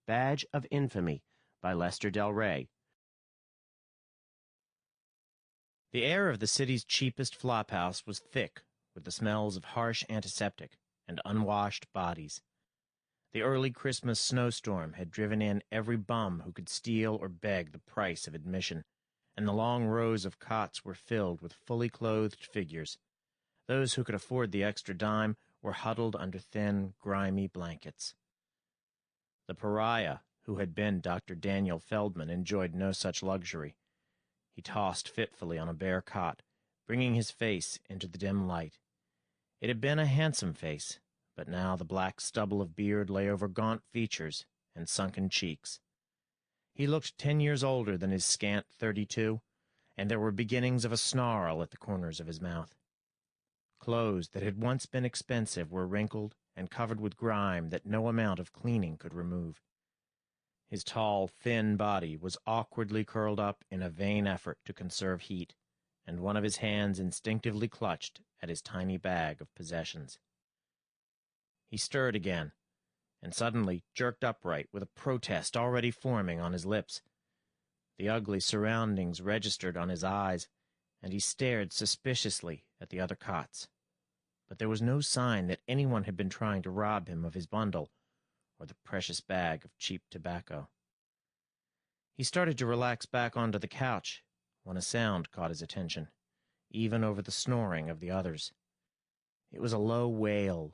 Badge of Infamy by Lester Del Rey. The air of the city's cheapest flophouse was thick with the smells of harsh antiseptic and unwashed bodies. The early Christmas snowstorm had driven in every bum who could steal or beg the price of admission, and the long rows of cots were filled with fully clothed figures. Those who could afford the extra dime were huddled under thin, grimy blankets. The pariah who had been Dr. Daniel Feldman enjoyed no such luxury. He tossed fitfully on a bare cot, bringing his face into the dim light. It had been a handsome face, but now the black stubble of beard lay over gaunt features and sunken cheeks. He looked 10 years older than his scant 32, and there were beginnings of a snarl at the corners of his mouth. Clothes that had once been expensive were wrinkled and covered with grime that no amount of cleaning could remove. His tall, thin body was awkwardly curled up in a vain effort to conserve heat, and one of his hands instinctively clutched at his tiny bag of possessions. He stirred again, and suddenly jerked upright with a protest already forming on his lips. The ugly surroundings registered on his eyes, and he stared suspiciously at the other cots. But there was no sign that anyone had been trying to rob him of his bundle or the precious bag of cheap tobacco. He started to relax back onto the couch when a sound caught his attention, even over the snoring of the others. It was a low wail,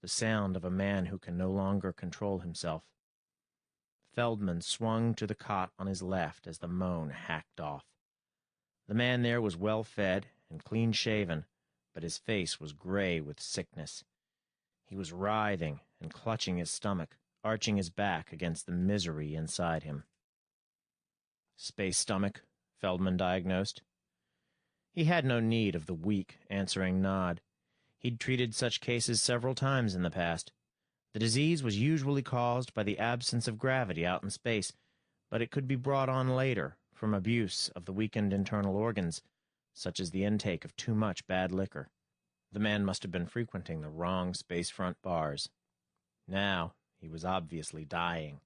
the sound of a man who can no longer control himself. Feldman swung to the cot on his left as the moan hacked off. The man there was well-fed and clean-shaven, but his face was gray with sickness. He was writhing and clutching his stomach, arching his back against the misery inside him. Space stomach, Feldman diagnosed. He had no need of the weak, answering nod. He'd treated such cases several times in the past. The disease was usually caused by the absence of gravity out in space, but it could be brought on later from abuse of the weakened internal organs, such as the intake of too much bad liquor. The man must have been frequenting the wrong spacefront bars. Now, he was obviously dying.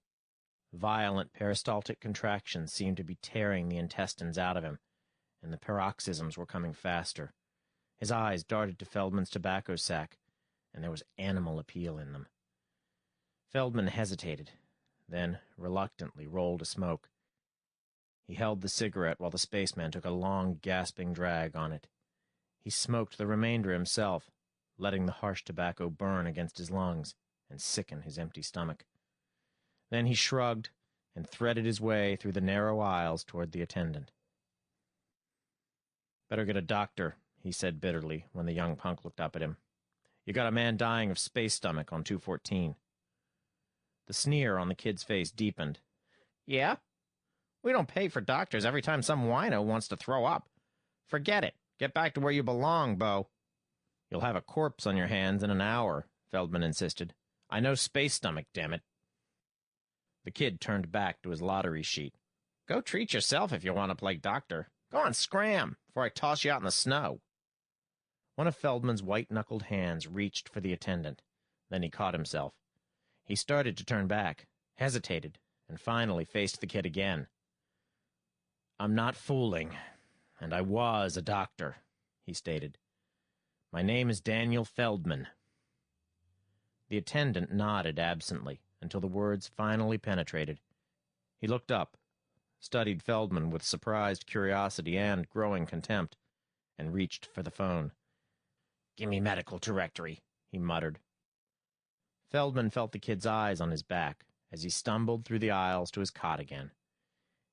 Violent peristaltic contractions seemed to be tearing the intestines out of him, and the paroxysms were coming faster. His eyes darted to Feldman's tobacco sack, and there was animal appeal in them. Feldman hesitated, then reluctantly rolled a smoke. He held the cigarette while the spaceman took a long, gasping drag on it. He smoked the remainder himself, letting the harsh tobacco burn against his lungs and sicken his empty stomach. Then he shrugged and threaded his way through the narrow aisles toward the attendant. "Better get a doctor," he said bitterly when the young punk looked up at him. "You got a man dying of space stomach on 214. The sneer on the kid's face deepened. "Yeah? We don't pay for doctors every time some wino wants to throw up. Forget it. Get back to where you belong, Bo." "You'll have a corpse on your hands in an hour," Feldman insisted. "I know space stomach, damn it." The kid turned back to his lottery sheet. "Go treat yourself if you want to play doctor. Go on, scram, before I toss you out in the snow." One of Feldman's white-knuckled hands reached for the attendant. Then he caught himself. He started to turn back, hesitated, and finally faced the kid again. "I'm not fooling, and I was a doctor," he stated. "My name is Daniel Feldman." The attendant nodded absently until the words finally penetrated. He looked up, studied Feldman with surprised curiosity and growing contempt, and reached for the phone. "Gimme medical directory," he muttered. Feldman felt the kid's eyes on his back as he stumbled through the aisles to his cot again.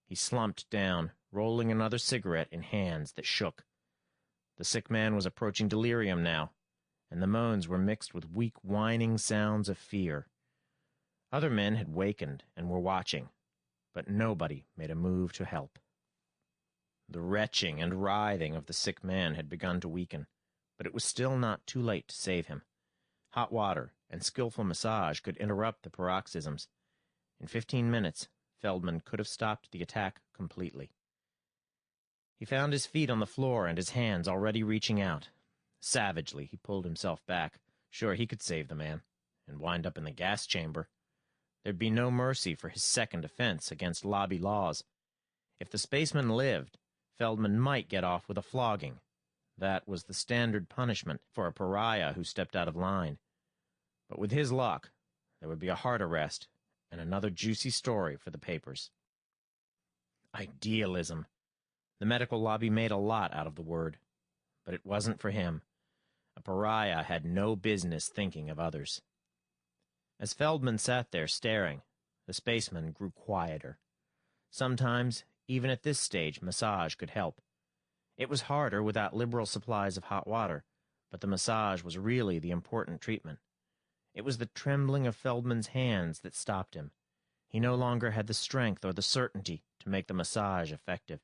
He slumped down, rolling another cigarette in hands that shook. The sick man was approaching delirium now, and the moans were mixed with weak, whining sounds of fear. Other men had wakened and were watching, but nobody made a move to help. The retching and writhing of the sick man had begun to weaken, but it was still not too late to save him. Hot water and skillful massage could interrupt the paroxysms. In 15 minutes, Feldman could have stopped the attack completely. He found his feet on the floor and his hands already reaching out. Savagely, he pulled himself back. Sure, he could save the man, and wind up in the gas chamber. There'd be no mercy for his second offense against lobby laws. If the spaceman lived, Feldman might get off with a flogging. That was the standard punishment for a pariah who stepped out of line. But with his luck, there would be a heart arrest and another juicy story for the papers. Idealism. The medical lobby made a lot out of the word, but it wasn't for him. A pariah had no business thinking of others. As Feldman sat there staring, the spaceman grew quieter. Sometimes, even at this stage, massage could help. It was harder without liberal supplies of hot water, but the massage was really the important treatment. It was the trembling of Feldman's hands that stopped him. He no longer had the strength or the certainty to make the massage effective.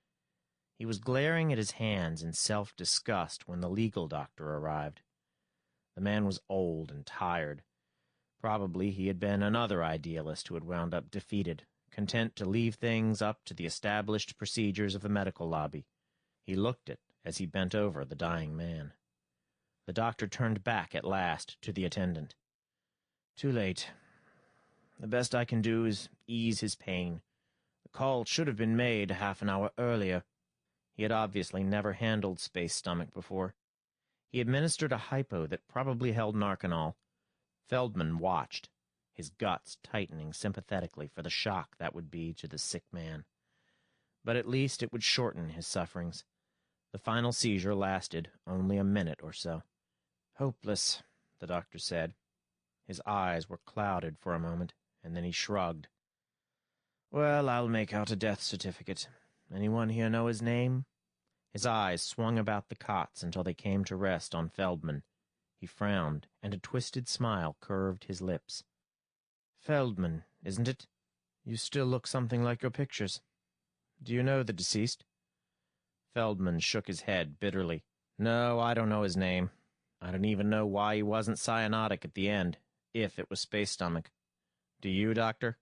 He was glaring at his hands in self-disgust when the legal doctor arrived. The man was old and tired. Probably he had been another idealist who had wound up defeated, content to leave things up to the established procedures of the medical lobby. He looked it as he bent over the dying man. The doctor turned back at last to the attendant. "Too late. The best I can do is ease his pain. The call should have been made half an hour earlier." He had obviously never handled space stomach before. He administered a hypo that probably held Narcanol. Feldman watched, his guts tightening sympathetically for the shock that would be to the sick man. But at least it would shorten his sufferings. The final seizure lasted only a minute or so. "Hopeless," the doctor said. His eyes were clouded for a moment, and then he shrugged. "Well, I'll make out a death certificate. Anyone here know his name?" His eyes swung about the cots until they came to rest on Feldman. He frowned, and a twisted smile curved his lips. "Feldman, isn't it? You still look something like your pictures. Do you know the deceased?" Feldman shook his head bitterly. "No, I don't know his name. I don't even know why he wasn't cyanotic at the end, if it was space stomach. Do you, Doctor?"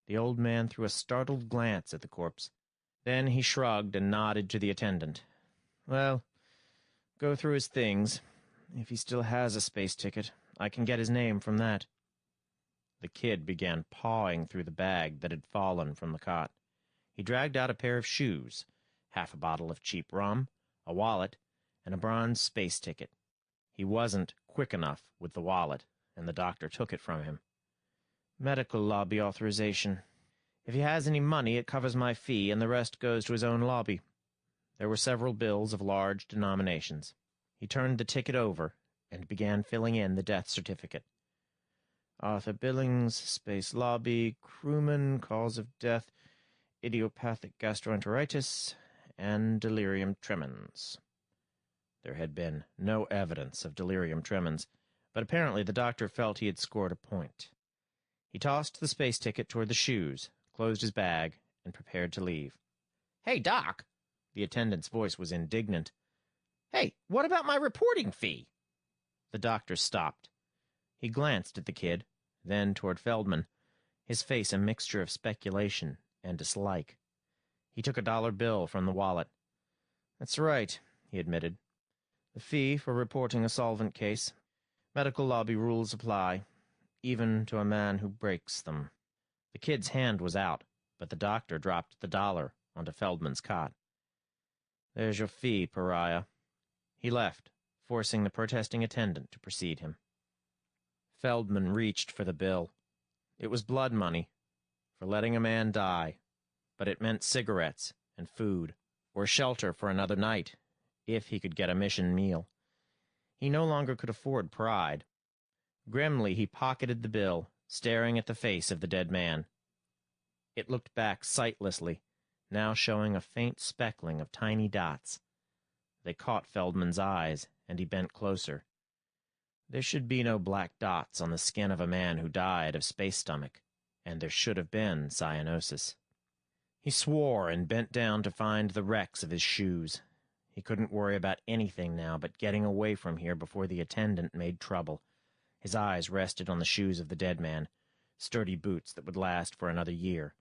The old man threw a startled glance at the corpse. Then he shrugged and nodded to the attendant. "Well, go through his things. If he still has a space ticket, I can get his name from that." The kid began pawing through the bag that had fallen from the cot. He dragged out a pair of shoes, half a bottle of cheap rum, a wallet, and a bronze space ticket. He wasn't quick enough with the wallet, and the doctor took it from him. "Medical lobby authorization. If he has any money, it covers my fee, and the rest goes to his own lobby." There were several bills of large denominations. He turned the ticket over and began filling in the death certificate. "Arthur Billings, Space Lobby, crewman, cause of death, idiopathic gastroenteritis, and delirium tremens." There had been no evidence of delirium tremens, but apparently the doctor felt he had scored a point. He tossed the space ticket toward the shoes, closed his bag, and prepared to leave. "Hey, Doc!" The attendant's voice was indignant. "Hey, what about my reporting fee?" The doctor stopped. He glanced at the kid, then toward Feldman, his face a mixture of speculation and dislike. He took a dollar bill from the wallet. "That's right," he admitted. "The fee for reporting a solvent case. Medical lobby rules apply, even to a man who breaks them." The kid's hand was out, but the doctor dropped the dollar onto Feldman's cot. "There's your fee, pariah." He left, forcing the protesting attendant to precede him. Feldman reached for the bill. It was blood money, for letting a man die, but it meant cigarettes and food, or shelter for another night, if he could get a mission meal. He no longer could afford pride. Grimly he pocketed the bill, staring at the face of the dead man. It looked back sightlessly, now showing a faint speckling of tiny dots. They caught Feldman's eyes, and he bent closer. There should be no black dots on the skin of a man who died of space stomach, and there should have been cyanosis. He swore and bent down to find the wrecks of his shoes. He couldn't worry about anything now but getting away from here before the attendant made trouble. His eyes rested on the shoes of the dead man, sturdy boots that would last for another year.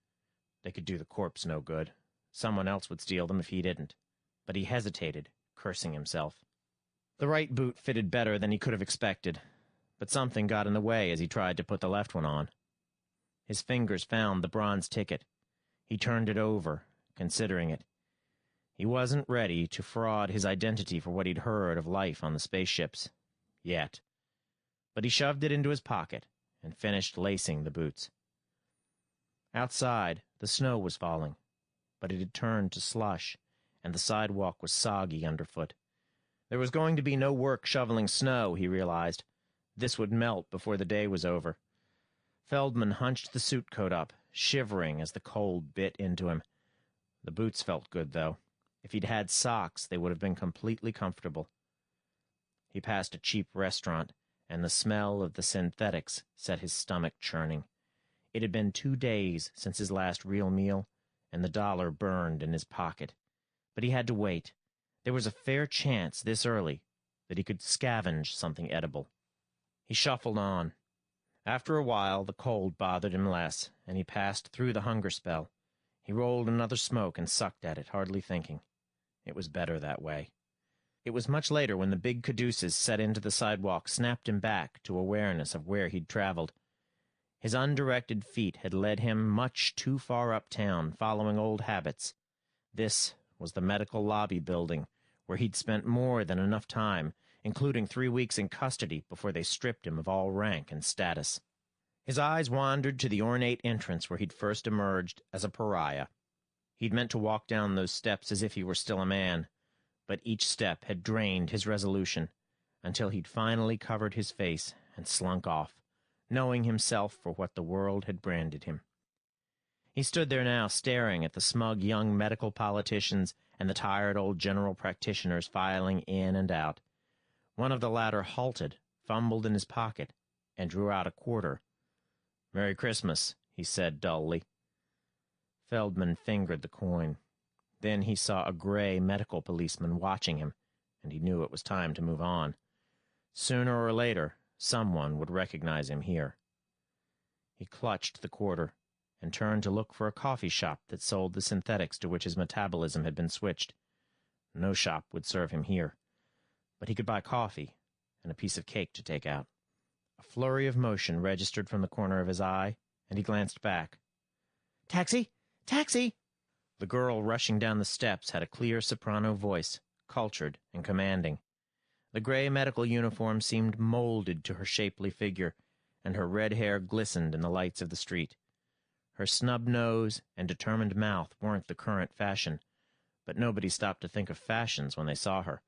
They could do the corpse no good. Someone else would steal them if he didn't. But he hesitated, cursing himself. The right boot fitted better than he could have expected, but something got in the way as he tried to put the left one on. His fingers found the bronze ticket. He turned it over, considering it. He wasn't ready to fraud his identity for what he'd heard of life on the spaceships. Yet. But he shoved it into his pocket and finished lacing the boots. Outside, the snow was falling, but it had turned to slush, and the sidewalk was soggy underfoot. There was going to be no work shoveling snow, he realized. This would melt before the day was over. Feldman hunched the suit coat up, shivering as the cold bit into him. The boots felt good, though. If he'd had socks, they would have been completely comfortable. He passed a cheap restaurant, and the smell of the synthetics set his stomach churning. It had been 2 days since his last real meal, and the dollar burned in his pocket. But he had to wait. There was a fair chance this early that he could scavenge something edible. He shuffled on. After a while, the cold bothered him less, and he passed through the hunger spell. He rolled another smoke and sucked at it, hardly thinking. It was better that way. It was much later when the big caduceus set into the sidewalk snapped him back to awareness of where he'd traveled. His undirected feet had led him much too far uptown, following old habits. This was the medical lobby building, where he'd spent more than enough time, including 3 weeks in custody before they stripped him of all rank and status. His eyes wandered to the ornate entrance where he'd first emerged as a pariah. He'd meant to walk down those steps as if he were still a man, but each step had drained his resolution, until he'd finally covered his face and slunk off, knowing himself for what the world had branded him. He stood there now, staring at the smug young medical politicians and the tired old general practitioners filing in and out. One of the latter halted, fumbled in his pocket, and drew out a quarter. "Merry Christmas," he said dully. Feldman fingered the coin. Then he saw a gray medical policeman watching him, and he knew it was time to move on. Sooner or later, someone would recognize him here. He clutched the quarter and turned to look for a coffee shop that sold the synthetics to which his metabolism had been switched. No shop would serve him here, but he could buy coffee and a piece of cake to take out. A flurry of motion registered from the corner of his eye, and he glanced back. "Taxi! Taxi!" The girl rushing down the steps had a clear soprano voice, cultured and commanding. The gray medical uniform seemed molded to her shapely figure, and her red hair glistened in the lights of the street. Her snub nose and determined mouth weren't the current fashion, but nobody stopped to think of fashions when they saw her.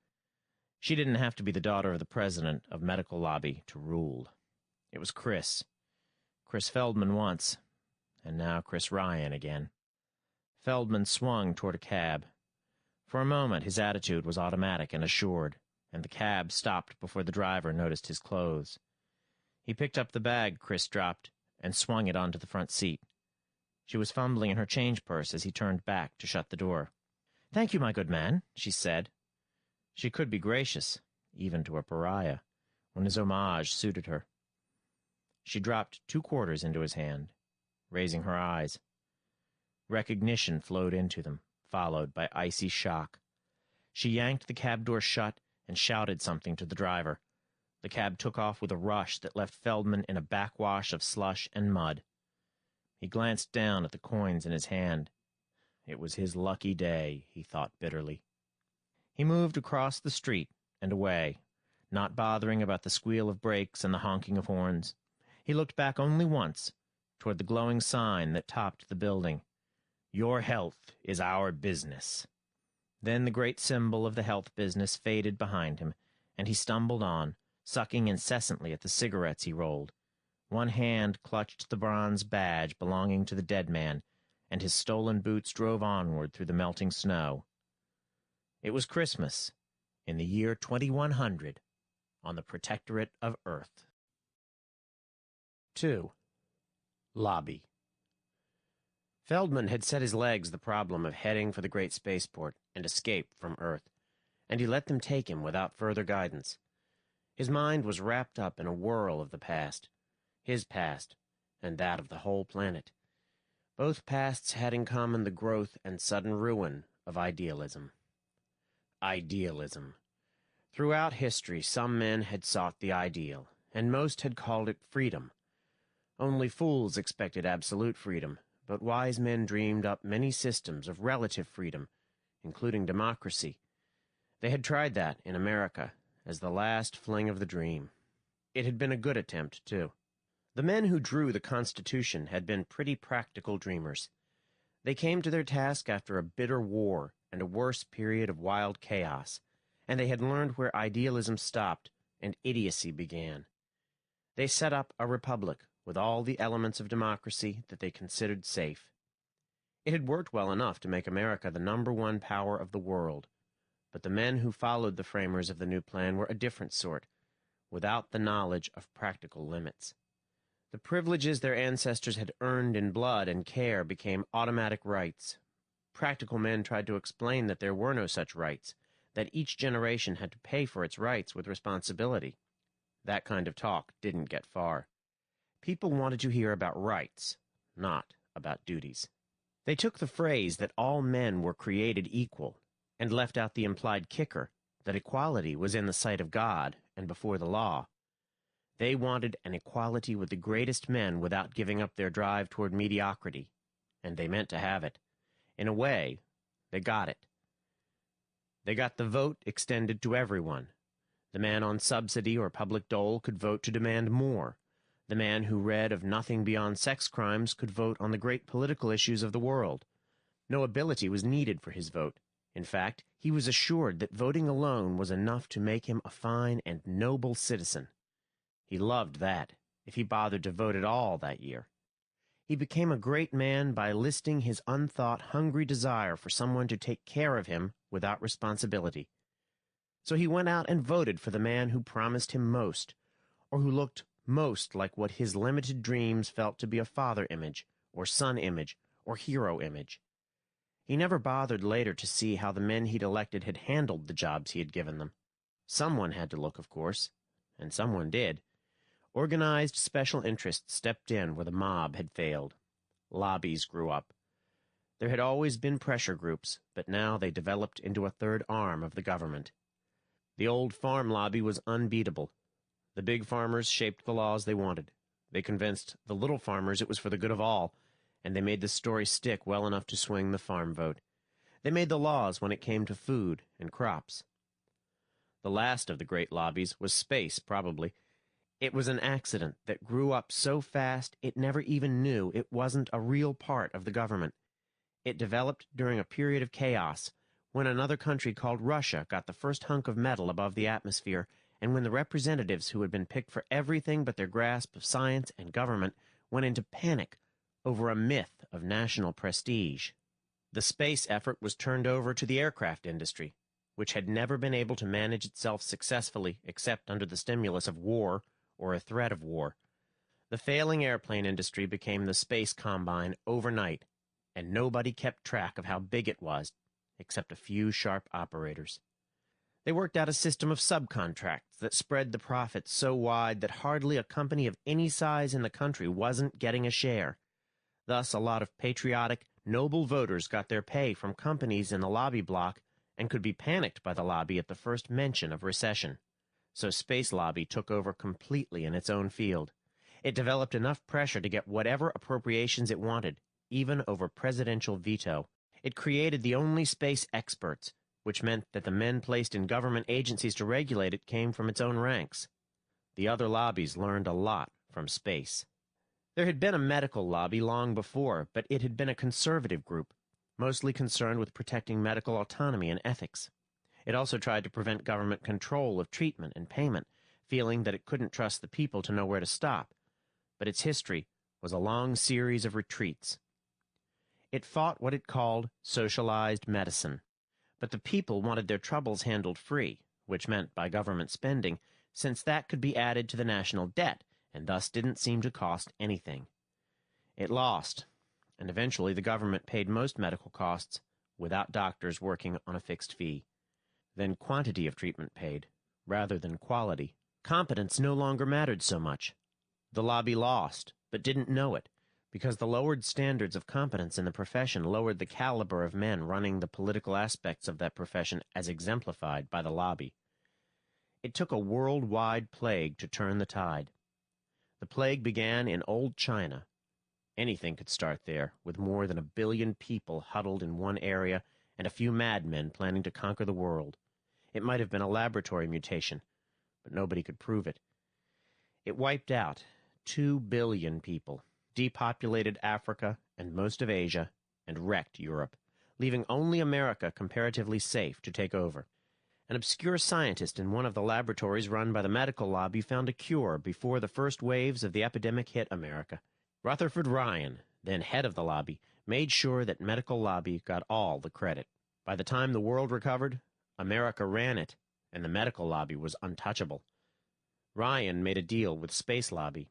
She didn't have to be the daughter of the president of Medical Lobby to rule. It was Chris. Chris Feldman once, and now Chris Ryan again. Feldman swung toward a cab. For a moment, his attitude was automatic and assured, and the cab stopped before the driver noticed his clothes. He picked up the bag Chris dropped and swung it onto the front seat. She was fumbling in her change purse as he turned back to shut the door. "Thank you, my good man," she said. She could be gracious, even to a pariah, when his homage suited her. She dropped 2 quarters into his hand, raising her eyes. Recognition flowed into them, followed by icy shock. She yanked the cab door shut and shouted something to the driver. The cab took off with a rush that left Feldman in a backwash of slush and mud. He glanced down at the coins in his hand. It was his lucky day, he thought bitterly. He moved across the street and away, not bothering about the squeal of brakes and the honking of horns. He looked back only once, toward the glowing sign that topped the building. "Your health is our business." Then the great symbol of the health business faded behind him, and he stumbled on, sucking incessantly at the cigarettes he rolled. One hand clutched the bronze badge belonging to the dead man, and his stolen boots drove onward through the melting snow. It was Christmas, in the year 2100, on the Protectorate of Earth. 2. Lobby. Feldman had set his legs the problem of heading for the great spaceport and escape from Earth, and he let them take him without further guidance. His mind was wrapped up in a whirl of the past, his past, and that of the whole planet. Both pasts had in common the growth and sudden ruin of idealism. Idealism. Throughout history, some men had sought the ideal, and most had called it freedom. Only fools expected absolute freedom, but wise men dreamed up many systems of relative freedom, including democracy. They had tried that in America as the last fling of the dream. It had been a good attempt, too. The men who drew the Constitution had been pretty practical dreamers. They came to their task after a bitter war and a worse period of wild chaos, and they had learned where idealism stopped and idiocy began. They set up a republic with all the elements of democracy that they considered safe. It had worked well enough to make America the #1 power of the world, but the men who followed the framers of the new plan were a different sort, without the knowledge of practical limits. The privileges their ancestors had earned in blood and care became automatic rights. Practical men tried to explain that there were no such rights, that each generation had to pay for its rights with responsibility. That kind of talk didn't get far. People wanted to hear about rights, not about duties. They took the phrase that all men were created equal and left out the implied kicker that equality was in the sight of God and before the law. They wanted an equality with the greatest men without giving up their drive toward mediocrity, and they meant to have it. In a way, they got it. They got the vote extended to everyone. The man on subsidy or public dole could vote to demand more. The man who read of nothing beyond sex crimes could vote on the great political issues of the world. No ability was needed for his vote. In fact, he was assured that voting alone was enough to make him a fine and noble citizen. He loved that, if he bothered to vote at all that year. He became a great man by listing his unthought, hungry desire for someone to take care of him without responsibility. So he went out and voted for the man who promised him most, or who looked most like what his limited dreams felt to be a father image, or son image, or hero image. He never bothered later to see how the men he'd elected had handled the jobs he had given them. Someone had to look, of course, and someone did. Organized special interests stepped in where the mob had failed. Lobbies grew up. There had always been pressure groups, but now they developed into a third arm of the government. The old farm lobby was unbeatable. The big farmers shaped the laws they wanted. They convinced the little farmers it was for the good of all, and they made the story stick well enough to swing the farm vote. They made the laws when it came to food and crops. The last of the great lobbies was space, probably. It was an accident that grew up so fast it never even knew it wasn't a real part of the government. It developed during a period of chaos, when another country called Russia got the first hunk of metal above the atmosphere, and when the representatives who had been picked for everything but their grasp of science and government went into panic over a myth of national prestige. The space effort was turned over to the aircraft industry, which had never been able to manage itself successfully except under the stimulus of war or a threat of war. The failing airplane industry became the space combine overnight, and nobody kept track of how big it was, except a few sharp operators. They worked out a system of subcontracts that spread the profits so wide that hardly a company of any size in the country wasn't getting a share. Thus, a lot of patriotic, noble voters got their pay from companies in the lobby block and could be panicked by the lobby at the first mention of recession. So Space Lobby took over completely in its own field. It developed enough pressure to get whatever appropriations it wanted, even over presidential veto. It created the only space experts, which meant that the men placed in government agencies to regulate it came from its own ranks. The other lobbies learned a lot from space. There had been a medical lobby long before, but it had been a conservative group, mostly concerned with protecting medical autonomy and ethics. It also tried to prevent government control of treatment and payment, feeling that it couldn't trust the people to know where to stop. But its history was a long series of retreats. It fought what it called socialized medicine. But the people wanted their troubles handled free, which meant by government spending, since that could be added to the national debt, and thus didn't seem to cost anything. It lost, and eventually the government paid most medical costs without doctors working on a fixed fee. Then quantity of treatment paid, rather than quality. Competence no longer mattered so much. The lobby lost, but didn't know it, because the lowered standards of competence in the profession lowered the caliber of men running the political aspects of that profession as exemplified by the lobby. It took a worldwide plague to turn the tide. The plague began in old China. Anything could start there, with more than 1 billion people huddled in one area and a few madmen planning to conquer the world. It might have been a laboratory mutation, but nobody could prove it. It wiped out 2 billion people, depopulated Africa and most of Asia, and wrecked Europe, leaving only America comparatively safe to take over. An obscure scientist in one of the laboratories run by the medical lobby found a cure before the first waves of the epidemic hit America. Rutherford Ryan, then head of the lobby, made sure that medical lobby got all the credit. By the time the world recovered, America ran it, and the medical lobby was untouchable. Ryan made a deal with space lobby,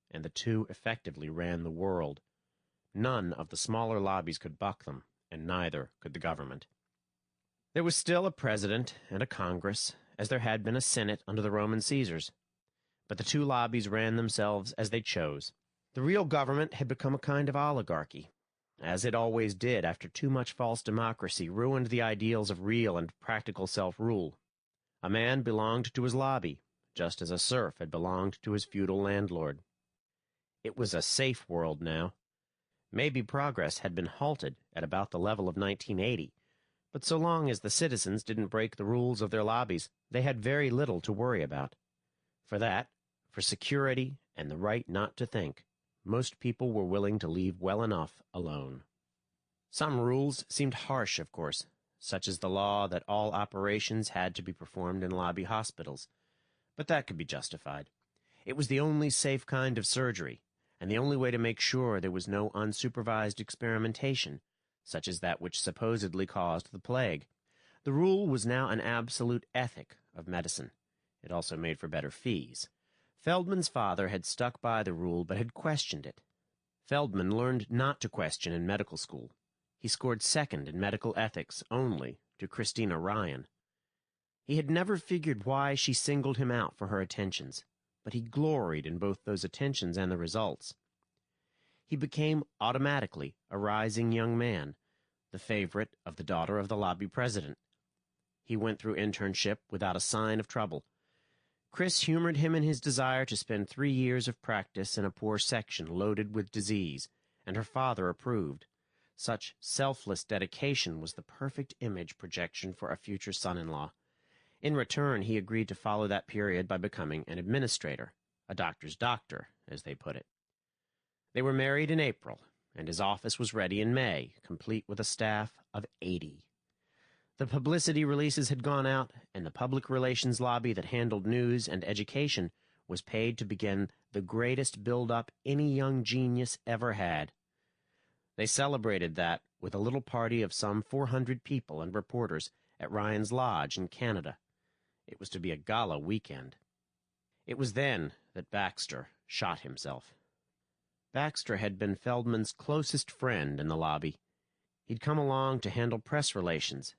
and the two effectively ran the world. None of the smaller lobbies could buck them, and neither could the government. There was still a president and a Congress, as there had been a Senate under the Roman Caesars. But the two lobbies ran themselves as they chose. The real government had become a kind of oligarchy, as it always did after too much false democracy ruined the ideals of real and practical self-rule. A man belonged to his lobby, just as a serf had belonged to his feudal landlord. It was a safe world now. Maybe progress had been halted at about the level of 1980, but so long as the citizens didn't break the rules of their lobbies, they had very little to worry about. For that, for security and the right not to think, most people were willing to leave well enough alone. Some rules seemed harsh, of course, such as the law that all operations had to be performed in lobby hospitals, but that could be justified. It was the only safe kind of surgery, and the only way to make sure there was no unsupervised experimentation, such as that which supposedly caused the plague. The rule was now an absolute ethic of medicine. It also made for better fees. Feldman's father had stuck by the rule but had questioned it. Feldman learned not to question in medical school. He scored second in medical ethics only to Christina Ryan. He had never figured why she singled him out for her attentions, but he gloried in both those attentions and the results. He became automatically a rising young man, the favorite of the daughter of the lobby president. He went through internship without a sign of trouble. Chris humored him in his desire to spend 3 years of practice in a poor section loaded with disease, and her father approved. Such selfless dedication was the perfect image projection for a future son-in-law. In return, he agreed to follow that period by becoming an administrator, a doctor's doctor, as they put it. They were married in April, and his office was ready in May, complete with a staff of 80. The publicity releases had gone out, and the public relations lobby that handled news and education was paid to begin the greatest build-up any young genius ever had. They celebrated that with a little party of some 400 people and reporters at Ryan's Lodge in Canada. It was to be a gala weekend. It was then that Baxter shot himself. Baxter had been Feldman's closest friend in the lobby. He'd come along to handle press relations,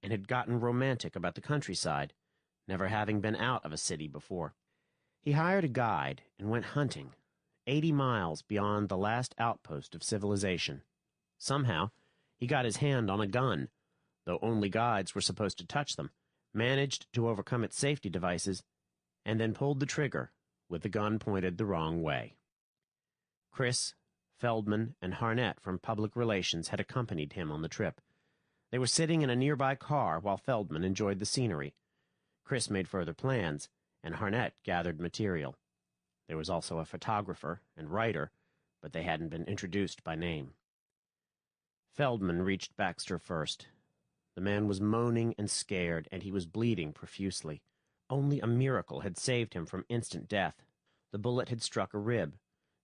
and had gotten romantic about the countryside, never having been out of a city before. He hired a guide and went hunting, 80 miles beyond the last outpost of civilization. Somehow, he got his hand on a gun, though only guides were supposed to touch them, managed to overcome its safety devices, and then pulled the trigger with the gun pointed the wrong way. Chris, Feldman, and Harnett from Public Relations had accompanied him on the trip. They were sitting in a nearby car while Feldman enjoyed the scenery. Chris made further plans, and Harnett gathered material. There was also a photographer and writer, but they hadn't been introduced by name. Feldman reached Baxter first. The man was moaning and scared, and he was bleeding profusely. Only a miracle had saved him from instant death. The bullet had struck a rib,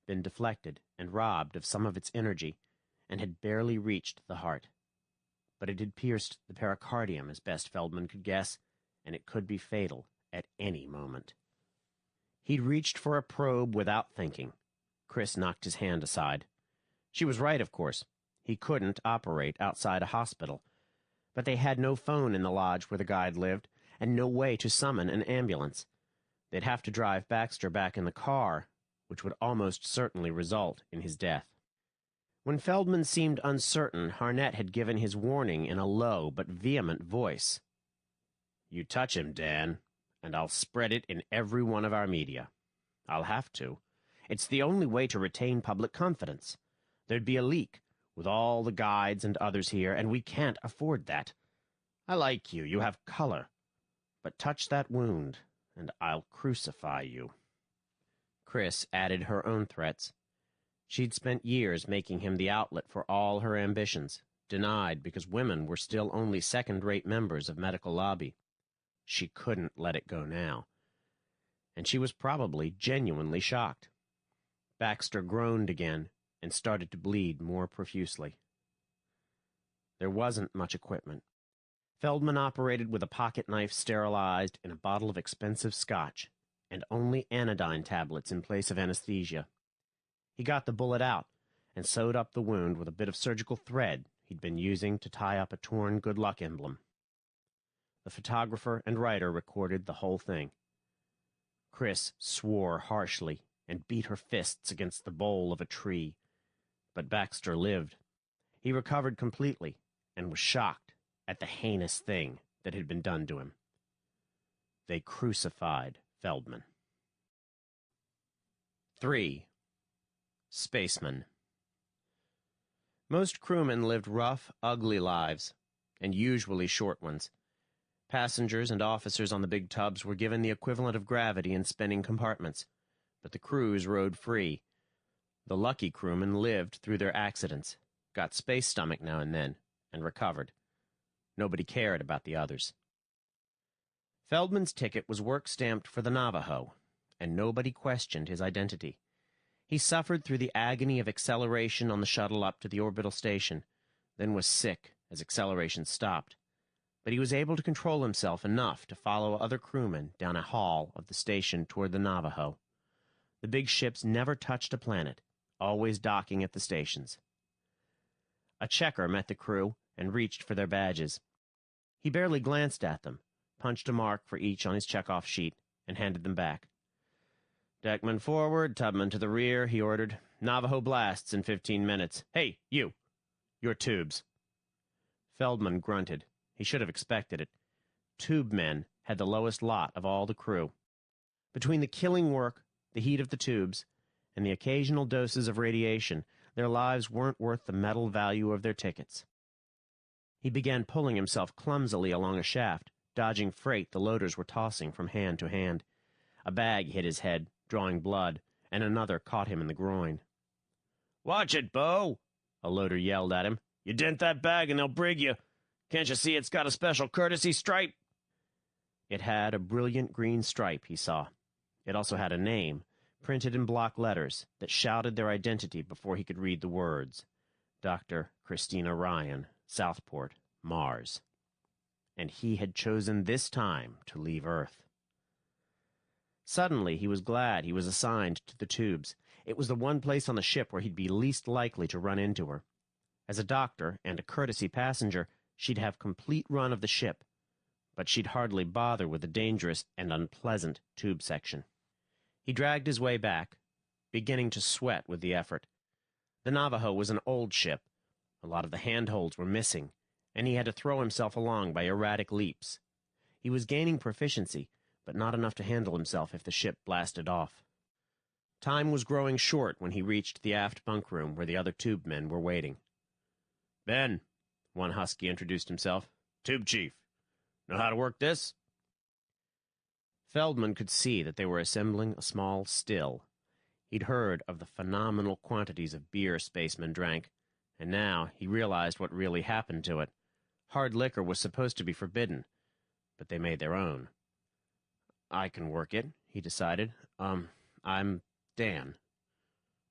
been deflected and robbed of some of its energy, and had barely reached the heart. But it had pierced the pericardium as best Feldman could guess, and it could be fatal at any moment. He'd reached for a probe without thinking. Chris knocked his hand aside. She was right, of course. He couldn't operate outside a hospital. But they had no phone in the lodge where the guide lived, and no way to summon an ambulance. They'd have to drive Baxter back in the car, which would almost certainly result in his death. When Feldman seemed uncertain, Harnett had given his warning in a low but vehement voice. "You touch him, Dan, and I'll spread it in every one of our media. I'll have to. It's the only way to retain public confidence. There'd be a leak, with all the guides and others here, and we can't afford that. I like you. You have color. But touch that wound, and I'll crucify you." Chris added her own threats. She'd spent years making him the outlet for all her ambitions, denied because women were still only second-rate members of medical lobby. She couldn't let it go now. And she was probably genuinely shocked. Baxter groaned again and started to bleed more profusely. There wasn't much equipment. Feldman operated with a pocket knife sterilized in a bottle of expensive scotch, and only anodyne tablets in place of anesthesia. He got the bullet out and sewed up the wound with a bit of surgical thread he'd been using to tie up a torn good luck emblem. The photographer and writer recorded the whole thing. Chris swore harshly and beat her fists against the bole of a tree. But Baxter lived. He recovered completely and was shocked at the heinous thing that had been done to him. They crucified Feldman. 3. Spacemen. Most crewmen lived rough, ugly lives, and usually short ones. Passengers and officers on the big tubs were given the equivalent of gravity in spinning compartments, but the crews rode free. The lucky crewmen lived through their accidents, got space stomach now and then, and recovered. Nobody cared about the others. Feldman's ticket was work-stamped for the Navajo, and nobody questioned his identity. He suffered through the agony of acceleration on the shuttle up to the orbital station, then was sick as acceleration stopped. But he was able to control himself enough to follow other crewmen down a hall of the station toward the Navajo. The big ships never touched a planet, always docking at the stations. A checker met the crew and reached for their badges. He barely glanced at them, punched a mark for each on his checkoff sheet, and handed them back. "Deckman forward, tubman to the rear," he ordered. "Navajo blasts in 15 minutes. Hey, you! Your tubes." Feldman grunted. He should have expected it. Tube men had the lowest lot of all the crew. Between the killing work, the heat of the tubes, and the occasional doses of radiation, their lives weren't worth the metal value of their tickets. He began pulling himself clumsily along a shaft, dodging freight the loaders were tossing from hand to hand. A bag hit his head, drawing blood, and another caught him in the groin. "Watch it, Bo!" a loader yelled at him. "You dent that bag and they'll brig you. Can't you see it's got a special courtesy stripe?" It had a brilliant green stripe, he saw. It also had a name, printed in block letters, that shouted their identity before he could read the words. Dr. Christina Ryan, Southport, Mars. And he had chosen this time to leave Earth. Suddenly, he was glad he was assigned to the tubes. It was the one place on the ship where he'd be least likely to run into her. As a doctor and a courtesy passenger, she'd have complete run of the ship, but she'd hardly bother with the dangerous and unpleasant tube section. He dragged his way back, beginning to sweat with the effort. The Navajo was an old ship. A lot of the handholds were missing, and he had to throw himself along by erratic leaps. He was gaining proficiency, but not enough to handle himself if the ship blasted off. Time was growing short when he reached the aft bunk room where the other tube men were waiting. "Ben," one husky introduced himself. "Tube chief. Know how to work this?" Feldman could see that they were assembling a small still. He'd heard of the phenomenal quantities of beer spacemen drank, and now he realized what really happened to it. Hard liquor was supposed to be forbidden, but they made their own. "I can work it," he decided. I'm Dan."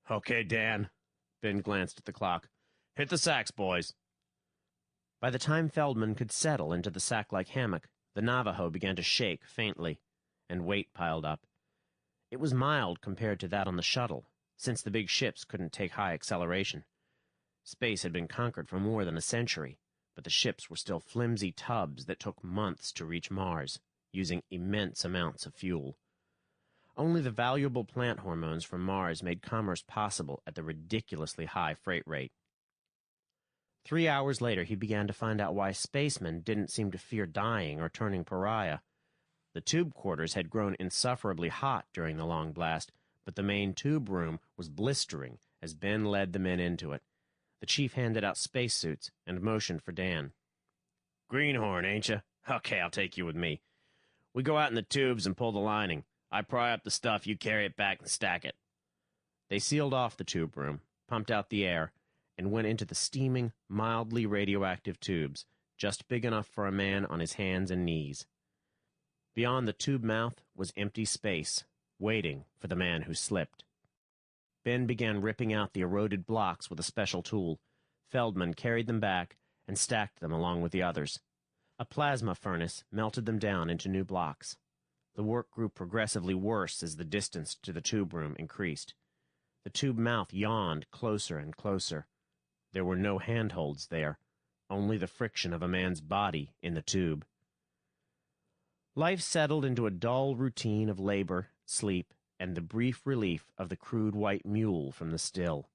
"Okay, Dan." Ben glanced at the clock. "Hit the sacks, boys." By the time Feldman could settle into the sack-like hammock, the Navajo began to shake faintly, and weight piled up. It was mild compared to that on the shuttle, since the big ships couldn't take high acceleration. Space had been conquered for more than a century, but the ships were still flimsy tubs that took months to reach Mars, using immense amounts of fuel. Only the valuable plant hormones from Mars made commerce possible at the ridiculously high freight rate. 3 hours later, he began to find out why spacemen didn't seem to fear dying or turning pariah. The tube quarters had grown insufferably hot during the long blast, but the main tube room was blistering as Ben led the men into it. The chief handed out spacesuits and motioned for Dan. "Greenhorn, ain't you? Okay, I'll take you with me. We go out in the tubes and pull the lining. I pry up the stuff, you carry it back and stack it." They sealed off the tube room, pumped out the air, and went into the steaming, mildly radioactive tubes, just big enough for a man on his hands and knees. Beyond the tube mouth was empty space, waiting for the man who slipped. Ben began ripping out the eroded blocks with a special tool. Feldman carried them back and stacked them along with the others. A plasma furnace melted them down into new blocks. The work grew progressively worse as the distance to the tube room increased. The tube mouth yawned closer and closer. There were no handholds there, only the friction of a man's body in the tube. Life settled into a dull routine of labor, sleep, and the brief relief of the crude white mule from the still.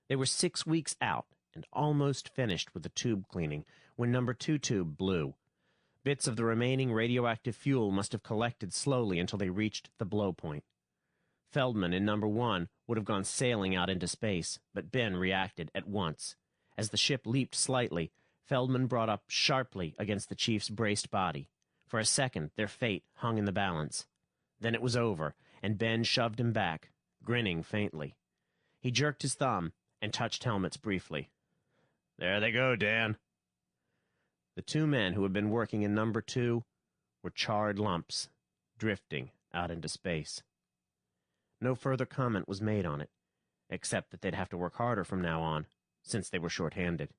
They were 6 weeks out and almost finished with the tube cleaning when number 2 tube blew. Bits of the remaining radioactive fuel must have collected slowly until they reached the blow point. Feldman in number 1 would have gone sailing out into space, but Ben reacted at once. As the ship leaped slightly, Feldman brought up sharply against the chief's braced body. For a second, their fate hung in the balance. Then it was over, and Ben shoved him back, grinning faintly. He jerked his thumb and touched helmets briefly. "There they go, Dan." The 2 men who had been working in number 2 were charred lumps, drifting out into space. No further comment was made on it, except that they'd have to work harder from now on, since they were short-handed.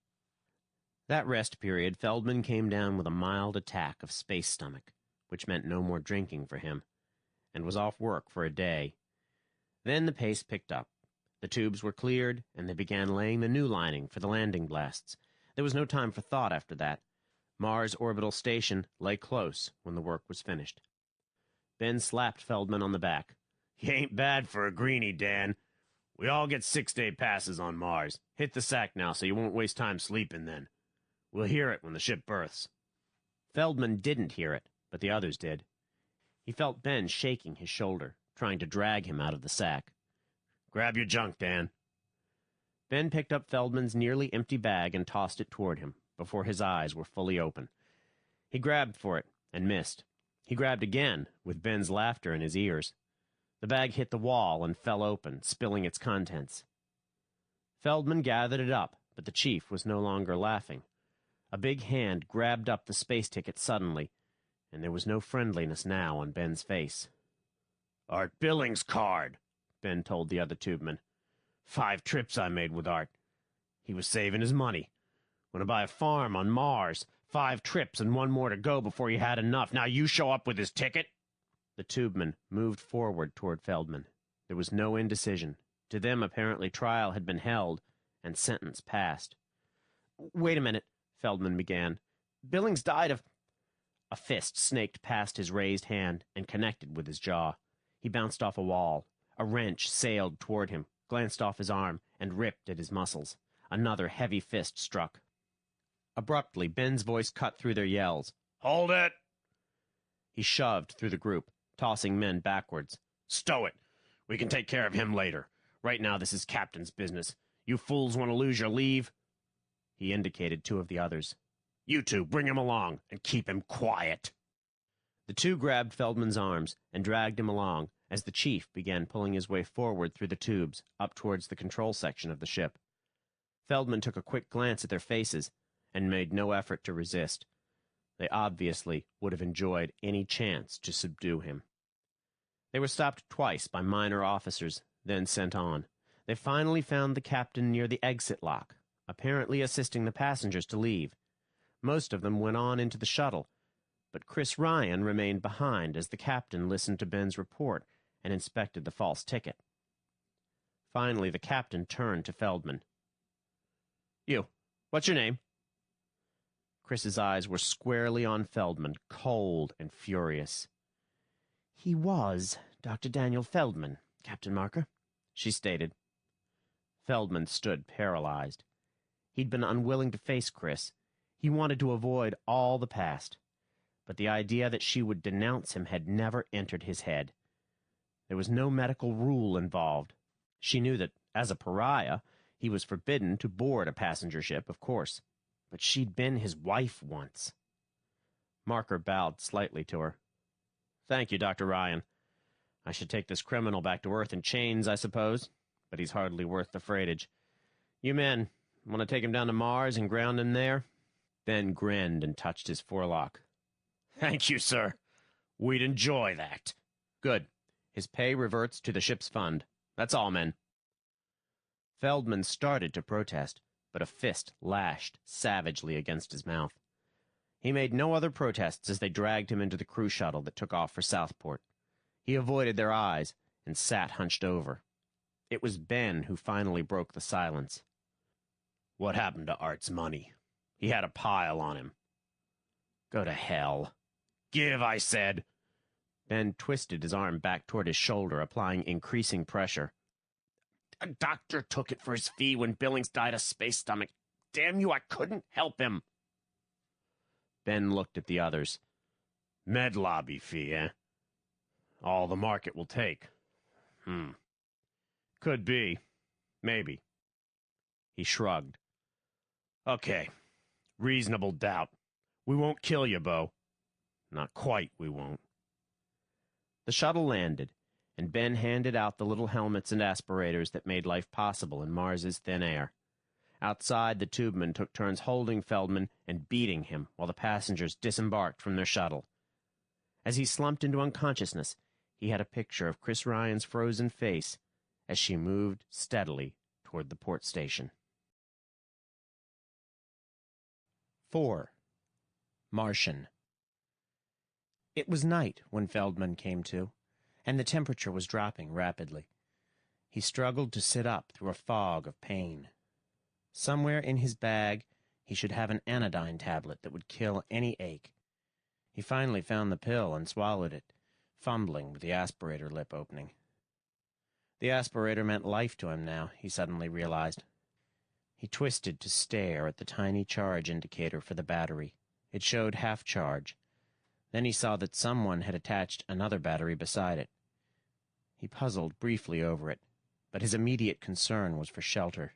That rest period, Feldman came down with a mild attack of space stomach, which meant no more drinking for him, and was off work for a day. Then the pace picked up. The tubes were cleared, and they began laying the new lining for the landing blasts. There was no time for thought after that. Mars Orbital Station lay close when the work was finished. Ben slapped Feldman on the back. "You ain't bad for a greenie, Dan. We all get 6-day passes on Mars. Hit the sack now so you won't waste time sleeping then. We'll hear it when the ship berths." Feldman didn't hear it, but the others did. He felt Ben shaking his shoulder, trying to drag him out of the sack. "Grab your junk, Dan." Ben picked up Feldman's nearly empty bag and tossed it toward him, before his eyes were fully open. He grabbed for it and missed. He grabbed again, with Ben's laughter in his ears. The bag hit the wall and fell open, spilling its contents. Feldman gathered it up, but the chief was no longer laughing. A big hand grabbed up the space ticket suddenly, and there was no friendliness now on Ben's face. "Art Billings' card," Ben told the other tubemen. 5 trips I made with Art. He was saving his money. Want to buy a farm on Mars. 5 trips and 1 more to go before he had enough. Now you show up with his ticket." The tubemen moved forward toward Feldman. There was no indecision. To them, apparently, trial had been held and sentence passed. "Wait a minute," Feldman began. "Billings died of—" A fist snaked past his raised hand and connected with his jaw. He bounced off a wall. A wrench sailed toward him, glanced off his arm, and ripped at his muscles. Another heavy fist struck. Abruptly, Ben's voice cut through their yells. "Hold it!" He shoved through the group, tossing men backwards. "Stow it! We can take care of him later. Right now this is Captain's business. You fools want to lose your leave?" He indicated 2 of the others. "You 2, bring him along, and keep him quiet." The 2 grabbed Feldman's arms and dragged him along as the chief began pulling his way forward through the tubes up towards the control section of the ship. Feldman took a quick glance at their faces and made no effort to resist. They obviously would have enjoyed any chance to subdue him. They were stopped twice by minor officers, then sent on. They finally found the captain near the exit lock, apparently assisting the passengers to leave. Most of them went on into the shuttle, but Chris Ryan remained behind as the captain listened to Ben's report and inspected the false ticket. Finally, the captain turned to Feldman. "You, what's your name?" Chris's eyes were squarely on Feldman, cold and furious. "He was Dr. Daniel Feldman, Captain Marker," she stated. Feldman stood paralyzed. He'd been unwilling to face Chris. He wanted to avoid all the past. But the idea that she would denounce him had never entered his head. There was no medical rule involved. She knew that, as a pariah, he was forbidden to board a passenger ship, of course. But she'd been his wife once. Marker bowed slightly to her. "Thank you, Dr. Ryan. I should take this criminal back to Earth in chains, I suppose, but he's hardly worth the freightage. You men, want to take him down to Mars and ground him there?" Ben grinned and touched his forelock. "Thank you, sir. We'd enjoy that." "Good. His pay reverts to the ship's fund. That's all, men." Feldman started to protest, but a fist lashed savagely against his mouth. He made no other protests as they dragged him into the crew shuttle that took off for Southport. He avoided their eyes and sat hunched over. It was Ben who finally broke the silence. "What happened to Art's money? He had a pile on him." "Go to hell." "Give, I said." Ben twisted his arm back toward his shoulder, applying increasing pressure. "A doctor took it for his fee when Billings died of space stomach. Damn you, I couldn't help him." Ben looked at the others. "Med lobby fee, eh? All the market will take. Could be. Maybe." He shrugged. "Okay. Reasonable doubt. We won't kill you, Bo. Not quite, we won't." The shuttle landed, and Ben handed out the little helmets and aspirators that made life possible in Mars's thin air. Outside, the tubemen took turns holding Feldman and beating him while the passengers disembarked from their shuttle. As he slumped into unconsciousness, he had a picture of Chris Ryan's frozen face as she moved steadily toward the port station. 4. Martian. It was night when Feldman came to, and the temperature was dropping rapidly. He struggled to sit up through a fog of pain. Somewhere in his bag, he should have an anodyne tablet that would kill any ache. He finally found the pill and swallowed it, fumbling with the aspirator lip opening. The aspirator meant life to him now, he suddenly realized. He twisted to stare at the tiny charge indicator for the battery. It showed half charge. Then he saw that someone had attached another battery beside it. He puzzled briefly over it, but his immediate concern was for shelter.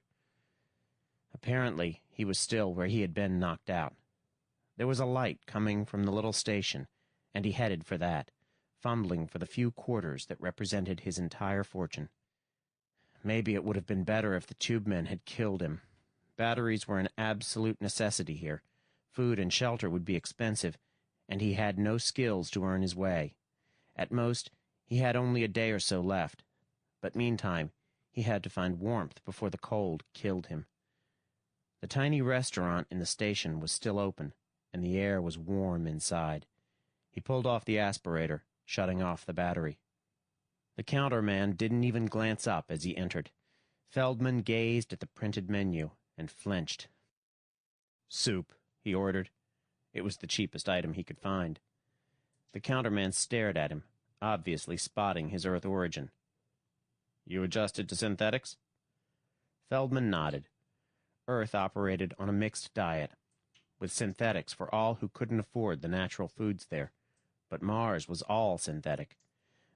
Apparently, he was still where he had been knocked out. There was a light coming from the little station, and he headed for that, fumbling for the few quarters that represented his entire fortune. Maybe it would have been better if the tubemen had killed him. Batteries were an absolute necessity here. Food and shelter would be expensive, and he had no skills to earn his way. At most, he had only a day or so left. But meantime, he had to find warmth before the cold killed him. The tiny restaurant in the station was still open, and the air was warm inside. He pulled off the aspirator, shutting off the battery. The counterman didn't even glance up as he entered. Feldman gazed at the printed menu and flinched. "Soup," he ordered. It was the cheapest item he could find. The counterman stared at him, obviously spotting his Earth origin. "You adjusted to synthetics?" Feldman nodded. Earth operated on a mixed diet, with synthetics for all who couldn't afford the natural foods there. But Mars was all synthetic.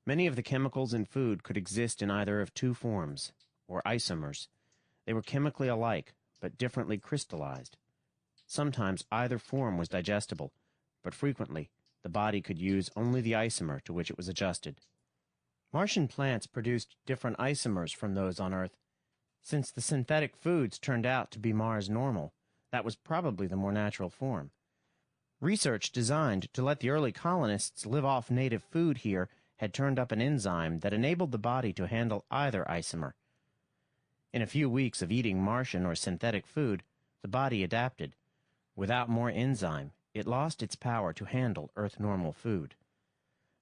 Many of the chemicals in food could exist in either of two forms, or isomers. They were chemically alike, but differently crystallized. Sometimes either form was digestible, but frequently the body could use only the isomer to which it was adjusted. Martian plants produced different isomers from those on Earth. Since the synthetic foods turned out to be Mars normal, that was probably the more natural form. Research designed to let the early colonists live off native food here had turned up an enzyme that enabled the body to handle either isomer. In a few weeks of eating Martian or synthetic food, the body adapted. Without more enzyme, it lost its power to handle Earth normal food.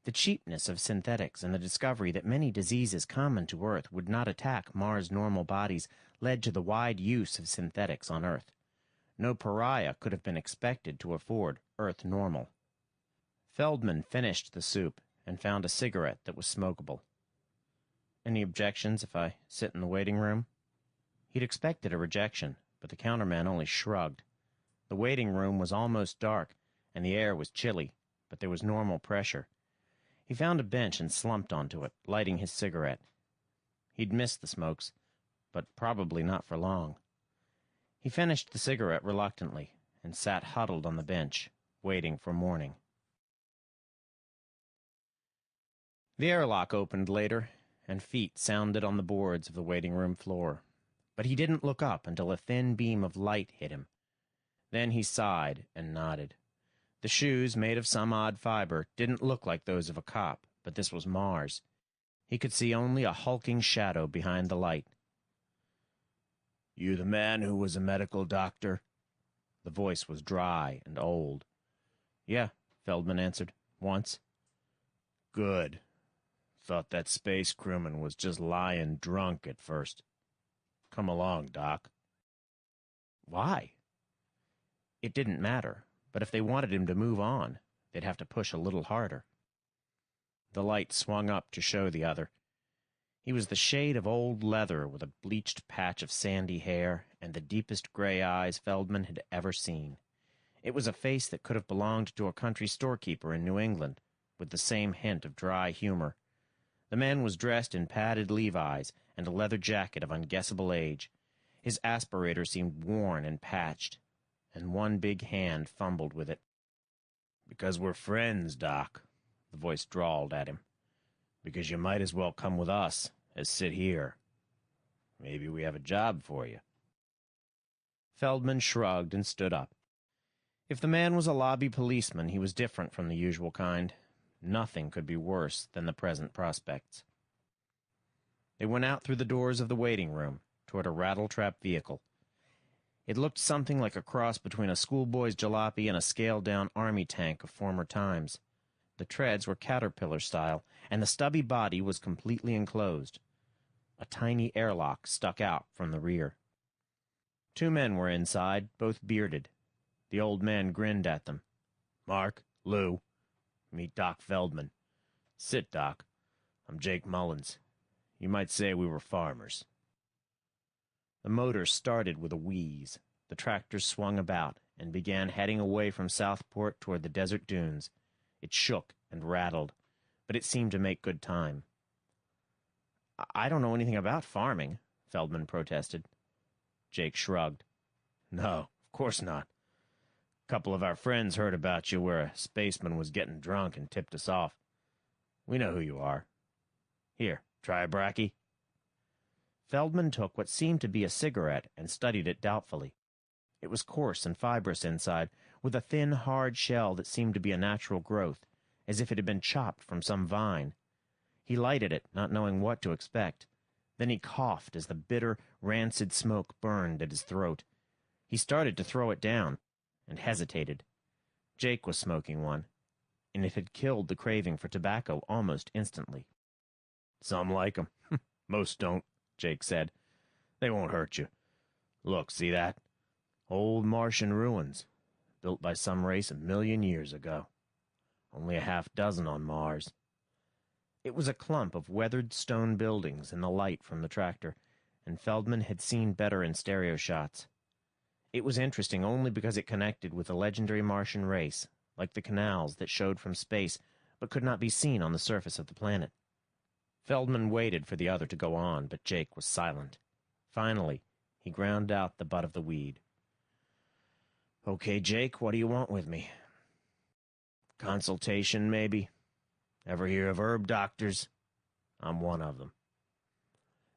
The cheapness of synthetics and the discovery that many diseases common to Earth would not attack Mars normal bodies led to the wide use of synthetics on Earth. No pariah could have been expected to afford Earth normal. Feldman finished the soup and found a cigarette that was smokable. "Any objections if I sit in the waiting room?" He'd expected a rejection, but the counterman only shrugged. The waiting room was almost dark, and the air was chilly, but there was normal pressure. He found a bench and slumped onto it, lighting his cigarette. He'd missed the smokes, but probably not for long. He finished the cigarette reluctantly and sat huddled on the bench, waiting for morning. The airlock opened later, and feet sounded on the boards of the waiting room floor. But he didn't look up until a thin beam of light hit him. Then he sighed and nodded. The shoes, made of some odd fiber, didn't look like those of a cop, but this was Mars. He could see only a hulking shadow behind the light. "You the man who was a medical doctor?" The voice was dry and old. "Yeah," Feldman answered. "Once." "Good. Thought that space crewman was just lying drunk at first. Come along, Doc." Why? It didn't matter, but if they wanted him to move on, they'd have to push a little harder. The light swung up to show the other. He was the shade of old leather with a bleached patch of sandy hair and the deepest gray eyes Feldman had ever seen. It was a face that could have belonged to a country storekeeper in New England, with the same hint of dry humor. The man was dressed in padded Levi's and a leather jacket of unguessable age. His aspirator seemed worn and patched, and one big hand fumbled with it. "Because we're friends, Doc," the voice drawled at him. "Because you might as well come with us as sit here. Maybe we have a job for you." Feldman shrugged and stood up. If the man was a lobby policeman, he was different from the usual kind. Nothing could be worse than the present prospects. They went out through the doors of the waiting room toward a rattletrap vehicle. It looked something like a cross between a schoolboy's jalopy and a scaled-down army tank of former times. The treads were caterpillar style, and the stubby body was completely enclosed. A tiny airlock stuck out from the rear. Two men were inside, both bearded. The old man grinned at them. "Mark, Lou, meet Doc Feldman. Sit, Doc. I'm Jake Mullins. You might say we were farmers." The motor started with a wheeze. The tractor swung about and began heading away from Southport toward the desert dunes. It shook and rattled, but it seemed to make good time. "I don't know anything about farming," Feldman protested. Jake shrugged. "No, of course not. A couple of our friends heard about you where a spaceman was getting drunk and tipped us off. We know who you are. Here, try a bracky." Feldman took what seemed to be a cigarette and studied it doubtfully. It was coarse and fibrous inside, with a thin, hard shell that seemed to be a natural growth, as if it had been chopped from some vine. He lighted it, not knowing what to expect. Then he coughed as the bitter, rancid smoke burned at his throat. He started to throw it down, and hesitated. Jake was smoking one, and it had killed the craving for tobacco almost instantly. "Some like 'em. Most don't," Jake said. "They won't hurt you. Look, see that? Old Martian ruins, built by some race 1,000,000 years ago. Only a half dozen on Mars." It was a clump of weathered stone buildings in the light from the tractor, and Feldman had seen better in stereo shots. It was interesting only because it connected with the legendary Martian race, like the canals that showed from space but could not be seen on the surface of the planet. Feldman waited for the other to go on, but Jake was silent. Finally, he ground out the butt of the weed. "Okay, Jake, what do you want with me?" "Consultation, maybe. Ever hear of herb doctors? I'm one of them."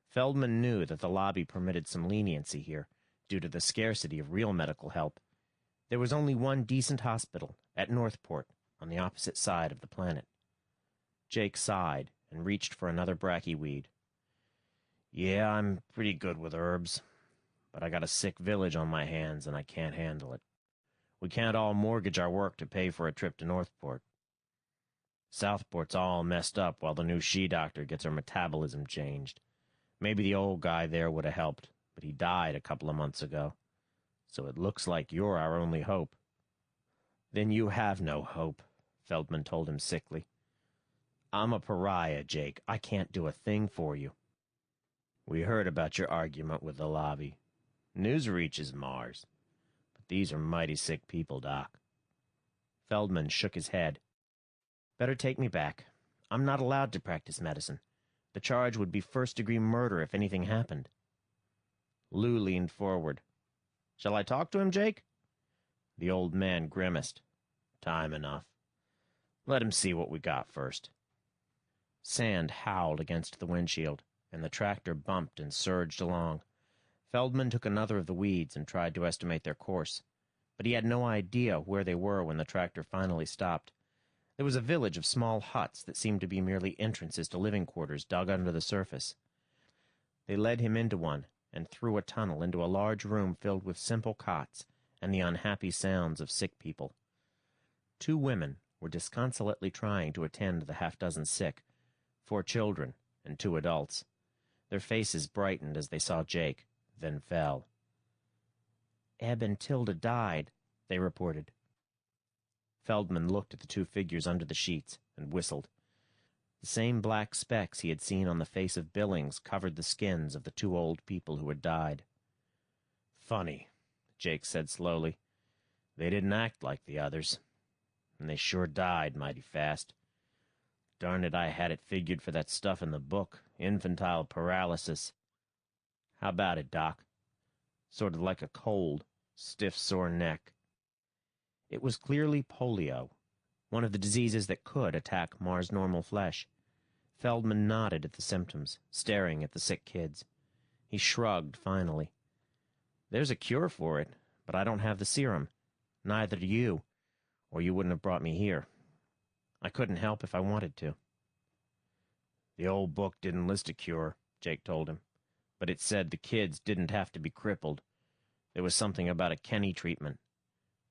Feldman knew that the lobby permitted some leniency here, due to the scarcity of real medical help. There was only one decent hospital, at Northport, on the opposite side of the planet. Jake sighed and reached for another bracky weed. "Yeah, I'm pretty good with herbs, but I got a sick village on my hands and I can't handle it. We can't all mortgage our work to pay for a trip to Northport. Southport's all messed up while the new she-doctor gets her metabolism changed. Maybe the old guy there would have helped, but he died a couple of months ago. So it looks like you're our only hope." "Then you have no hope," Feldman told him sickly. "I'm a pariah, Jake. I can't do a thing for you." "We heard about your argument with the lobby. News reaches Mars. But these are mighty sick people, Doc." Feldman shook his head. "Better take me back. I'm not allowed to practice medicine. The charge would be first-degree murder if anything happened. Lou leaned forward. Shall I talk to him, Jake? The old man grimaced. Time enough. Let him see what we got first. Sand howled against the windshield, and the tractor bumped and surged along. Feldman took another of the weeds and tried to estimate their course, but he had no idea where they were when the tractor finally stopped. There was a village of small huts that seemed to be merely entrances to living quarters dug under the surface. They led him into one and through a tunnel into a large room filled with simple cots and the unhappy sounds of sick people. 2 women were disconsolately trying to attend to the half-dozen sick, 4 children and 2 adults. Their faces brightened as they saw Jake, then fell. Eb and Tilda died, they reported. Feldman looked at the 2 figures under the sheets and whistled. The same black specks he had seen on the face of Billings covered the skins of the 2 old people who had died. Funny, Jake said slowly. They didn't act like the others, and they sure died mighty fast. Darn it, I had it figured for that stuff in the book, infantile paralysis. How about it, Doc? Sort of like a cold, stiff, sore neck. It was clearly polio, one of the diseases that could attack Mars-normal flesh. Feldman nodded at the symptoms, staring at the sick kids. He shrugged finally. There's a cure for it, but I don't have the serum. Neither do you, or you wouldn't have brought me here. I couldn't help if I wanted to. The old book didn't list a cure, Jake told him, but it said the kids didn't have to be crippled. There was something about a Kenny treatment.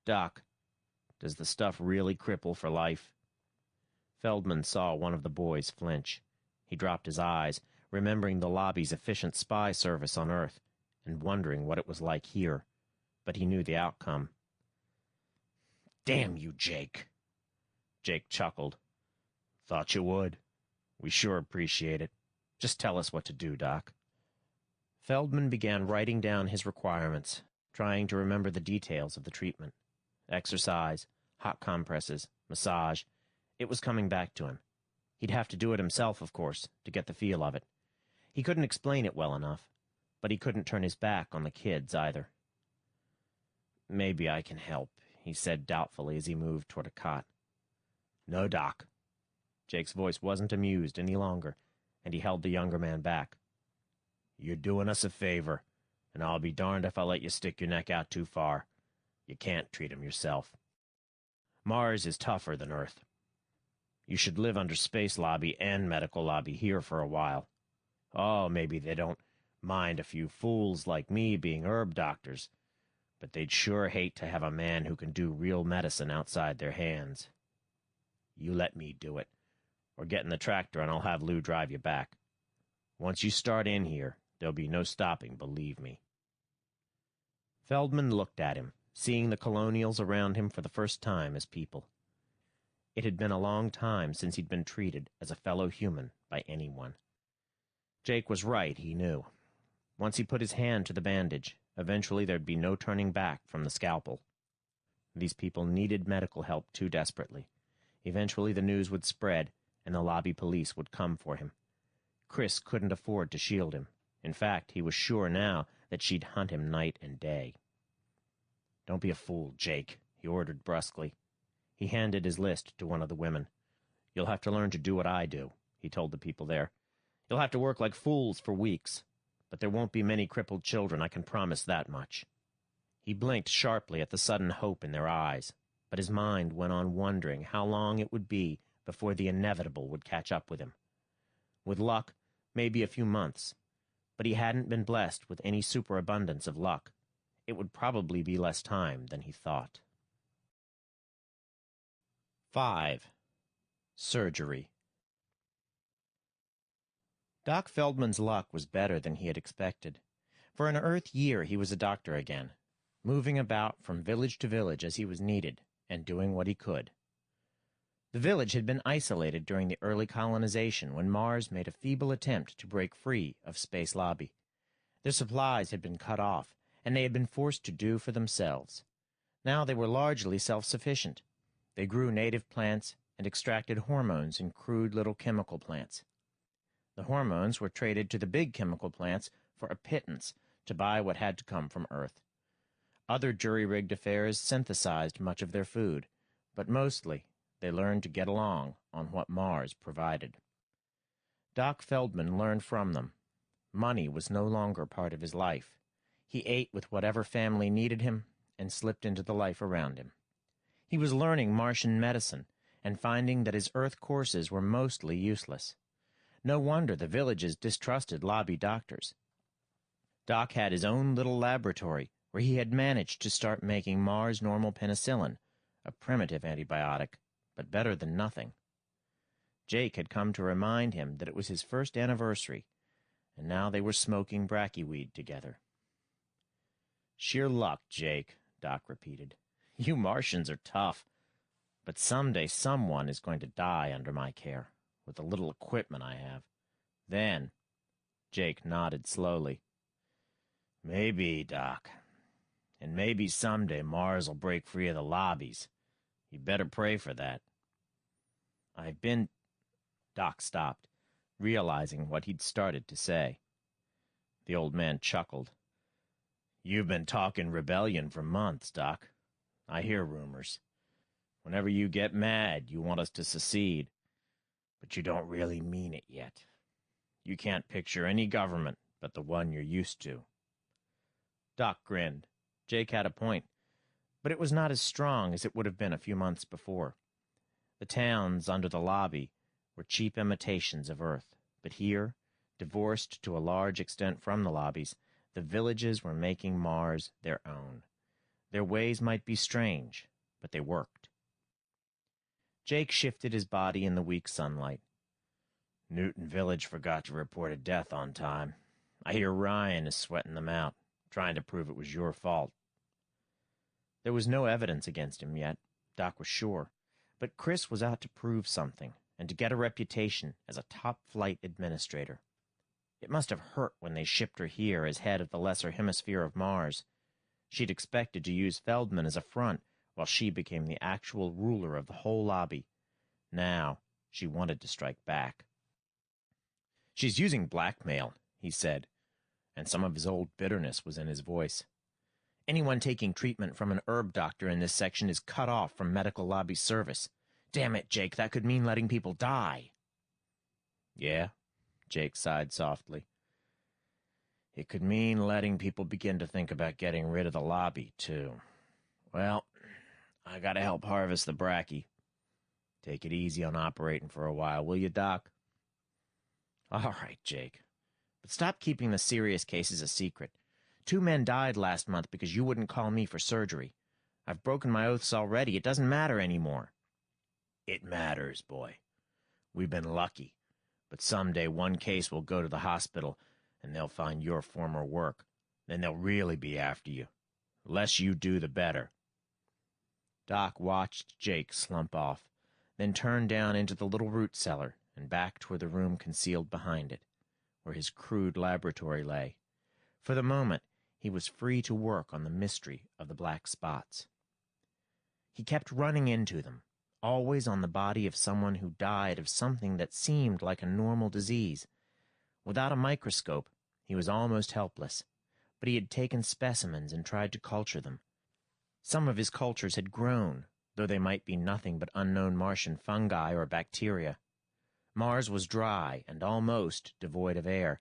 Doc, does the stuff really cripple for life? Feldman saw one of the boys flinch. He dropped his eyes, remembering the lobby's efficient spy service on Earth, and wondering what it was like here. But he knew the outcome. Damn you, Jake. Jake chuckled. Thought you would. We sure appreciate it. Just tell us what to do, Doc. Feldman began writing down his requirements, trying to remember the details of the treatment. Exercise, hot compresses, massage. It was coming back to him. He'd have to do it himself, of course, to get the feel of it. He couldn't explain it well enough, but he couldn't turn his back on the kids either. Maybe I can help, he said doubtfully as he moved toward a cot. No, Doc. Jake's voice wasn't amused any longer, and he held the younger man back. You're doing us a favor, and I'll be darned if I let you stick your neck out too far. You can't treat him yourself. Mars is tougher than Earth. You should live under space lobby and medical lobby here for a while. Oh, maybe they don't mind a few fools like me being herb doctors, but they'd sure hate to have a man who can do real medicine outside their hands. You let me do it, or get in the tractor and I'll have Lou drive you back. Once you start in here, there'll be no stopping, believe me. Feldman looked at him, seeing the colonials around him for the first time as people. It had been a long time since he'd been treated as a fellow human by anyone. Jake was right, he knew. Once he put his hand to the bandage, eventually there'd be no turning back from the scalpel. These people needed medical help too desperately. Eventually the news would spread, and the lobby police would come for him. Chris couldn't afford to shield him. In fact, he was sure now that she'd hunt him night and day. Don't be a fool, Jake, he ordered brusquely. He handed his list to one of the women. You'll have to learn to do what I do, he told the people there. You'll have to work like fools for weeks, but there won't be many crippled children, I can promise that much. He blinked sharply at the sudden hope in their eyes, but his mind went on wondering how long it would be before the inevitable would catch up with him. With luck, maybe a few months, but he hadn't been blessed with any superabundance of luck. It would probably be less time than he thought. 5. Surgery. Doc Feldman's luck was better than he had expected. For an Earth year he was a doctor again, moving about from village to village as he was needed, and doing what he could. The village had been isolated during the early colonization when Mars made a feeble attempt to break free of Space Lobby. Their supplies had been cut off, and they had been forced to do for themselves. Now they were largely self-sufficient. They grew native plants and extracted hormones in crude little chemical plants. The hormones were traded to the big chemical plants for a pittance to buy what had to come from Earth. Other jury-rigged affairs synthesized much of their food, but mostly they learned to get along on what Mars provided. Doc Feldman learned from them. Money was no longer part of his life. He ate with whatever family needed him and slipped into the life around him. He was learning Martian medicine and finding that his Earth courses were mostly useless. No wonder the villages distrusted lobby doctors. Doc had his own little laboratory where he had managed to start making Mars normal penicillin, a primitive antibiotic, but better than nothing. Jake had come to remind him that it was his first anniversary, and now they were smoking brachyweed together. "Sheer luck, Jake," Doc repeated. "You Martians are tough, but someday someone is going to die under my care, with the little equipment I have. Then," Jake nodded slowly, "maybe, Doc. And maybe someday Mars will break free of the lobbies. You better pray for that." "I've been—" Doc stopped, realizing what he'd started to say. The old man chuckled. "You've been talking rebellion for months, Doc. I hear rumors. Whenever you get mad, you want us to secede. But you don't really mean it yet. You can't picture any government but the one you're used to." Doc grinned. Jake had a point, but it was not as strong as it would have been a few months before. The towns under the lobby were cheap imitations of Earth, but here, divorced to a large extent from the lobbies, the villages were making Mars their own. Their ways might be strange, but they worked. Jake shifted his body in the weak sunlight. "Newton Village forgot to report a death on time. I hear Ryan is sweating them out, trying to prove it was your fault." There was no evidence against him yet, Doc was sure, but Chris was out to prove something and to get a reputation as a top-flight administrator. It must have hurt when they shipped her here as head of the lesser hemisphere of Mars. She'd expected to use Feldman as a front while she became the actual ruler of the whole lobby. Now, she wanted to strike back. "She's using blackmail," he said, and some of his old bitterness was in his voice. "Anyone taking treatment from an herb doctor in this section is cut off from medical lobby service. Damn it, Jake, that could mean letting people die." "Yeah," Jake sighed softly. "It could mean letting people begin to think about getting rid of the lobby, too. Well, I gotta help harvest the brachy. Take it easy on operating for a while, will you, Doc?" "All right, Jake. But stop keeping the serious cases a secret. 2 men died last month because you wouldn't call me for surgery. I've broken my oaths already. It doesn't matter anymore." "It matters, boy. We've been lucky. But someday one case will go to the hospital, and they'll find your former work. Then they'll really be after you. The less you do, the better." Doc watched Jake slump off, then turned down into the little root cellar and back toward the room concealed behind it, where his crude laboratory lay. For the moment, he was free to work on the mystery of the black spots. He kept running into them, always on the body of someone who died of something that seemed like a normal disease. Without a microscope, he was almost helpless, but he had taken specimens and tried to culture them. Some of his cultures had grown, though they might be nothing but unknown Martian fungi or bacteria. Mars was dry and almost devoid of air,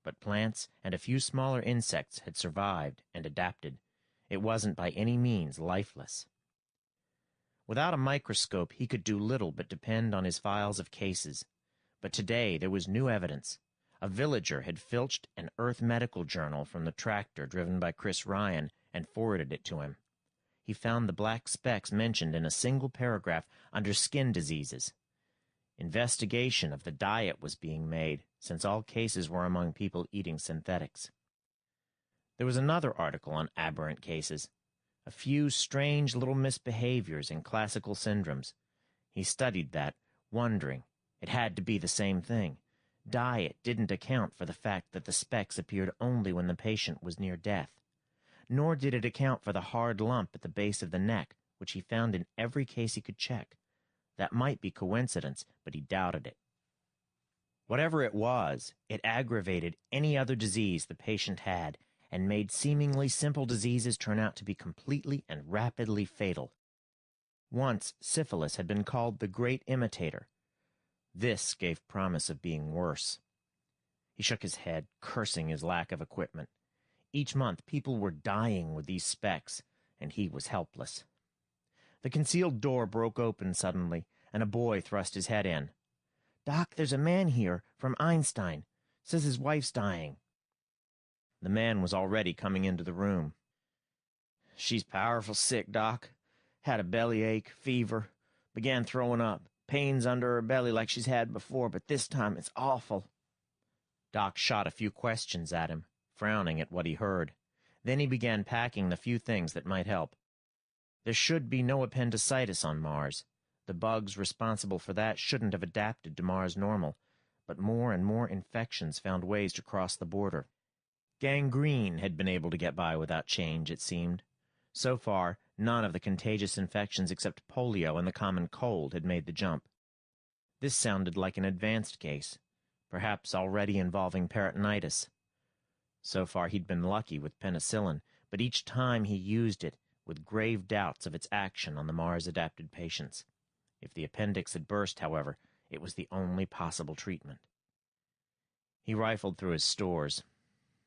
but plants and a few smaller insects had survived and adapted. It wasn't by any means lifeless. Without a microscope, he could do little but depend on his files of cases. But today there was new evidence. A villager had filched an Earth medical journal from the tractor driven by Chris Ryan and forwarded it to him. He found the black specks mentioned in a single paragraph under skin diseases. Investigation of the diet was being made, since all cases were among people eating synthetics. There was another article on aberrant cases. A few strange little misbehaviors and classical syndromes. He studied that, wondering. It had to be the same thing. Diet didn't account for the fact that the specks appeared only when the patient was near death. Nor did it account for the hard lump at the base of the neck, which he found in every case he could check. That might be coincidence, but he doubted it. Whatever it was, it aggravated any other disease the patient had and made seemingly simple diseases turn out to be completely and rapidly fatal. Once, syphilis had been called the great imitator. This gave promise of being worse. He shook his head, cursing his lack of equipment. Each month, people were dying with these specks, and he was helpless. The concealed door broke open suddenly, and a boy thrust his head in. "Doc, there's a man here from Einstein. Says his wife's dying." The man was already coming into the room. "She's powerful sick, Doc. Had a bellyache, fever, began throwing up, pains under her belly like she's had before, but this time it's awful." Doc shot a few questions at him, frowning at what he heard. Then he began packing the few things that might help. There should be no appendicitis on Mars. The bugs responsible for that shouldn't have adapted to Mars normal, but more and more infections found ways to cross the border. Gangrene had been able to get by without change, it seemed. So far, none of the contagious infections except polio and the common cold had made the jump. This sounded like an advanced case, perhaps already involving peritonitis. So far, he'd been lucky with penicillin, but each time he used it, with grave doubts of its action on the Mars-adapted patients. If the appendix had burst, however, it was the only possible treatment. He rifled through his stores.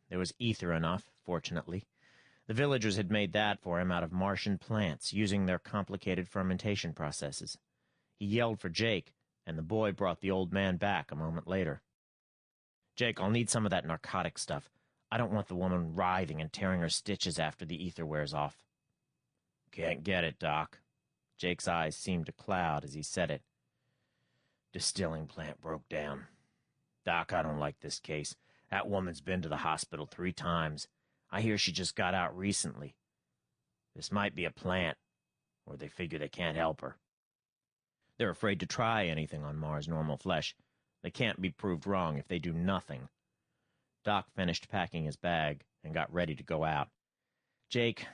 There was ether enough, fortunately. The villagers had made that for him out of Martian plants, using their complicated fermentation processes. He yelled for Jake, and the boy brought the old man back a moment later. "Jake, I'll need some of that narcotic stuff. I don't want the woman writhing and tearing her stitches after the ether wears off." "Can't get it, Doc." Jake's eyes seemed to cloud as he said it. "Distilling plant broke down. Doc, I don't like this case. That woman's been to the hospital 3 times. I hear she just got out recently. This might be a plant, or they figure they can't help her. They're afraid to try anything on Mars normal flesh. They can't be proved wrong if they do nothing." Doc finished packing his bag and got ready to go out. "Jake,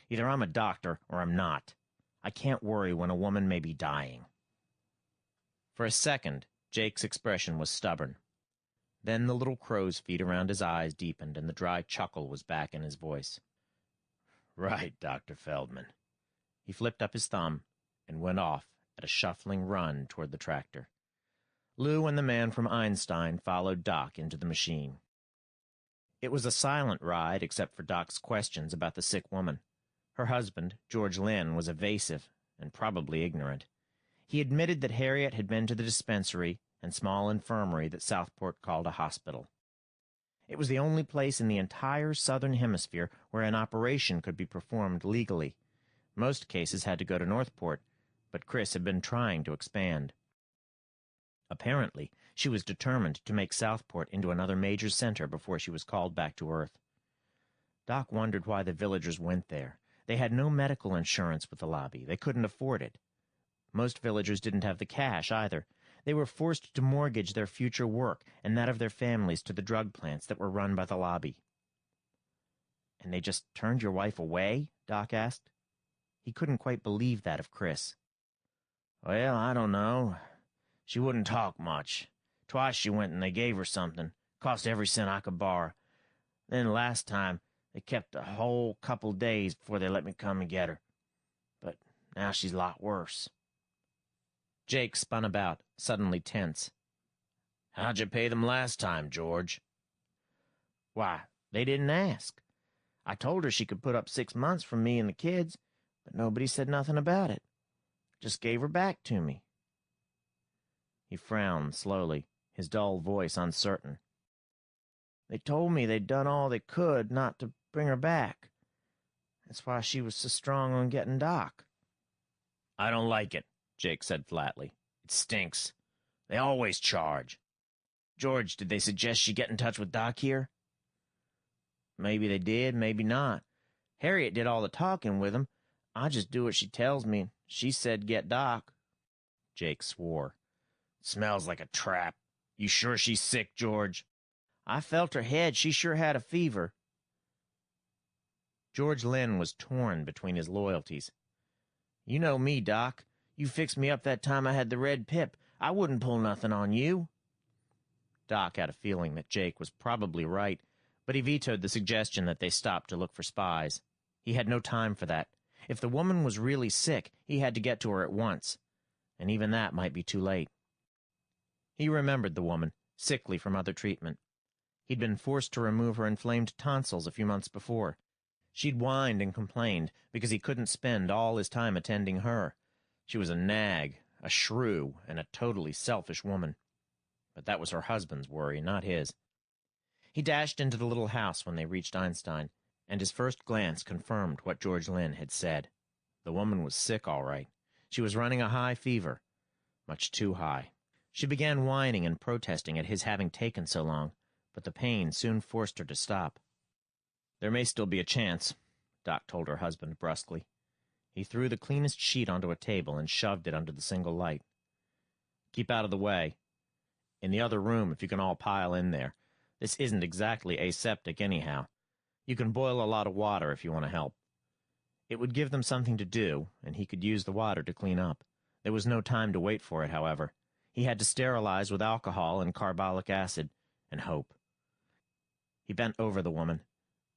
either I'm a doctor or I'm not. I can't worry when a woman may be dying." For a second, Jake's expression was stubborn. Then the little crow's feet around his eyes deepened and the dry chuckle was back in his voice. "Right, Dr. Feldman." He flipped up his thumb and went off at a shuffling run toward the tractor. Lou and the man from Einstein followed Doc into the machine. It was a silent ride except for Doc's questions about the sick woman. Her husband, George Lynn, was evasive and probably ignorant. He admitted that Harriet had been to the dispensary and small infirmary that Southport called a hospital. It was the only place in the entire southern hemisphere where an operation could be performed legally. Most cases had to go to Northport, but Chris had been trying to expand. Apparently, she was determined to make Southport into another major center before she was called back to Earth. Doc wondered why the villagers went there. They had no medical insurance with the lobby. They couldn't afford it. Most villagers didn't have the cash either. They were forced to mortgage their future work and that of their families to the drug plants that were run by the lobby. "And they just turned your wife away?" Doc asked. He couldn't quite believe that of Chris. "Well, I don't know. She wouldn't talk much. Twice she went and they gave her something. Cost every cent I could borrow. Then last time, they kept a whole couple days before they let me come and get her. But now she's a lot worse." Jake spun about, suddenly tense. "How'd you pay them last time, George?" "Why, they didn't ask. I told her she could put up 6 months from me and the kids, but nobody said nothing about it. Just gave her back to me." He frowned slowly, his dull voice uncertain. "They told me they'd done all they could not to bring her back. That's why she was so strong on getting Doc." "I don't like it," Jake said flatly. "It stinks. They always charge. George, did they suggest she get in touch with Doc here?" "Maybe they did, maybe not. Harriet did all the talking with him. I just do what she tells me. She said get Doc." Jake swore. "Smells like a trap. You sure she's sick, George?" "I felt her head. She sure had a fever." George Lynn was torn between his loyalties. "You know me, Doc. You fixed me up that time I had the red pip. I wouldn't pull nothing on you." Doc had a feeling that Jake was probably right, but he vetoed the suggestion that they stop to look for spies. He had no time for that. If the woman was really sick, he had to get to her at once, and even that might be too late. He remembered the woman, sickly from other treatment. He'd been forced to remove her inflamed tonsils a few months before. She'd whined and complained because he couldn't spend all his time attending her. She was a nag, a shrew, and a totally selfish woman. But that was her husband's worry, not his. He dashed into the little house when they reached Einstein, and his first glance confirmed what George Lynn had said. The woman was sick, all right. She was running a high fever, much too high. She began whining and protesting at his having taken so long, but the pain soon forced her to stop. "There may still be a chance," Doc told her husband brusquely. He threw the cleanest sheet onto a table and shoved it under the single light. "Keep out of the way. In the other room, if you can all pile in there. This isn't exactly aseptic anyhow. You can boil a lot of water if you want to help." It would give them something to do, and he could use the water to clean up. There was no time to wait for it, however. He had to sterilize with alcohol and carbolic acid, and hope. He bent over the woman,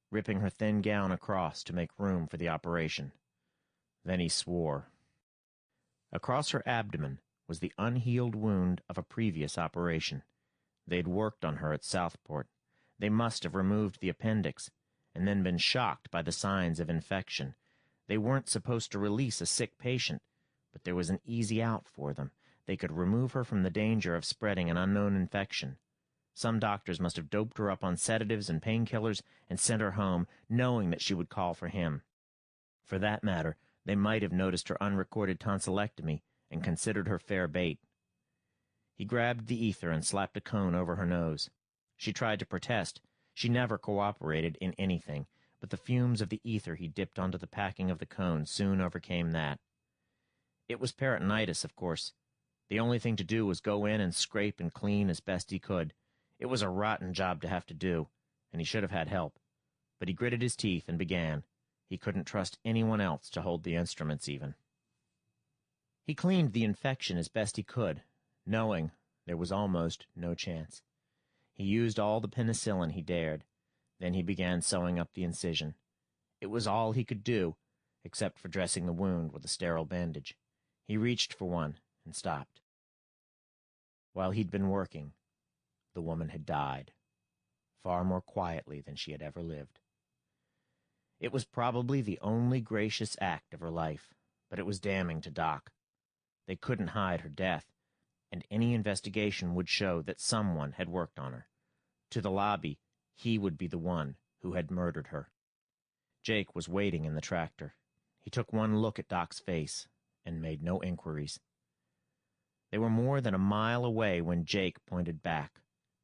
ripping her thin gown across to make room for the operation. Then he swore. Across her abdomen was the unhealed wound of a previous operation. They'd worked on her at Southport. They must have removed the appendix, and then been shocked by the signs of infection. They weren't supposed to release a sick patient, but there was an easy out for them. They could remove her from the danger of spreading an unknown infection. Some doctors must have doped her up on sedatives and painkillers and sent her home, knowing that she would call for him. For that matter, they might have noticed her unrecorded tonsillectomy and considered her fair bait. He grabbed the ether and slapped a cone over her nose. She tried to protest. She never cooperated in anything, but the fumes of the ether he dipped onto the packing of the cone soon overcame that. It was peritonitis, of course. The only thing to do was go in and scrape and clean as best he could. It was a rotten job to have to do, and he should have had help. But he gritted his teeth and began. He couldn't trust anyone else to hold the instruments even. He cleaned the infection as best he could, knowing there was almost no chance. He used all the penicillin he dared. Then he began sewing up the incision. It was all he could do, except for dressing the wound with a sterile bandage. He reached for one and stopped. While he'd been working, the woman had died, far more quietly than she had ever lived. It was probably the only gracious act of her life, but it was damning to Doc. They couldn't hide her death, and any investigation would show that someone had worked on her. To the lobby, he would be the one who had murdered her. Jake was waiting in the tractor. He took one look at Doc's face and made no inquiries. They were more than a mile away when Jake pointed back.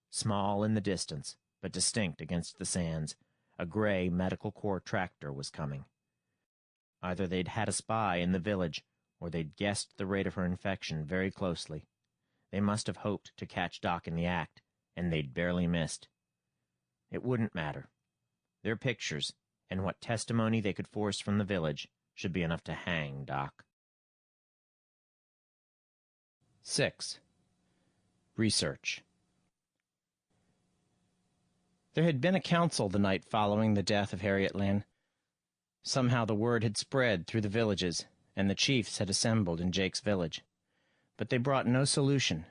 Small in the distance, but distinct against the sands, a gray Medical Corps tractor was coming. Either they'd had a spy in the village, or they'd guessed the rate of her infection very closely. They must have hoped to catch Doc in the act, and they'd barely missed. It wouldn't matter. Their pictures, and what testimony they could force from the village, should be enough to hang Doc. 6. Research. There had been a council the night following the death of Harriet Lynn. Somehow the word had spread through the villages, and the chiefs had assembled in Jake's village. But they brought no solution,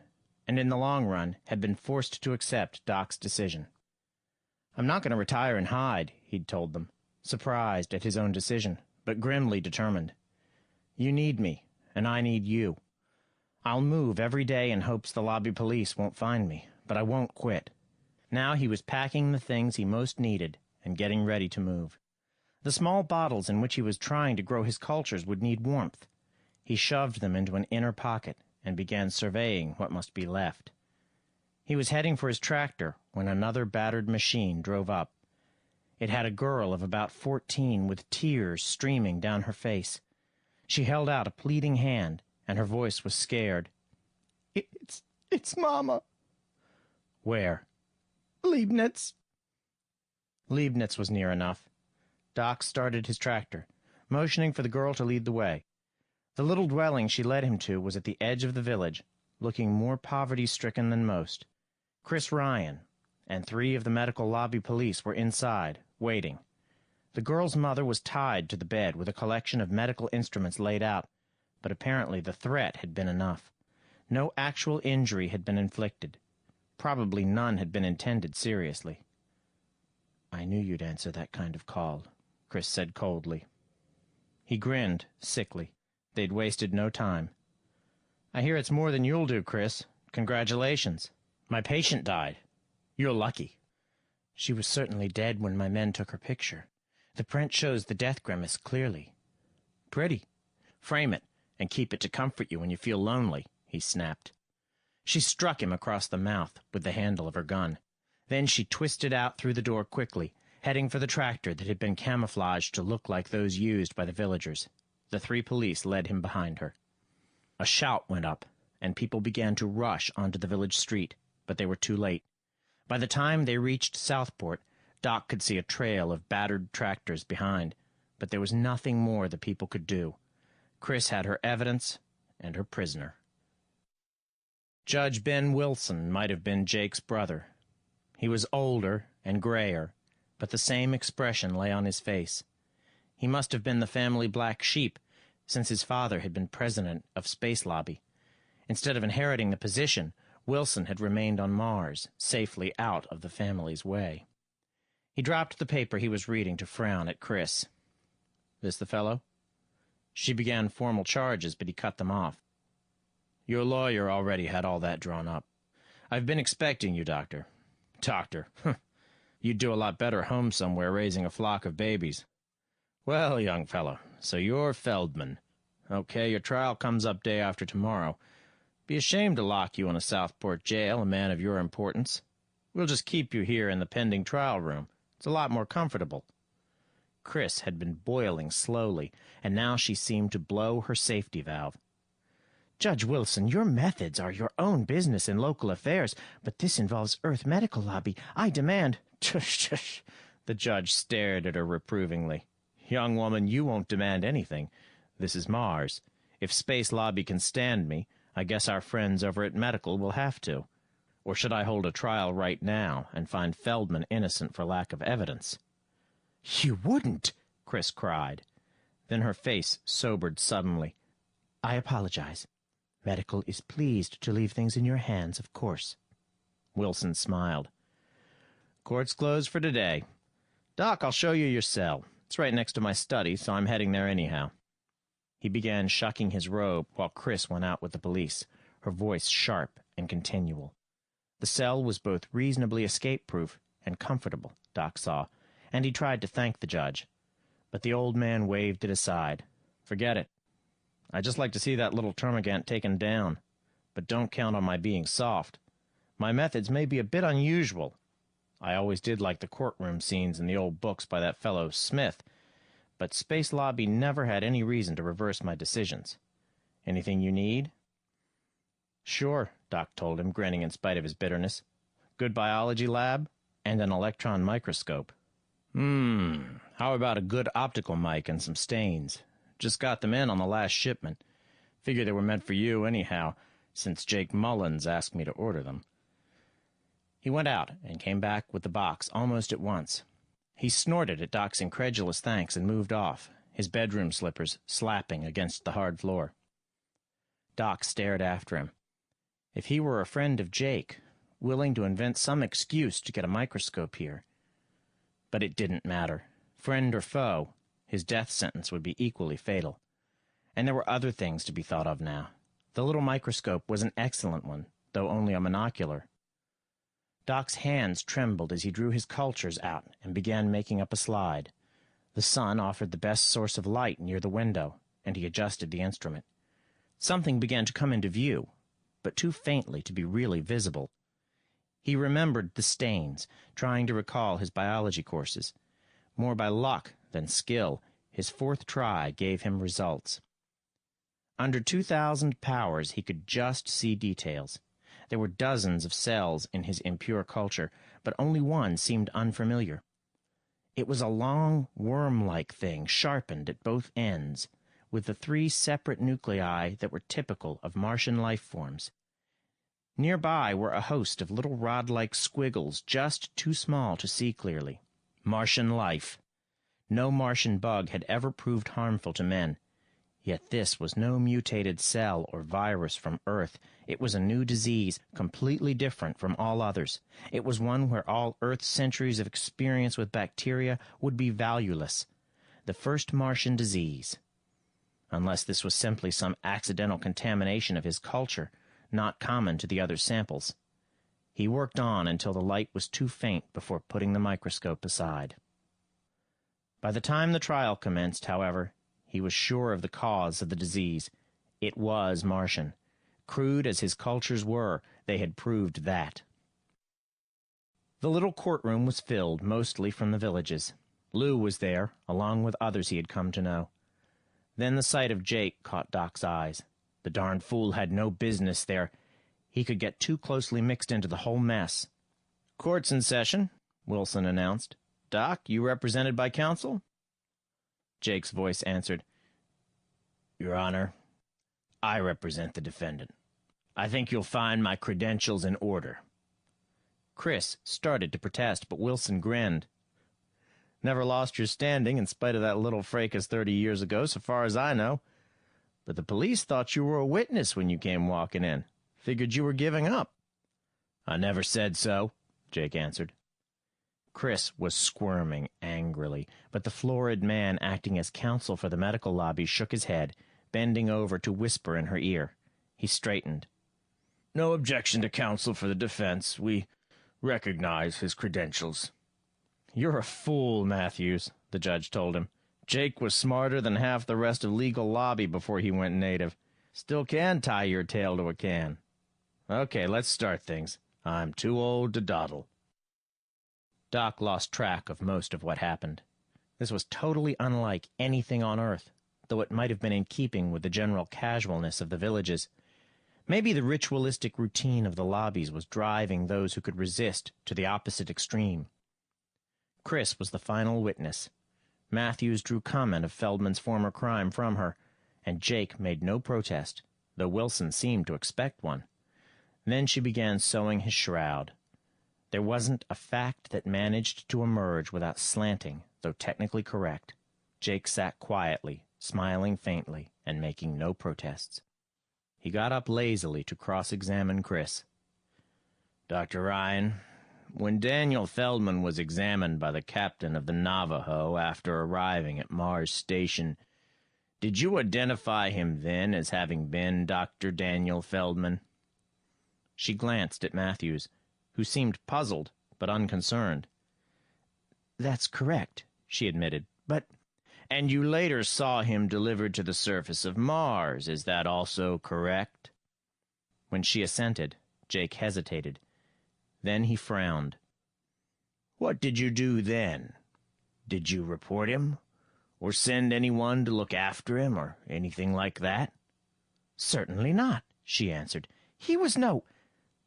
and in the long run had been forced to accept Doc's decision. "I'm not going to retire and hide," he'd told them, surprised at his own decision, but grimly determined. "You need me, and I need you. I'll move every day in hopes the lobby police won't find me, but I won't quit." Now he was packing the things he most needed and getting ready to move. The small bottles in which he was trying to grow his cultures would need warmth. He shoved them into an inner pocket and began surveying what must be left. He was heading for his tractor when another battered machine drove up. It had a girl of about 14 with tears streaming down her face. She held out a pleading hand, and her voice was scared. It's Mama." "Where?" "Leibniz." Leibniz was near enough. Doc started his tractor, motioning for the girl to lead the way. The little dwelling she led him to was at the edge of the village, looking more poverty-stricken than most. Chris Ryan and 3 of the medical lobby police were inside, waiting. The girl's mother was tied to the bed with a collection of medical instruments laid out, but apparently the threat had been enough. No actual injury had been inflicted. Probably none had been intended seriously. "I knew you'd answer that kind of call," Chris said coldly. He grinned, sickly. They'd wasted no time. "I hear it's more than you'll do, Chris. Congratulations. My patient died. You're lucky." "She was certainly dead when my men took her picture. The print shows the death grimace clearly." "Pretty. Frame it, and keep it to comfort you when you feel lonely," he snapped. She struck him across the mouth with the handle of her gun. Then she twisted out through the door quickly, heading for the tractor that had been camouflaged to look like those used by the villagers. The 3 police led him behind her. A shout went up, and people began to rush onto the village street, but they were too late. By the time they reached Southport, Doc could see a trail of battered tractors behind, but there was nothing more the people could do. Chris had her evidence and her prisoner. Judge Ben Wilson might have been Jake's brother. He was older and grayer, but the same expression lay on his face. He must have been the family black sheep, since his father had been president of Space Lobby. Instead of inheriting the position, Wilson had remained on Mars, safely out of the family's way. He dropped the paper he was reading to frown at Chris. "This the fellow?" She began formal charges, but he cut them off. "Your lawyer already had all that drawn up. I've been expecting you, Doctor." "Doctor? You'd do a lot better home somewhere raising a flock of babies." "Well, young fellow, so you're Feldman. Okay, your trial comes up day after tomorrow. Be ashamed to lock you in a Southport jail, a man of your importance. We'll just keep you here in the pending trial room. It's a lot more comfortable." Chris had been boiling slowly, and now she seemed to blow her safety valve. "Judge Wilson, your methods are your own business in local affairs, but this involves Earth Medical Lobby. I demand—" "Tush, tush." The judge stared at her reprovingly. "Young woman, you won't demand anything. This is Mars. If Space Lobby can stand me, I guess our friends over at Medical will have to. Or should I hold a trial right now and find Feldman innocent for lack of evidence?" "You wouldn't!" Chris cried. Then her face sobered suddenly. "I apologize. Medical is pleased to leave things in your hands, of course." Wilson smiled. "Court's closed for today. Doc, I'll show you your cell. It's right next to my study, so I'm heading there anyhow." He began shucking his robe while Chris went out with the police, her voice sharp and continual. The cell was both reasonably escape-proof and comfortable, Doc saw, and he tried to thank the judge. But the old man waved it aside. "Forget it. I'd just like to see that little termagant taken down. But don't count on my being soft. My methods may be a bit unusual. I always did like the courtroom scenes in the old books by that fellow Smith, but Space Lobby never had any reason to reverse my decisions. Anything you need?" "Sure," Doc told him, grinning in spite of his bitterness. "Good biology lab and an electron microscope." How about a good optical mic and some stains? Just got them in on the last shipment. Figure they were meant for you anyhow, since Jake Mullins asked me to order them." He went out and came back with the box almost at once. He snorted at Doc's incredulous thanks and moved off, his bedroom slippers slapping against the hard floor. Doc stared after him. If he were a friend of Jake, willing to invent some excuse to get a microscope here. But it didn't matter. Friend or foe, his death sentence would be equally fatal. And there were other things to be thought of now. The little microscope was an excellent one, though only a monocular. Doc's hands trembled as he drew his cultures out and began making up a slide. The sun offered the best source of light near the window, and he adjusted the instrument. Something began to come into view, but too faintly to be really visible. He remembered the stains, trying to recall his biology courses. More by luck than skill, his fourth try gave him results. Under 2,000 powers, he could just see details. There were dozens of cells in his impure culture, but only one seemed unfamiliar. It was a long, worm-like thing, sharpened at both ends, with the 3 separate nuclei that were typical of Martian life forms. Nearby were a host of little rod-like squiggles just too small to see clearly. Martian life. No Martian bug had ever proved harmful to men. Yet this was no mutated cell or virus from Earth. It was a new disease, completely different from all others. It was one where all Earth's centuries of experience with bacteria would be valueless. The first Martian disease. Unless this was simply some accidental contamination of his culture, not common to the other samples. He worked on until the light was too faint before putting the microscope aside. By the time the trial commenced, however, he was sure of the cause of the disease. It was Martian. Crude as his cultures were, they had proved that. The little courtroom was filled, mostly from the villages. Lou was there, along with others he had come to know. Then the sight of Jake caught Doc's eyes. The darn fool had no business there. He could get too closely mixed into the whole mess. "Court's in session," Wilson announced. "Doc, you represented by counsel?" Jake's voice answered, "Your Honor, I represent the defendant. I think you'll find my credentials in order." Chris started to protest, but Wilson grinned. "Never lost your standing in spite of that little fracas 30 years ago, so far as I know. But the police thought you were a witness when you came walking in. Figured you were giving up." "I never said so," Jake answered. Chris was squirming angrily, but the florid man acting as counsel for the medical lobby shook his head, bending over to whisper in her ear. He straightened. "No objection to counsel for the defense. We recognize his credentials." "You're a fool, Matthews," the judge told him. "Jake was smarter than half the rest of legal lobby before he went native. Still can tie your tail to a can. Okay, let's start things. I'm too old to dawdle." Doc lost track of most of what happened. This was totally unlike anything on Earth, though it might have been in keeping with the general casualness of the villages. Maybe the ritualistic routine of the lobbies was driving those who could resist to the opposite extreme. Chris was the final witness. Matthews drew comment of Feldman's former crime from her, and Jake made no protest, though Wilson seemed to expect one. Then she began sewing his shroud. There wasn't a fact that managed to emerge without slanting, though technically correct. Jake sat quietly, smiling faintly, and making no protests. He got up lazily to cross-examine Chris. "Dr. Ryan, when Daniel Feldman was examined by the captain of the Navajo after arriving at Mars Station, did you identify him then as having been Dr. Daniel Feldman?" She glanced at Matthews, who seemed puzzled but unconcerned. "That's correct," she admitted, "but—" "And you later saw him delivered to the surface of Mars, is that also correct?" When she assented, Jake hesitated. Then he frowned. "What did you do then? Did you report him? Or send anyone to look after him, or anything like that?" "Certainly not," she answered. "He was no—"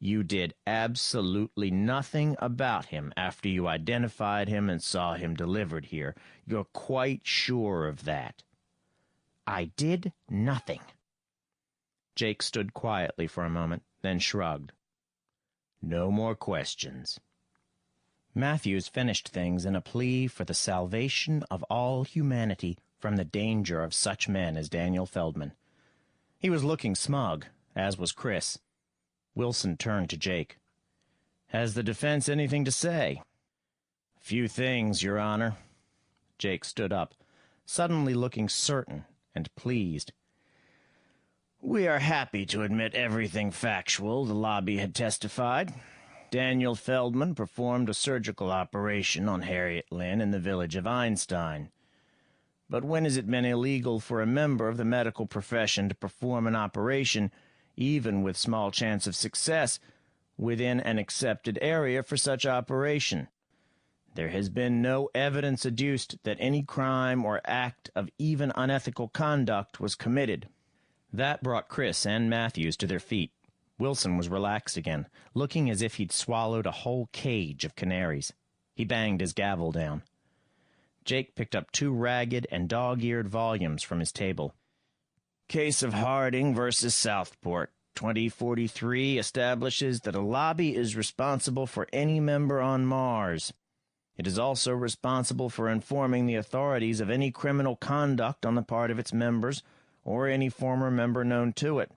"You did absolutely nothing about him after you identified him and saw him delivered here. You're quite sure of that?" "I did nothing." Jake stood quietly for a moment, then shrugged. "No more questions." Matthews finished things in a plea for the salvation of all humanity from the danger of such men as Daniel Feldman. He was looking smug, as was Chris. Wilson turned to Jake. "Has the defense anything to say?" "A few things, Your Honor." Jake stood up, suddenly looking certain and pleased. "We are happy to admit everything factual the lobby had testified. Daniel Feldman performed a surgical operation on Harriet Lynn in the village of Einstein. But when has it been illegal for a member of the medical profession to perform an operation, even with small chance of success, within an accepted area for such operation? There has been no evidence adduced that any crime or act of even unethical conduct was committed." That brought Chris and Matthews to their feet. Wilson was relaxed again, looking as if he'd swallowed a whole cage of canaries. He banged his gavel down. Jake picked up 2 ragged and dog-eared volumes from his table. Case of Harding versus Southport, 2043, establishes that a lobby is responsible for any member on Mars. It is also responsible for informing the authorities of any criminal conduct on the part of its members or any former member known to it.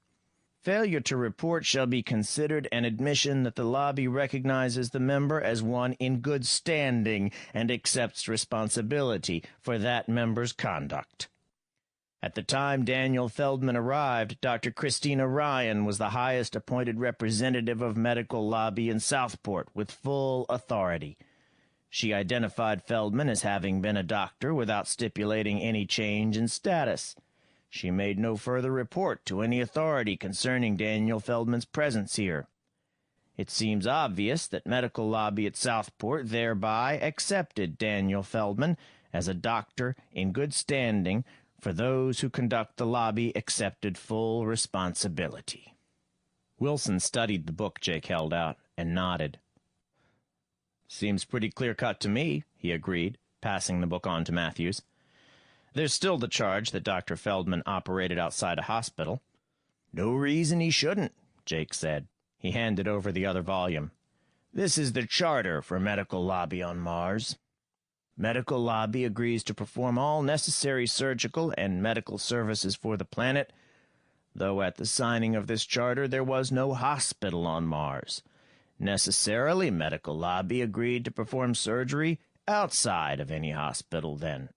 Failure to report shall be considered an admission that the lobby recognizes the member as one in good standing and accepts responsibility for that member's conduct. At the time Daniel Feldman arrived, Dr. Christina Ryan was the highest appointed representative of medical lobby in Southport with full authority. She identified Feldman as having been a doctor without stipulating any change in status. She made no further report to any authority concerning Daniel Feldman's presence here. It seems obvious that medical lobby at Southport thereby accepted Daniel Feldman as a doctor in good standing, for those who conduct the lobby accepted full responsibility. Wilson studied the book Jake held out and nodded. Seems pretty clear-cut to me, he agreed, passing the book on to Matthews. There's still the charge that Dr. Feldman operated outside a hospital. No reason he shouldn't, Jake said. He handed over the other volume. This is the charter for Medical Lobby on Mars. Medical Lobby agrees to perform all necessary surgical and medical services for the planet, though at the signing of this charter there was no hospital on Mars. Necessarily, Medical Lobby agreed to perform surgery outside of any hospital then.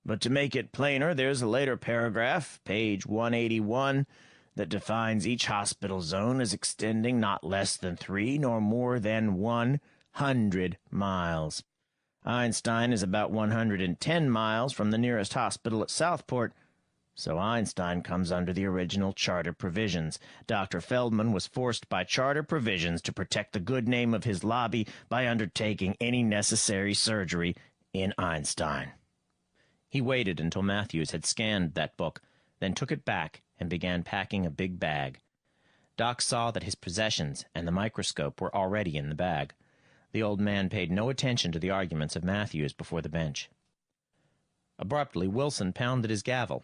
But to make it plainer, there's a later paragraph, page 181, that defines each hospital zone as extending not less than 3 nor more than 100 miles. Einstein is about 110 miles from the nearest hospital at Southport, so Einstein comes under the original charter provisions. Dr. Feldman was forced by charter provisions to protect the good name of his lobby by undertaking any necessary surgery in Einstein. He waited until Matthews had scanned that book, then took it back and began packing a big bag. Doc saw that his possessions and the microscope were already in the bag. The old man paid no attention to the arguments of Matthews before the bench. Abruptly, Wilson pounded his gavel.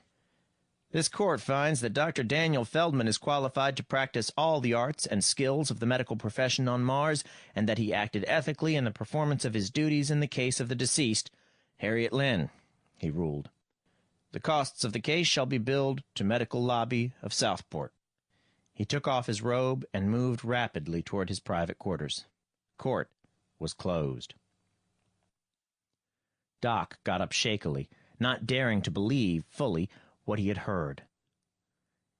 This court finds that Dr. Daniel Feldman is qualified to practice all the arts and skills of the medical profession on Mars, and that he acted ethically in the performance of his duties in the case of the deceased, Harriet Lynn, he ruled. The costs of the case shall be billed to Medical Lobby of Southport. He took off his robe and moved rapidly toward his private quarters. Court was closed. Doc got up shakily, not daring to believe fully what he had heard.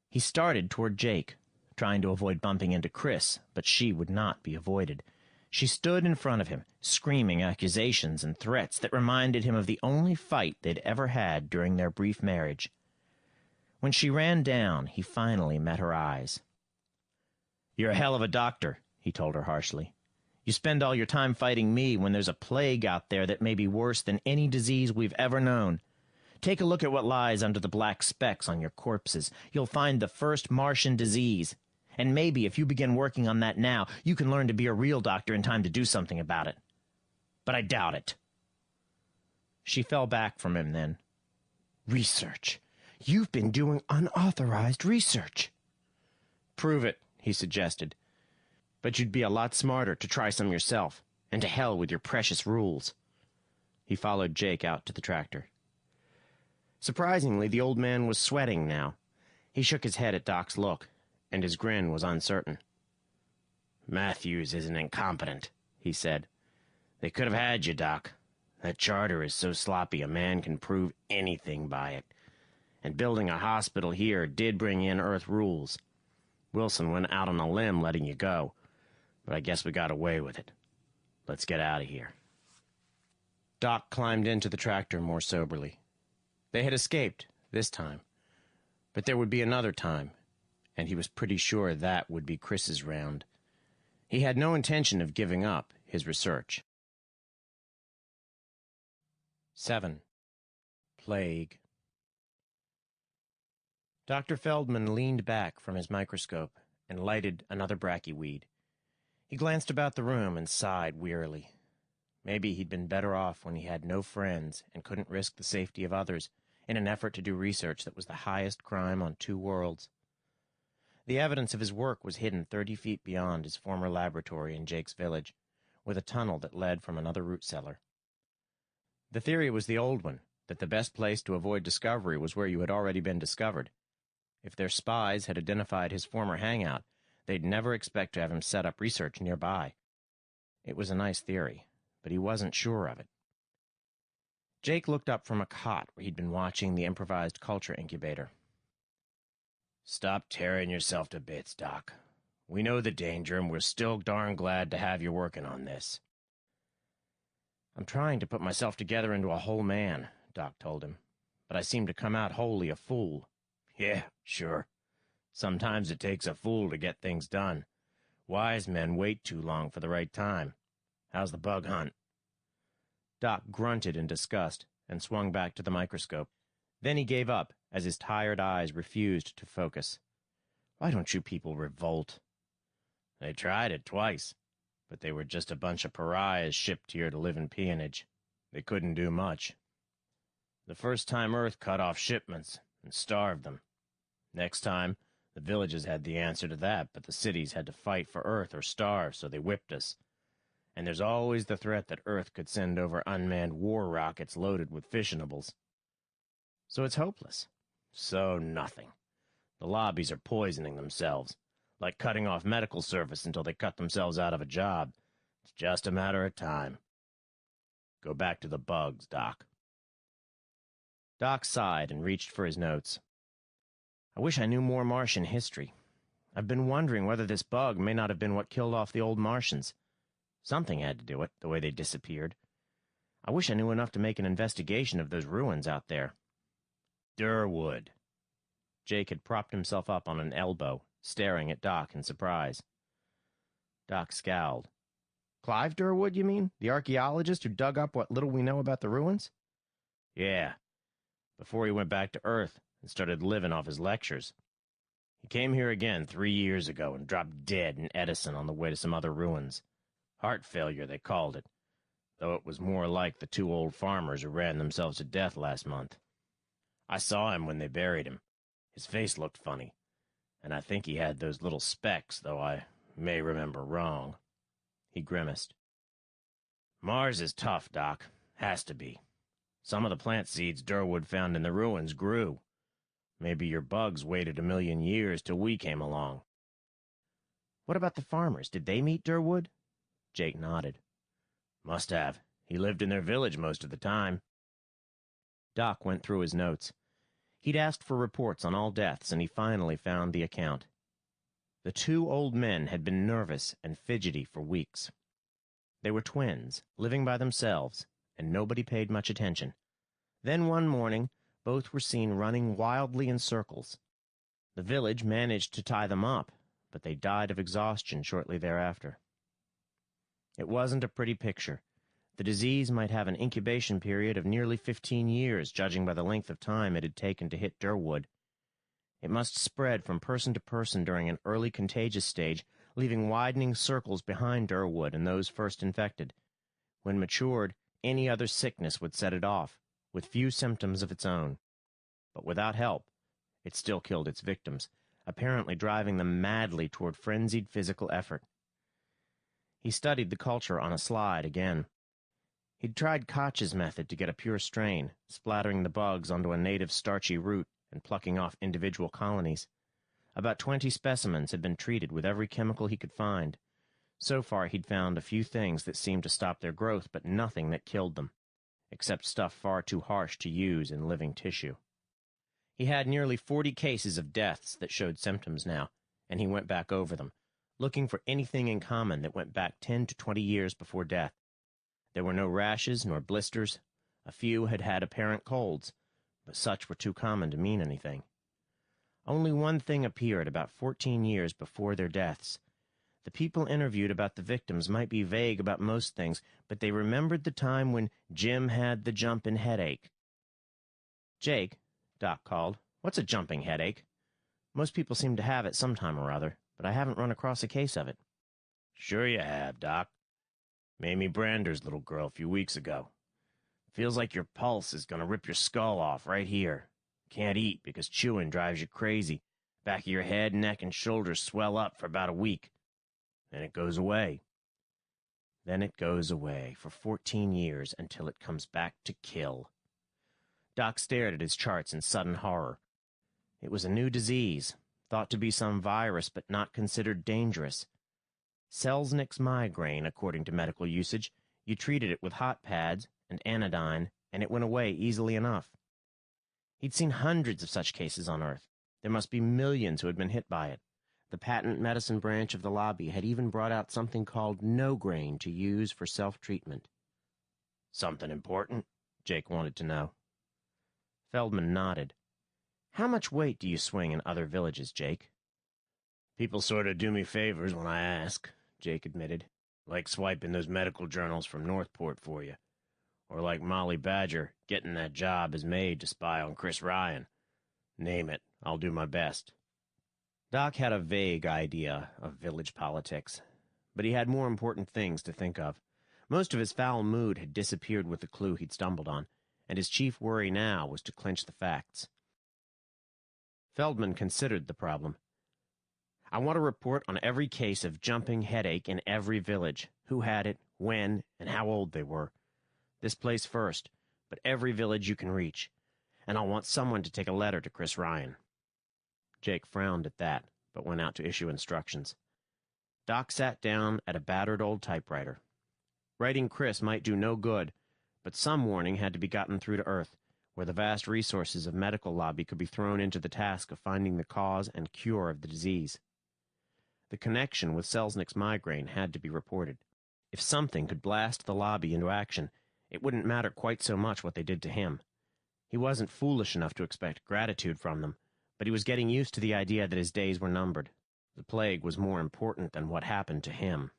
He started toward Jake, trying to avoid bumping into Chris, but she would not be avoided. She stood in front of him, screaming accusations and threats that reminded him of the only fight they'd ever had during their brief marriage. When she ran down, he finally met her eyes. "You're a hell of a doctor," he told her harshly. "You spend all your time fighting me when there's a plague out there that may be worse than any disease we've ever known. Take a look at what lies under the black specks on your corpses. You'll find the first Martian disease. And maybe if you begin working on that now, you can learn to be a real doctor in time to do something about it. But I doubt it." She fell back from him then. "Research. You've been doing unauthorized research." "Prove it," he suggested. "But you'd be a lot smarter to try some yourself, and to hell with your precious rules." He followed Jake out to the tractor. Surprisingly, the old man was sweating now. He shook his head at Doc's look, and his grin was uncertain. "Matthews isn't incompetent," he said. "They could have had you, Doc. That charter is so sloppy a man can prove anything by it. And building a hospital here did bring in Earth rules. Wilson went out on a limb letting you go, but I guess we got away with it. Let's get out of here." Doc climbed into the tractor more soberly. They had escaped, this time. But there would be another time, and he was pretty sure that would be Chris's round. He had no intention of giving up his research. 7. Plague. Dr. Feldman leaned back from his microscope and lighted another brachyweed. He glanced about the room and sighed wearily. Maybe he'd been better off when he had no friends and couldn't risk the safety of others, in an effort to do research that was the highest crime on two worlds. The evidence of his work was hidden 30 feet beyond his former laboratory in Jake's village, with a tunnel that led from another root cellar. The theory was the old one, that the best place to avoid discovery was where you had already been discovered. If their spies had identified his former hangout, they'd never expect to have him set up research nearby. It was a nice theory, but he wasn't sure of it. Jake looked up from a cot where he'd been watching the improvised culture incubator. "Stop tearing yourself to bits, Doc. We know the danger, and we're still darn glad to have you working on this." "I'm trying to put myself together into a whole man," Doc told him, "but I seem to come out wholly a fool." "Yeah, sure. Sometimes it takes a fool to get things done. Wise men wait too long for the right time. How's the bug hunt?" Doc grunted in disgust and swung back to the microscope. Then he gave up as his tired eyes refused to focus. "Why don't you people revolt?" "They tried it twice, but they were just a bunch of pariahs shipped here to live in peonage. They couldn't do much. The first time Earth cut off shipments and starved them. Next time, the villages had the answer to that, but the cities had to fight for Earth or starve, so they whipped us. And there's always the threat that Earth could send over unmanned war rockets loaded with fissionables. So it's hopeless. So nothing. The lobbies are poisoning themselves, like cutting off medical service until they cut themselves out of a job. It's just a matter of time. Go back to the bugs, Doc." Doc sighed and reached for his notes. "I wish I knew more Martian history. I've been wondering whether this bug may not have been what killed off the old Martians. Something had to do it, the way they disappeared. I wish I knew enough to make an investigation of those ruins out there." "Durwood." Jake had propped himself up on an elbow, staring at Doc in surprise. Doc scowled. "Clive Durwood, you mean? The archaeologist who dug up what little we know about the ruins?" "Yeah. Before he went back to Earth and started living off his lectures. He came here again 3 years ago and dropped dead in Edison on the way to some other ruins. Heart failure, they called it, though it was more like the two old farmers who ran themselves to death last month. I saw him when they buried him. His face looked funny, and I think he had those little specks, though I may remember wrong." He grimaced. "Mars is tough, Doc. Has to be. Some of the plant seeds Durwood found in the ruins grew. Maybe your bugs waited 1,000,000 years till we came along." "What about the farmers? Did they meet Durwood?" Jake nodded. "Must have. He lived in their village most of the time." Doc went through his notes. He'd asked for reports on all deaths, and he finally found the account. The two old men had been nervous and fidgety for weeks. They were twins, living by themselves, and nobody paid much attention. Then one morning, both were seen running wildly in circles. The village managed to tie them up, but they died of exhaustion shortly thereafter. It wasn't a pretty picture. The disease might have an incubation period of nearly 15 years, judging by the length of time it had taken to hit Durwood. It must spread from person to person during an early contagious stage, leaving widening circles behind Durwood and those first infected. When matured, any other sickness would set it off, with few symptoms of its own. But without help, it still killed its victims, apparently driving them madly toward frenzied physical effort. He studied the culture on a slide again. He'd tried Koch's method to get a pure strain, splattering the bugs onto a native starchy root and plucking off individual colonies. About 20 specimens had been treated with every chemical he could find. So far, he'd found a few things that seemed to stop their growth, but nothing that killed them, except stuff far too harsh to use in living tissue. He had nearly 40 cases of deaths that showed symptoms now, and he went back over them, looking for anything in common that went back 10 to 20 years before death. There were no rashes nor blisters. A few had had apparent colds, but such were too common to mean anything. Only one thing appeared about 14 years before their deaths. The people interviewed about the victims might be vague about most things, but they remembered the time when Jim had the jumping headache. "Jake," Doc called, "what's a jumping headache? Most people seem to have it sometime or other, but I haven't run across a case of it." "Sure you have, Doc. Mamie Brander's little girl a few weeks ago. Feels like your pulse is gonna rip your skull off right here. Can't eat because chewing drives you crazy. Back of your head, neck, and shoulders swell up for about a week. Then it goes away. Then it goes away for 14 years until it comes back to kill. Doc stared at his charts in sudden horror. It was a new disease, thought to be some virus but not considered dangerous. Selznick's migraine, according to medical usage. You treated it with hot pads and anodyne, and it went away easily enough. He'd seen hundreds of such cases on Earth. There must be millions who had been hit by it. The patent medicine branch of the lobby had even brought out something called no-grain to use for self-treatment. Something important? Jake wanted to know. Feldman nodded. How much weight do you swing in other villages, Jake? People sort of do me favors when I ask, Jake admitted. Like swiping those medical journals from Northport for you. Or like Molly Badger getting that job as maid to spy on Chris Ryan. Name it, I'll do my best. Doc had a vague idea of village politics, but he had more important things to think of. Most of his foul mood had disappeared with the clue he'd stumbled on, and his chief worry now was to clinch the facts. Feldman considered the problem. I want a report on every case of jumping headache in every village, who had it, when, and how old they were. This place first, but every village you can reach. And I'll want someone to take a letter to Chris Ryan. Jake frowned at that, but went out to issue instructions. Doc sat down at a battered old typewriter. Writing Chris might do no good, but some warning had to be gotten through to Earth, where the vast resources of medical lobby could be thrown into the task of finding the cause and cure of the disease. The connection with Selznick's migraine had to be reported. If something could blast the lobby into action, it wouldn't matter quite so much what they did to him. He wasn't foolish enough to expect gratitude from them, but he was getting used to the idea that his days were numbered. The plague was more important than what happened to him.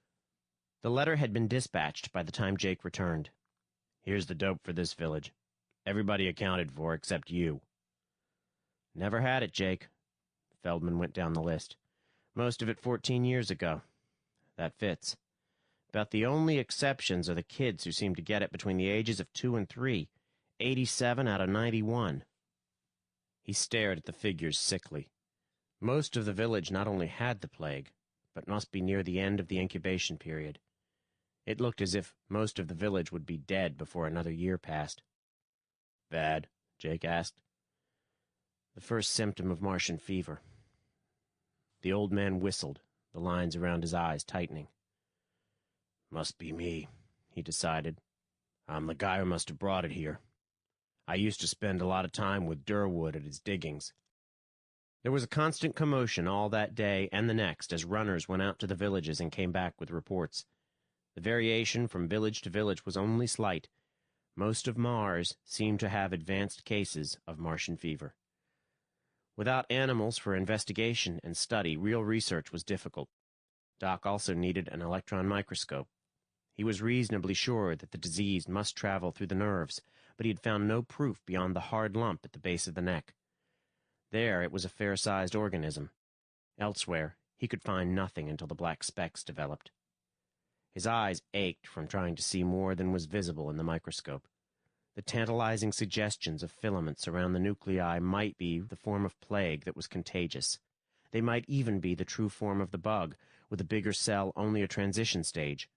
The letter had been dispatched by the time Jake returned. Here's the dope for this village. Everybody accounted for except you. Never had it, Jake. Feldman went down the list. Most of it 14 years ago. That fits. About the only exceptions are the kids who seem to get it between the ages of 2 and 3. 87 out of 91. He stared at the figures sickly. Most of the village not only had the plague, but must be near the end of the incubation period. It looked as if most of the village would be dead before another year passed. Bad? Jake asked. The first symptom of Martian fever. The old man whistled, the lines around his eyes tightening. Must be me, he decided. I'm the guy who must have brought it here. I used to spend a lot of time with Durwood at his diggings. There was a constant commotion all that day and the next as runners went out to the villages and came back with reports. The variation from village to village was only slight. Most of Mars seemed to have advanced cases of Martian fever. Without animals for investigation and study, real research was difficult. Doc also needed an electron microscope. He was reasonably sure that the disease must travel through the nerves, but he had found no proof beyond the hard lump at the base of the neck. There, it was a fair-sized organism. Elsewhere, he could find nothing until the black specks developed. His eyes ached from trying to see more than was visible in the microscope. The tantalizing suggestions of filaments around the nuclei might be the form of plague that was contagious. They might even be the true form of the bug, with a bigger cell only a transition stage.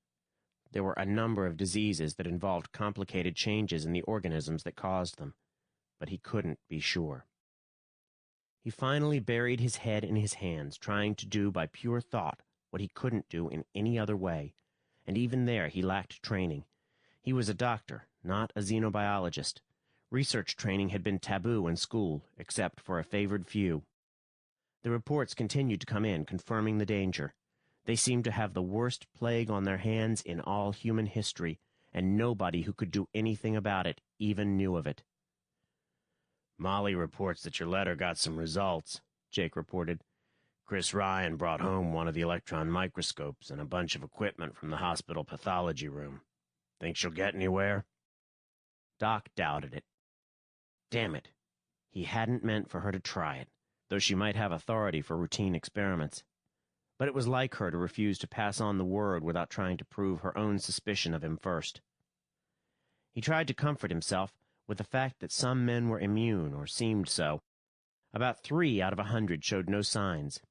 There were a number of diseases that involved complicated changes in the organisms that caused them, but he couldn't be sure. He finally buried his head in his hands, trying to do by pure thought what he couldn't do in any other way, and even there he lacked training. He was a doctor, not a xenobiologist. Research training had been taboo in school, except for a favored few. The reports continued to come in, confirming the danger. They seemed to have the worst plague on their hands in all human history, and nobody who could do anything about it even knew of it. Molly reports that your letter got some results, Jake reported. Chris Ryan brought home one of the electron microscopes and a bunch of equipment from the hospital pathology room. Think she'll get anywhere? Doc doubted it. Damn it. He hadn't meant for her to try it, though she might have authority for routine experiments. But it was like her to refuse to pass on the word without trying to prove her own suspicion of him first. He tried to comfort himself with the fact that some men were immune, or seemed so. About 3 out of 100 showed no signs.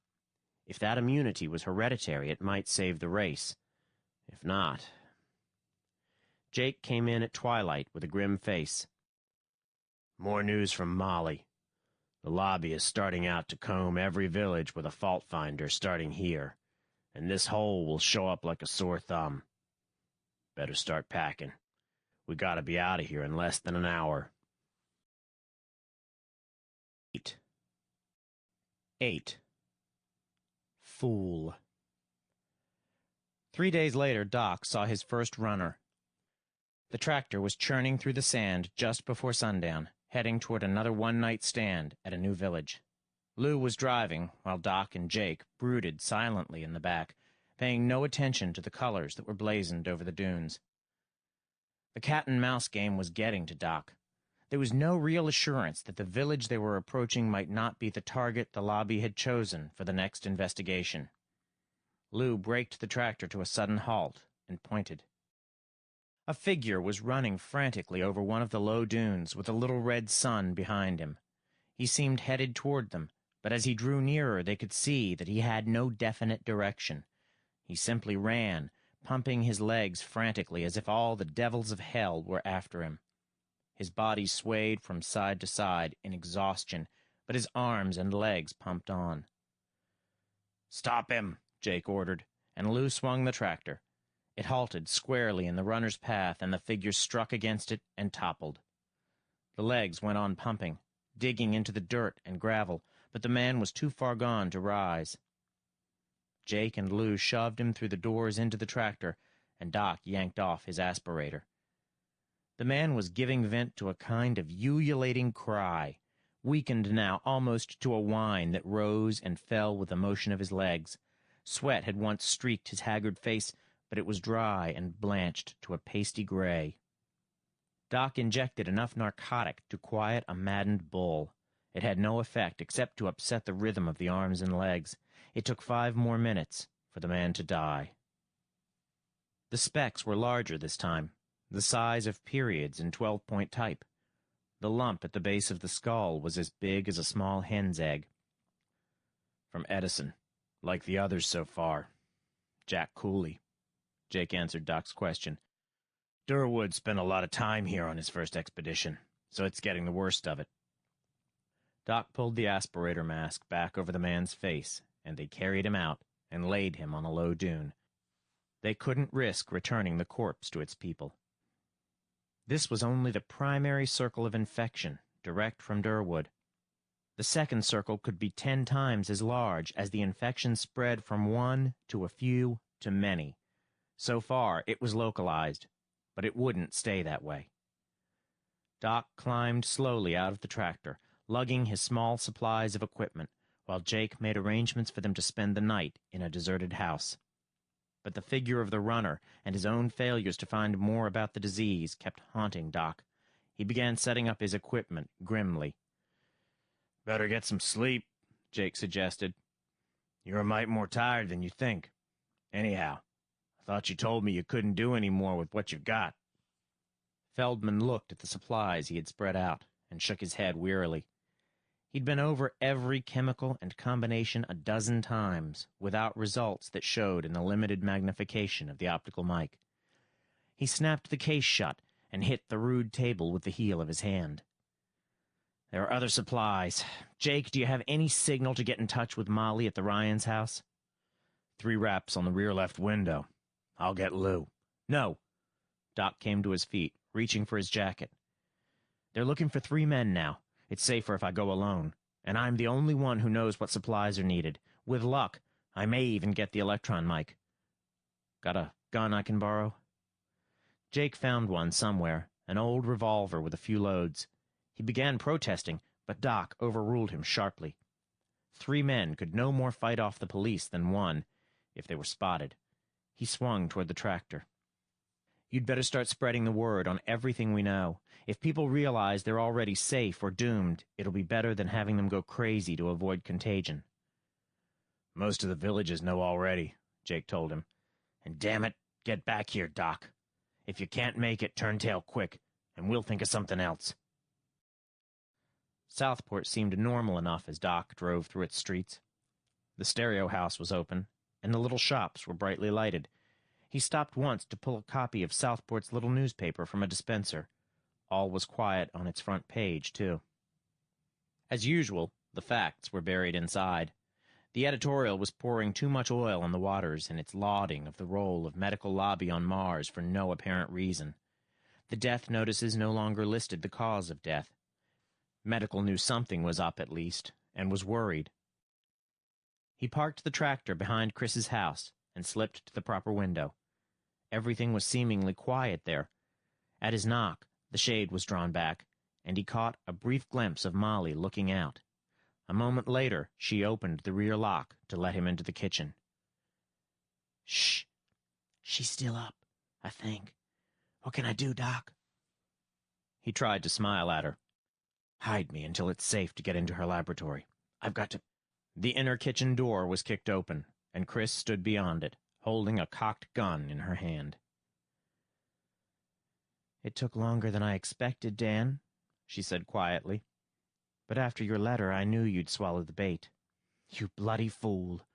If that immunity was hereditary, it might save the race. If not... Jake came in at twilight with a grim face. "More news from Molly. The lobby is starting out to comb every village with a fault finder starting here, and this hole will show up like a sore thumb. Better start packing. We gotta be out of here in less than an hour." 8. Fool. 3 days later, Doc saw his first runner. The tractor was churning through the sand just before sundown, heading toward another one-night stand at a new village. Lou was driving, while Doc and Jake brooded silently in the back, paying no attention to the colors that were blazoned over the dunes. The cat-and-mouse game was getting to Doc. There was no real assurance that the village they were approaching might not be the target the lobby had chosen for the next investigation. Lou braked the tractor to a sudden halt and pointed. A figure was running frantically over one of the low dunes with a little red sun behind him. He seemed headed toward them, but as he drew nearer they could see that he had no definite direction. He simply ran, pumping his legs frantically as if all the devils of hell were after him. His body swayed from side to side in exhaustion, but his arms and legs pumped on. "Stop him," Jake ordered, and Lou swung the tractor. It halted squarely in the runner's path, and the figure struck against it and toppled. The legs went on pumping, digging into the dirt and gravel, but the man was too far gone to rise. Jake and Lou shoved him through the doors into the tractor, and Doc yanked off his aspirator. The man was giving vent to a kind of ululating cry, weakened now almost to a whine that rose and fell with the motion of his legs. Sweat had once streaked his haggard face, but it was dry and blanched to a pasty gray. Doc injected enough narcotic to quiet a maddened bull. It had no effect except to upset the rhythm of the arms and legs. It took 5 more minutes for the man to die. The specks were larger this time, the size of periods in 12-point type. The lump at the base of the skull was as big as a small hen's egg. "From Edison, like the others so far. Jack Cooley," Jake answered Doc's question. "Durwood spent a lot of time here on his first expedition, so it's getting the worst of it." Doc pulled the aspirator mask back over the man's face, and they carried him out and laid him on a low dune. They couldn't risk returning the corpse to its people. This was only the primary circle of infection, direct from Durwood. The second circle could be 10 times as large as the infection spread from one to a few to many. So far, it was localized, but it wouldn't stay that way. Doc climbed slowly out of the tractor, lugging his small supplies of equipment, while Jake made arrangements for them to spend the night in a deserted house. But the figure of the runner and his own failures to find more about the disease kept haunting Doc. He began setting up his equipment grimly. "Better get some sleep," Jake suggested. "You're a mite more tired than you think. Anyhow, I thought you told me you couldn't do any more with what you've got." Feldman looked at the supplies he had spread out and shook his head wearily. He'd been over every chemical and combination a dozen times, without results that showed in the limited magnification of the optical mic. He snapped the case shut and hit the rude table with the heel of his hand. "There are other supplies. Jake, do you have any signal to get in touch with Molly at the Ryans' house?" 3 raps on the rear left window. I'll get Lou." "No." Doc came to his feet, reaching for his jacket. "They're looking for 3 men now. It's safer if I go alone, and I'm the only one who knows what supplies are needed. With luck, I may even get the electron mic. Got a gun I can borrow?" Jake found one somewhere, an old revolver with a few loads. He began protesting, but Doc overruled him sharply. 3 men could no more fight off the police than one, if they were spotted. He swung toward the tractor. "You'd better start spreading the word on everything we know. If people realize they're already safe or doomed, it'll be better than having them go crazy to avoid contagion." "Most of the villages know already," Jake told him. "And damn it, get back here, Doc. If you can't make it, turn tail quick. and we'll think of something else. Southport seemed normal enough as Doc drove through its streets. The stereo house was open, and the little shops were brightly lighted. He stopped once to pull a copy of Southport's little newspaper from a dispenser. All was quiet on its front page, too. As usual, the facts were buried inside. The editorial was pouring too much oil on the waters in its lauding of the role of medical lobby on Mars for no apparent reason. The death notices no longer listed the cause of death. Medical knew something was up at least, and was worried. He parked the tractor behind Chris's house and slipped to the proper window. Everything was seemingly quiet there. At his knock, the shade was drawn back, and he caught a brief glimpse of Molly looking out. A moment later, she opened the rear lock to let him into the kitchen. "Shh. She's still up, I think. What can I do, Doc?" He tried to smile at her. "Hide me until it's safe to get into her laboratory. I've got to—" The inner kitchen door was kicked open, and Chris stood beyond it, holding a cocked gun in her hand. "It took longer than I expected, Dan," she said quietly. "But after your letter, I knew you'd swallow the bait." "You bloody fool.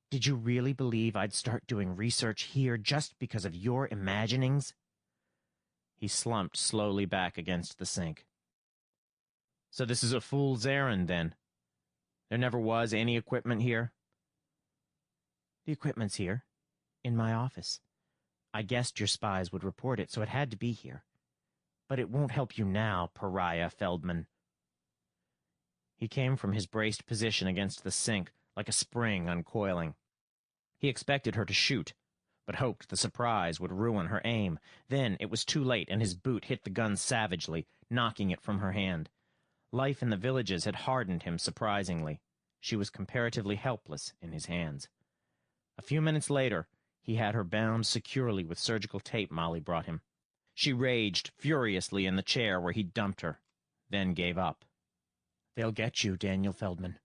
Did you really believe I'd start doing research here just because of your imaginings?" He slumped slowly back against the sink. "So this is a fool's errand, then? There never was any equipment here?" "The equipment's here, in my office. I guessed your spies would report it, so it had to be here. But it won't help you now, pariah Feldman." He came from his braced position against the sink, like a spring uncoiling. He expected her to shoot, but hoped the surprise would ruin her aim. Then it was too late, and his boot hit the gun savagely, knocking it from her hand. Life in the villages had hardened him surprisingly. She was comparatively helpless in his hands. A few minutes later, he had her bound securely with surgical tape Molly brought him. She raged furiously in the chair where he'd dumped her, then gave up. "They'll get you, Daniel Feldman."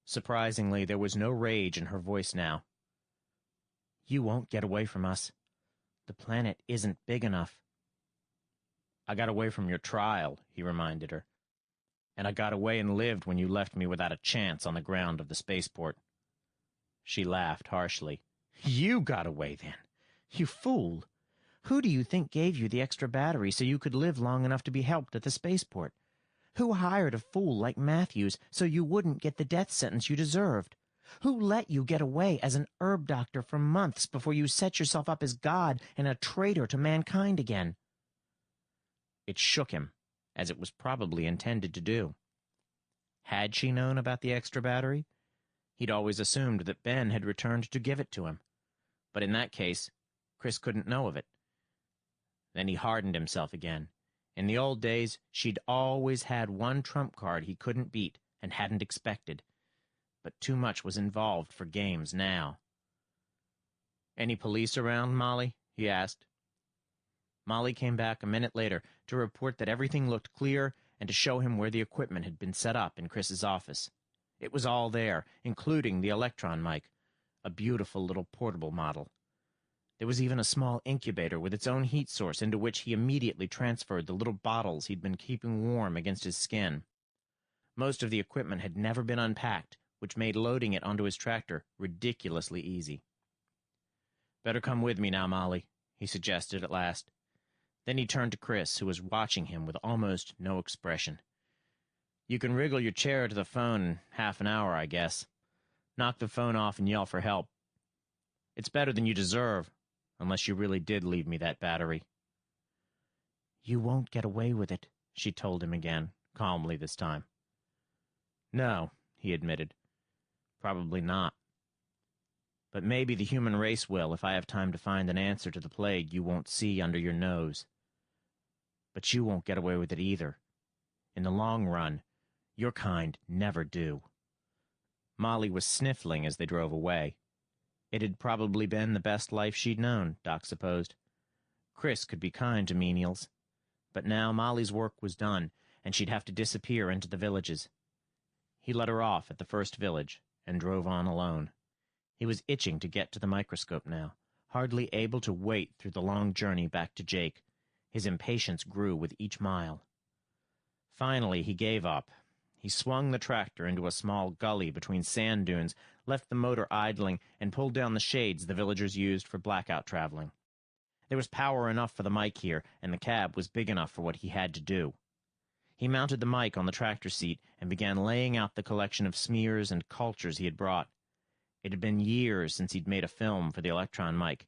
Surprisingly, there was no rage in her voice now. "You won't get away from us. The planet isn't big enough." "I got away from your trial," he reminded her. "And I got away and lived when you left me without a chance on the ground of the spaceport." She laughed harshly. "You got away, then? You fool! Who do you think gave you the extra battery so you could live long enough to be helped at the spaceport? Who hired a fool like Matthews so you wouldn't get the death sentence you deserved? Who let you get away as an herb doctor for months before you set yourself up as God and a traitor to mankind again?" It shook him, as it was probably intended to do. Had she known about the extra battery? He'd always assumed that Ben had returned to give it to him. But in that case, Chris couldn't know of it. Then he hardened himself again. In the old days, she'd always had one trump card he couldn't beat and hadn't expected. But too much was involved for games now. "Any police around, Molly?" he asked. Molly came back a minute later to report that everything looked clear and to show him where the equipment had been set up in Chris's office. It was all there, including the electron mic, a beautiful little portable model. There was even a small incubator with its own heat source into which he immediately transferred the little bottles he'd been keeping warm against his skin. Most of the equipment had never been unpacked, which made loading it onto his tractor ridiculously easy. "Better come with me now, Molly," he suggested at last. Then he turned to Chris, who was watching him with almost no expression. "You can wriggle your chair to the phone in half an hour, I guess. Knock the phone off and yell for help. It's better than you deserve, unless you really did leave me that battery." "You won't get away with it," she told him again, calmly this time. "No," he admitted. "Probably not. But maybe the human race will if I have time to find an answer to the plague you won't see under your nose. But you won't get away with it either. In the long run, your kind never do." Molly was sniffling as they drove away. It had probably been the best life she'd known, Doc supposed. Chris could be kind to menials. But now Molly's work was done, and she'd have to disappear into the villages. He let her off at the first village and drove on alone. He was itching to get to the microscope now, hardly able to wait through the long journey back to Jake. His impatience grew with each mile. Finally, he gave up. He swung the tractor into a small gully between sand dunes, left the motor idling, and pulled down the shades the villagers used for blackout traveling. There was power enough for the mic here, and the cab was big enough for what he had to do. He mounted the mic on the tractor seat and began laying out the collection of smears and cultures he had brought. It had been years since he'd made a film for the electron mic,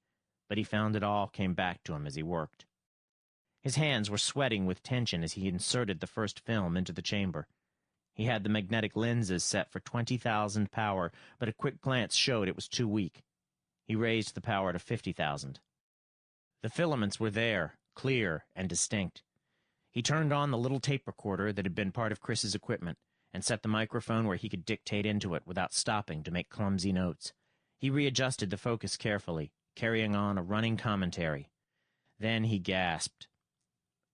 but he found it all came back to him as he worked. His hands were sweating with tension as he inserted the first film into the chamber. He had the magnetic lenses set for 20,000 power, but a quick glance showed it was too weak. He raised the power to 50,000. The filaments were there, clear and distinct. He turned on the little tape recorder that had been part of Chris's equipment and set the microphone where he could dictate into it without stopping to make clumsy notes. He readjusted the focus carefully, carrying on a running commentary. Then he gasped.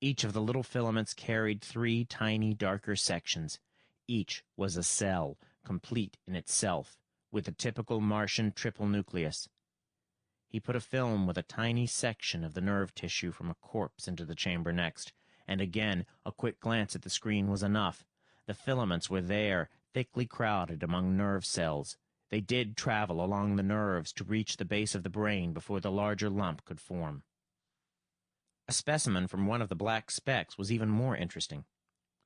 Each of the little filaments carried 3 tiny, darker sections. Each was a cell, complete in itself, with a typical Martian triple nucleus. He put a film with a tiny section of the nerve tissue from a corpse into the chamber next, and again a quick glance at the screen was enough. The filaments were there, thickly crowded among nerve cells. They did travel along the nerves to reach the base of the brain before the larger lump could form. A specimen from one of the black specks was even more interesting.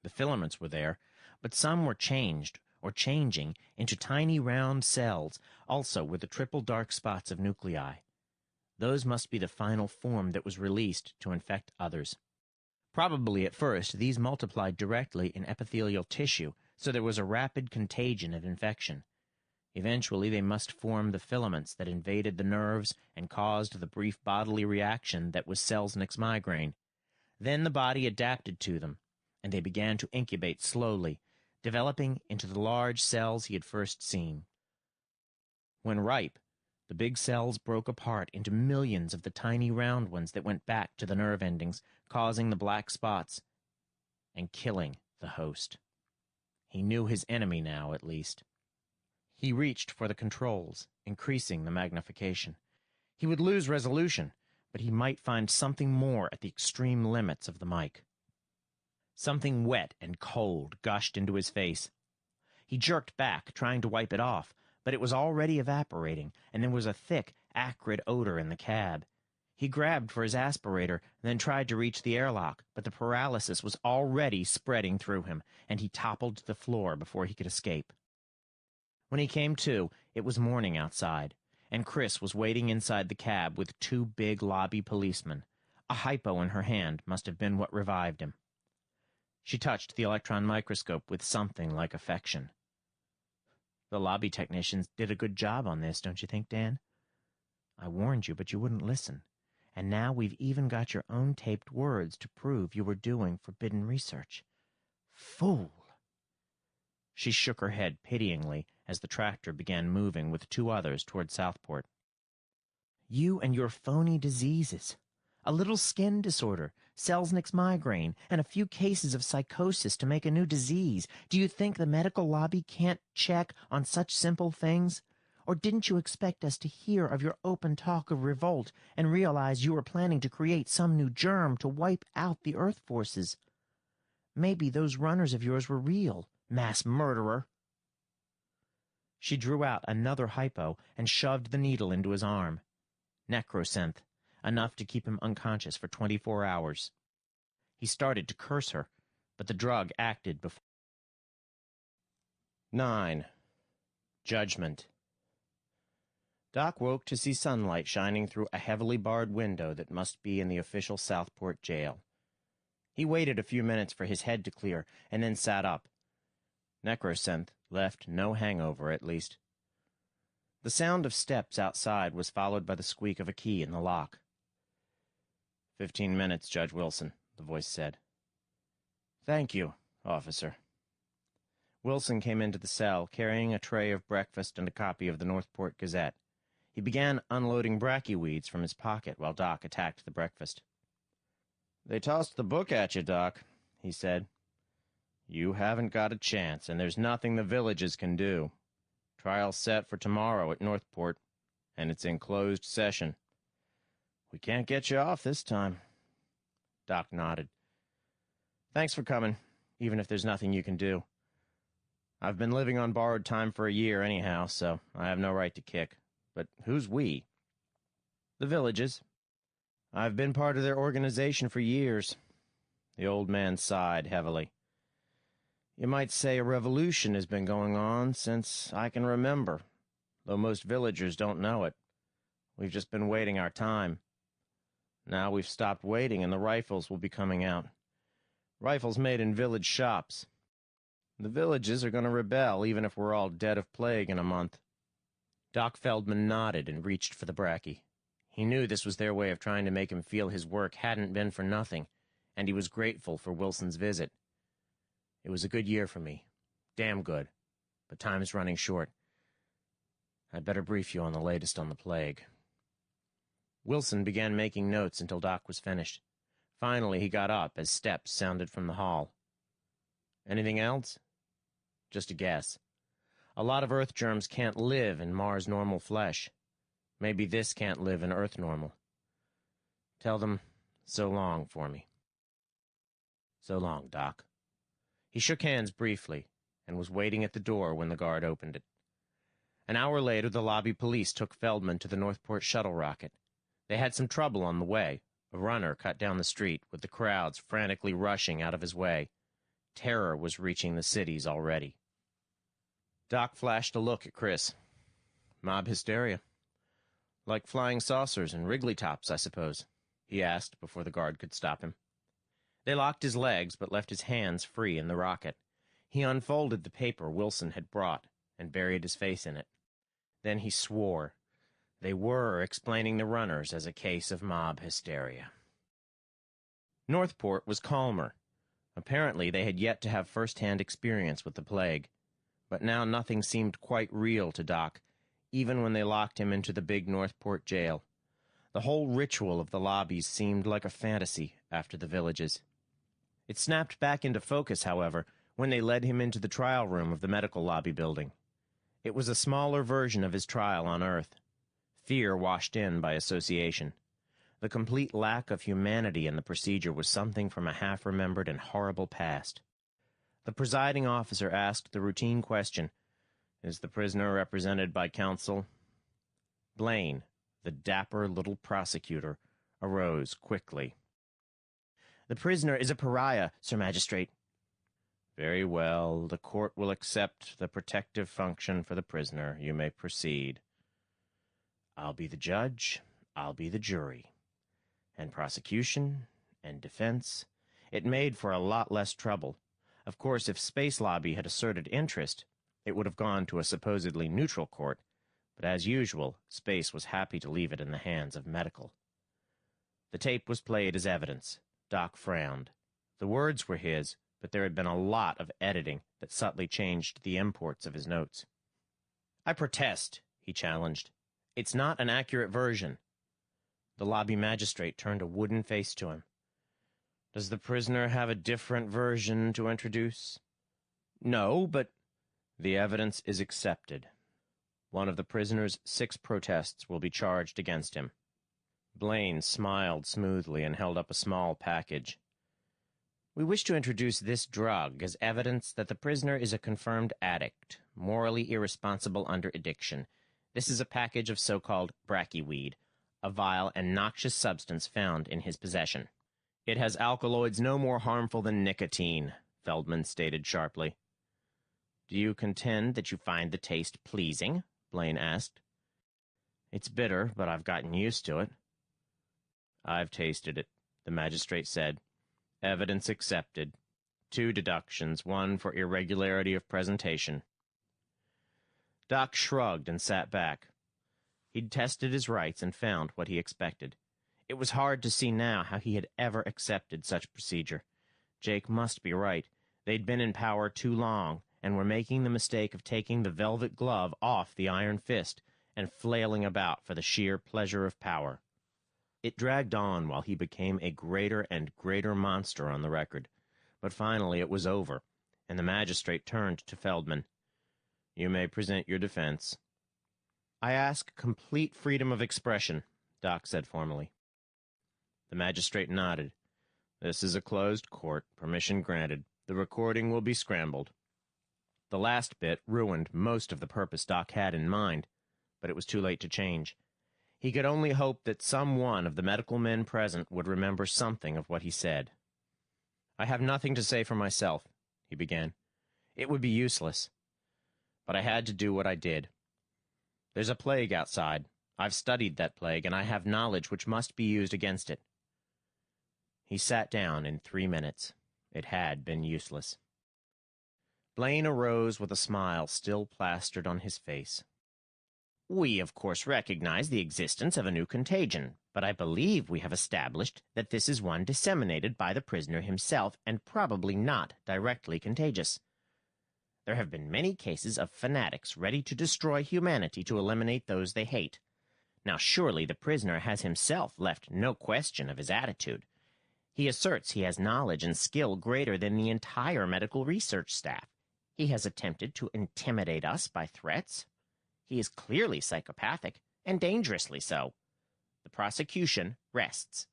The filaments were there, but some were changed, or changing, into tiny round cells, also with the triple dark spots of nuclei. Those must be the final form that was released to infect others. Probably at first these multiplied directly in epithelial tissue, so there was a rapid contagion of infection. Eventually they must form the filaments that invaded the nerves and caused the brief bodily reaction that was Selznick's migraine. Then the body adapted to them, and they began to incubate slowly, developing into the large cells he had first seen. When ripe, the big cells broke apart into millions of the tiny round ones that went back to the nerve endings, causing the black spots and killing the host. He knew his enemy now, at least. He reached for the controls, increasing the magnification. He would lose resolution, but he might find something more at the extreme limits of the mic. Something wet and cold gushed into his face. He jerked back, trying to wipe it off, but it was already evaporating, and there was a thick, acrid odor in the cab. He grabbed for his aspirator, then tried to reach the airlock, but the paralysis was already spreading through him, and he toppled to the floor before he could escape. When he came to, it was morning outside, and Chris was waiting inside the cab with 2 big lobby policemen. A hypo in her hand must have been what revived him. She touched the electron microscope with something like affection. The lobby technicians did a good job on this, don't you think, Dan? I warned you, but you wouldn't listen. And now we've even got your own taped words to prove you were doing forbidden research. Fool! She shook her head pityingly as the tractor began moving with 2 others toward Southport. You and your phony diseases. A little skin disorder, Selznick's migraine, and a few cases of psychosis to make a new disease. Do you think the medical lobby can't check on such simple things? Or didn't you expect us to hear of your open talk of revolt and realize you were planning to create some new germ to wipe out the Earth forces? Maybe those runners of yours were real, mass murderer. She drew out another hypo and shoved the needle into his arm. Necrosynth, enough to keep him unconscious for 24 hours. He started to curse her, but the drug acted before. 9. Judgment. Doc woke to see sunlight shining through a heavily barred window that must be in the official Southport jail. He waited a few minutes for his head to clear, and then sat up. Necrosynth left no hangover, at least. The sound of steps outside was followed by the squeak of a key in the lock. 15 minutes, Judge Wilson, the voice said. Thank you, officer. Wilson came into the cell, carrying a tray of breakfast and a copy of the Northport Gazette. He began unloading brachyweeds from his pocket while Doc attacked the breakfast. They tossed the book at you, Doc, he said. You haven't got a chance, and there's nothing the villages can do. Trial's set for tomorrow at Northport, and it's in closed session. We can't get you off this time. Doc nodded. Thanks for coming, even if there's nothing you can do. I've been living on borrowed time for a year anyhow, so I have no right to kick. But who's we? The villages. I've been part of their organization for years. The old man sighed heavily. You might say a revolution has been going on since I can remember, though most villagers don't know it. We've just been waiting our time. Now we've stopped waiting and the rifles will be coming out. Rifles made in village shops. The villages are going to rebel even if we're all dead of plague in a month. Doc Feldman nodded and reached for the bracky. He knew this was their way of trying to make him feel his work hadn't been for nothing, and he was grateful for Wilson's visit. It was a good year for me. Damn good. But time's running short. I'd better brief you on the latest on the plague. Wilson began making notes until Doc was finished. Finally, he got up as steps sounded from the hall. Anything else? Just a guess. A lot of Earth germs can't live in Mars normal flesh. Maybe this can't live in Earth normal. Tell them so long for me. So long, Doc. He shook hands briefly and was waiting at the door when the guard opened it. An hour later, the lobby police took Feldman to the Northport shuttle rocket. They had some trouble on the way. A runner cut down the street, with the crowds frantically rushing out of his way. Terror was reaching the cities already. Doc flashed a look at Chris. Mob hysteria. Like flying saucers and Wrigley tops, I suppose, he asked before the guard could stop him. They locked his legs but left his hands free in the rocket. He unfolded the paper Wilson had brought and buried his face in it. Then he swore. They were explaining the runners as a case of mob hysteria. Northport was calmer. Apparently they had yet to have first-hand experience with the plague. But now nothing seemed quite real to Doc, even when they locked him into the big Northport jail. The whole ritual of the lobbies seemed like a fantasy after the villages. It snapped back into focus, however, when they led him into the trial room of the medical lobby building. It was a smaller version of his trial on Earth. Fear washed in by association. The complete lack of humanity in the procedure was something from a half-remembered and horrible past. The presiding officer asked the routine question, "Is the prisoner represented by counsel?" Blaine, the dapper little prosecutor, arose quickly. "The prisoner is a pariah, Sir Magistrate." "Very well. The court will accept the protective function for the prisoner. You may proceed." "I'll be the judge. I'll be the jury. And prosecution and defense." It made for a lot less trouble. Of course, if Space Lobby had asserted interest, it would have gone to a supposedly neutral court, but as usual, Space was happy to leave it in the hands of medical. The tape was played as evidence. Doc frowned. The words were his, but there had been a lot of editing that subtly changed the imports of his notes. "I protest," he challenged. "It's not an accurate version." The lobby magistrate turned a wooden face to him. "Does the prisoner have a different version to introduce?" "No, but—" "The evidence is accepted. One of the prisoner's 6 protests will be charged against him." Blaine smiled smoothly and held up a small package. "We wish to introduce this drug as evidence that the prisoner is a confirmed addict, morally irresponsible under addiction. This is a package of so-called brachyweed, a vile and noxious substance found in his possession." "It has alkaloids no more harmful than nicotine," Feldman stated sharply. "Do you contend that you find the taste pleasing?" Blaine asked. "It's bitter, but I've gotten used to it." "I've tasted it," the magistrate said. "Evidence accepted. 2 deductions, 1 for irregularity of presentation." Doc shrugged and sat back. He'd tested his rights and found what he expected. It was hard to see now how he had ever accepted such procedure. Jake must be right. They'd been in power too long, and were making the mistake of taking the velvet glove off the iron fist and flailing about for the sheer pleasure of power. It dragged on while he became a greater and greater monster on the record. But finally it was over, and the magistrate turned to Feldman. "You may present your defense." "I ask complete freedom of expression," Doc said formally. The magistrate nodded. This is a closed court. Permission granted. The recording will be scrambled. The last bit ruined most of the purpose Doc had in mind, but it was too late to change. He could only hope that some one of the medical men present would remember something of what he said. "I have nothing to say for myself," he began. "It would be useless. But I had to do what I did. There's a plague outside. I've studied that plague, and I have knowledge which must be used against it." He sat down in 3 minutes. It had been useless. Blaine arose with a smile still plastered on his face. "We, of course, recognize the existence of a new contagion, but I believe we have established that this is one disseminated by the prisoner himself and probably not directly contagious. There have been many cases of fanatics ready to destroy humanity to eliminate those they hate. Now, surely the prisoner has himself left no question of his attitude. He asserts he has knowledge and skill greater than the entire medical research staff. He has attempted to intimidate us by threats. He is clearly psychopathic, and dangerously so. The prosecution rests."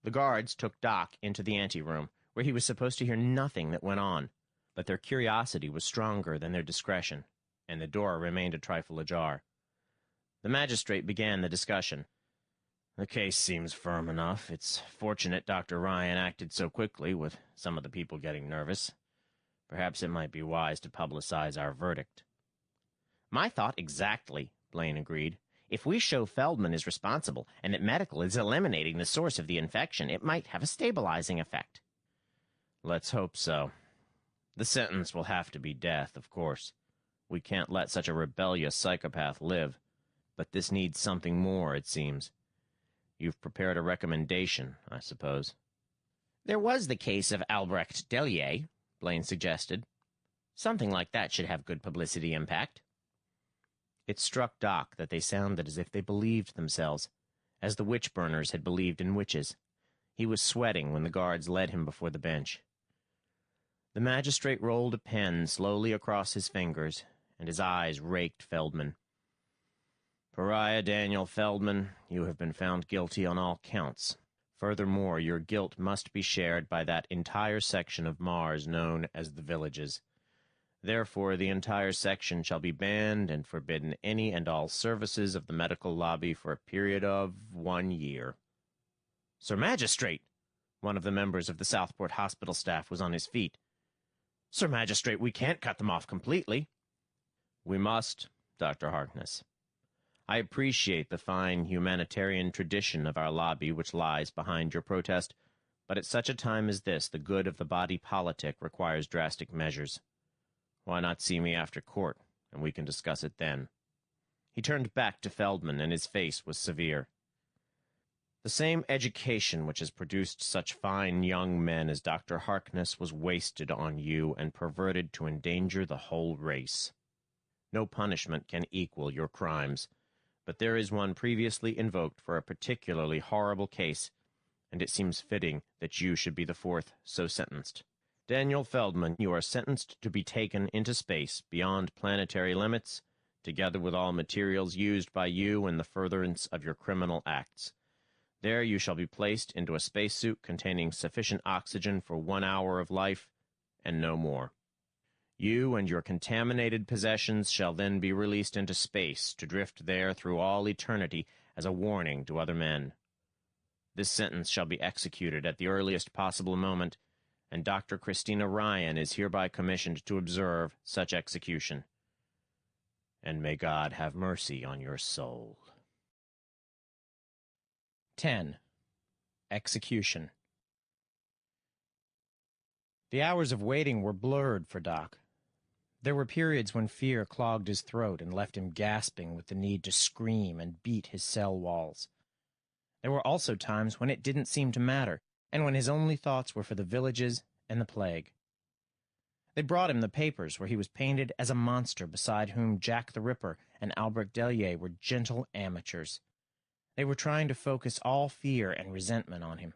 The guards took Doc into the anteroom, where he was supposed to hear nothing that went on, but their curiosity was stronger than their discretion, and the door remained a trifle ajar. The magistrate began the discussion. "The case seems firm enough. It's fortunate Dr. Ryan acted so quickly, with some of the people getting nervous. Perhaps it might be wise to publicize our verdict." "My thought exactly," Blaine agreed. "If we show Feldman is responsible, and that medical is eliminating the source of the infection, it might have a stabilizing effect." "Let's hope so. The sentence will have to be death, of course. We can't let such a rebellious psychopath live. But this needs something more, it seems. You've prepared a recommendation, I suppose." "There was the case of Albrecht Dellier," Blaine suggested. "Something like that should have good publicity impact." It struck Doc that they sounded as if they believed themselves, as the witch-burners had believed in witches. He was sweating when the guards led him before the bench. The magistrate rolled a pen slowly across his fingers, and his eyes raked Feldman. "Pariah Daniel Feldman, you have been found guilty on all counts. Furthermore, your guilt must be shared by that entire section of Mars known as the Villages. Therefore, the entire section shall be banned and forbidden any and all services of the medical lobby for a period of 1 year. "Sir Magistrate!" One of the members of the Southport Hospital staff was on his feet. "Sir Magistrate, we can't cut them off completely." "We must, Dr. Harkness. I appreciate the fine humanitarian tradition of our lobby which lies behind your protest, but at such a time as this, the good of the body politic requires drastic measures. Why not see me after court, and we can discuss it then?" He turned back to Feldman, and his face was severe. "The same education which has produced such fine young men as Dr. Harkness was wasted on you and perverted to endanger the whole race. No punishment can equal your crimes, but there is one previously invoked for a particularly horrible case, and it seems fitting that you should be the fourth so sentenced. Daniel Feldman, you are sentenced to be taken into space beyond planetary limits, together with all materials used by you in the furtherance of your criminal acts. There you shall be placed into a spacesuit containing sufficient oxygen for 1 hour of life, and no more. You and your contaminated possessions shall then be released into space to drift there through all eternity as a warning to other men. This sentence shall be executed at the earliest possible moment, and Dr. Christina Ryan is hereby commissioned to observe such execution. And may God have mercy on your soul." 10. Execution. The hours of waiting were blurred for Doc. There were periods when fear clogged his throat and left him gasping with the need to scream and beat his cell walls. There were also times when it didn't seem to matter, and when his only thoughts were for the villages and the plague. They brought him the papers where he was painted as a monster beside whom Jack the Ripper and Albrecht Dellier were gentle amateurs. They were trying to focus all fear and resentment on him.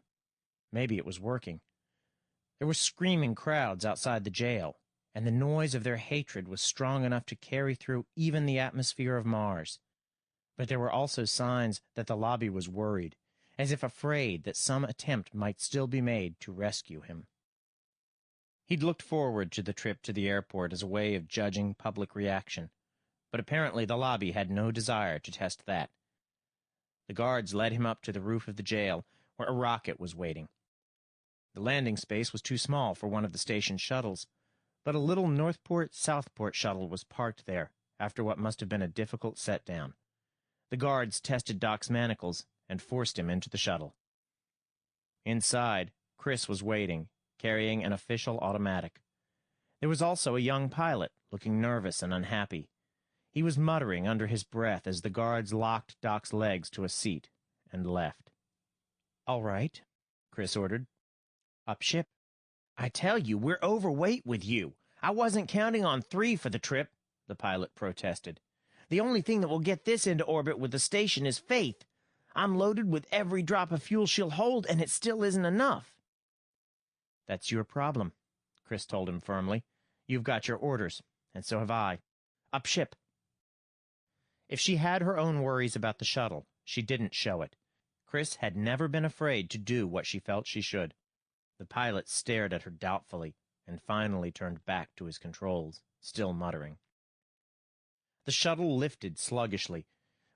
Maybe it was working. There were screaming crowds outside the jail, and the noise of their hatred was strong enough to carry through even the atmosphere of Mars. But there were also signs that the lobby was worried, as if afraid that some attempt might still be made to rescue him. He'd looked forward to the trip to the airport as a way of judging public reaction, but apparently the lobby had no desire to test that. The guards led him up to the roof of the jail, where a rocket was waiting. The landing space was too small for one of the station shuttles, but a little Northport-Southport shuttle was parked there, after what must have been a difficult set-down. The guards tested Doc's manacles and forced him into the shuttle. Inside, Chris was waiting, carrying an official automatic. There was also a young pilot, looking nervous and unhappy. He was muttering under his breath as the guards locked Doc's legs to a seat and left. "All right," Chris ordered. "Up ship." "I tell you, we're overweight with you. I wasn't counting on 3 for the trip," the pilot protested. "The only thing that will get this into orbit with the station is Faith. I'm loaded with every drop of fuel she'll hold, and it still isn't enough." "That's your problem," Chris told him firmly. "You've got your orders, and so have I. Up ship." If she had her own worries about the shuttle, she didn't show it. Chris had never been afraid to do what she felt she should. The pilot stared at her doubtfully, and finally turned back to his controls, still muttering. The shuttle lifted sluggishly,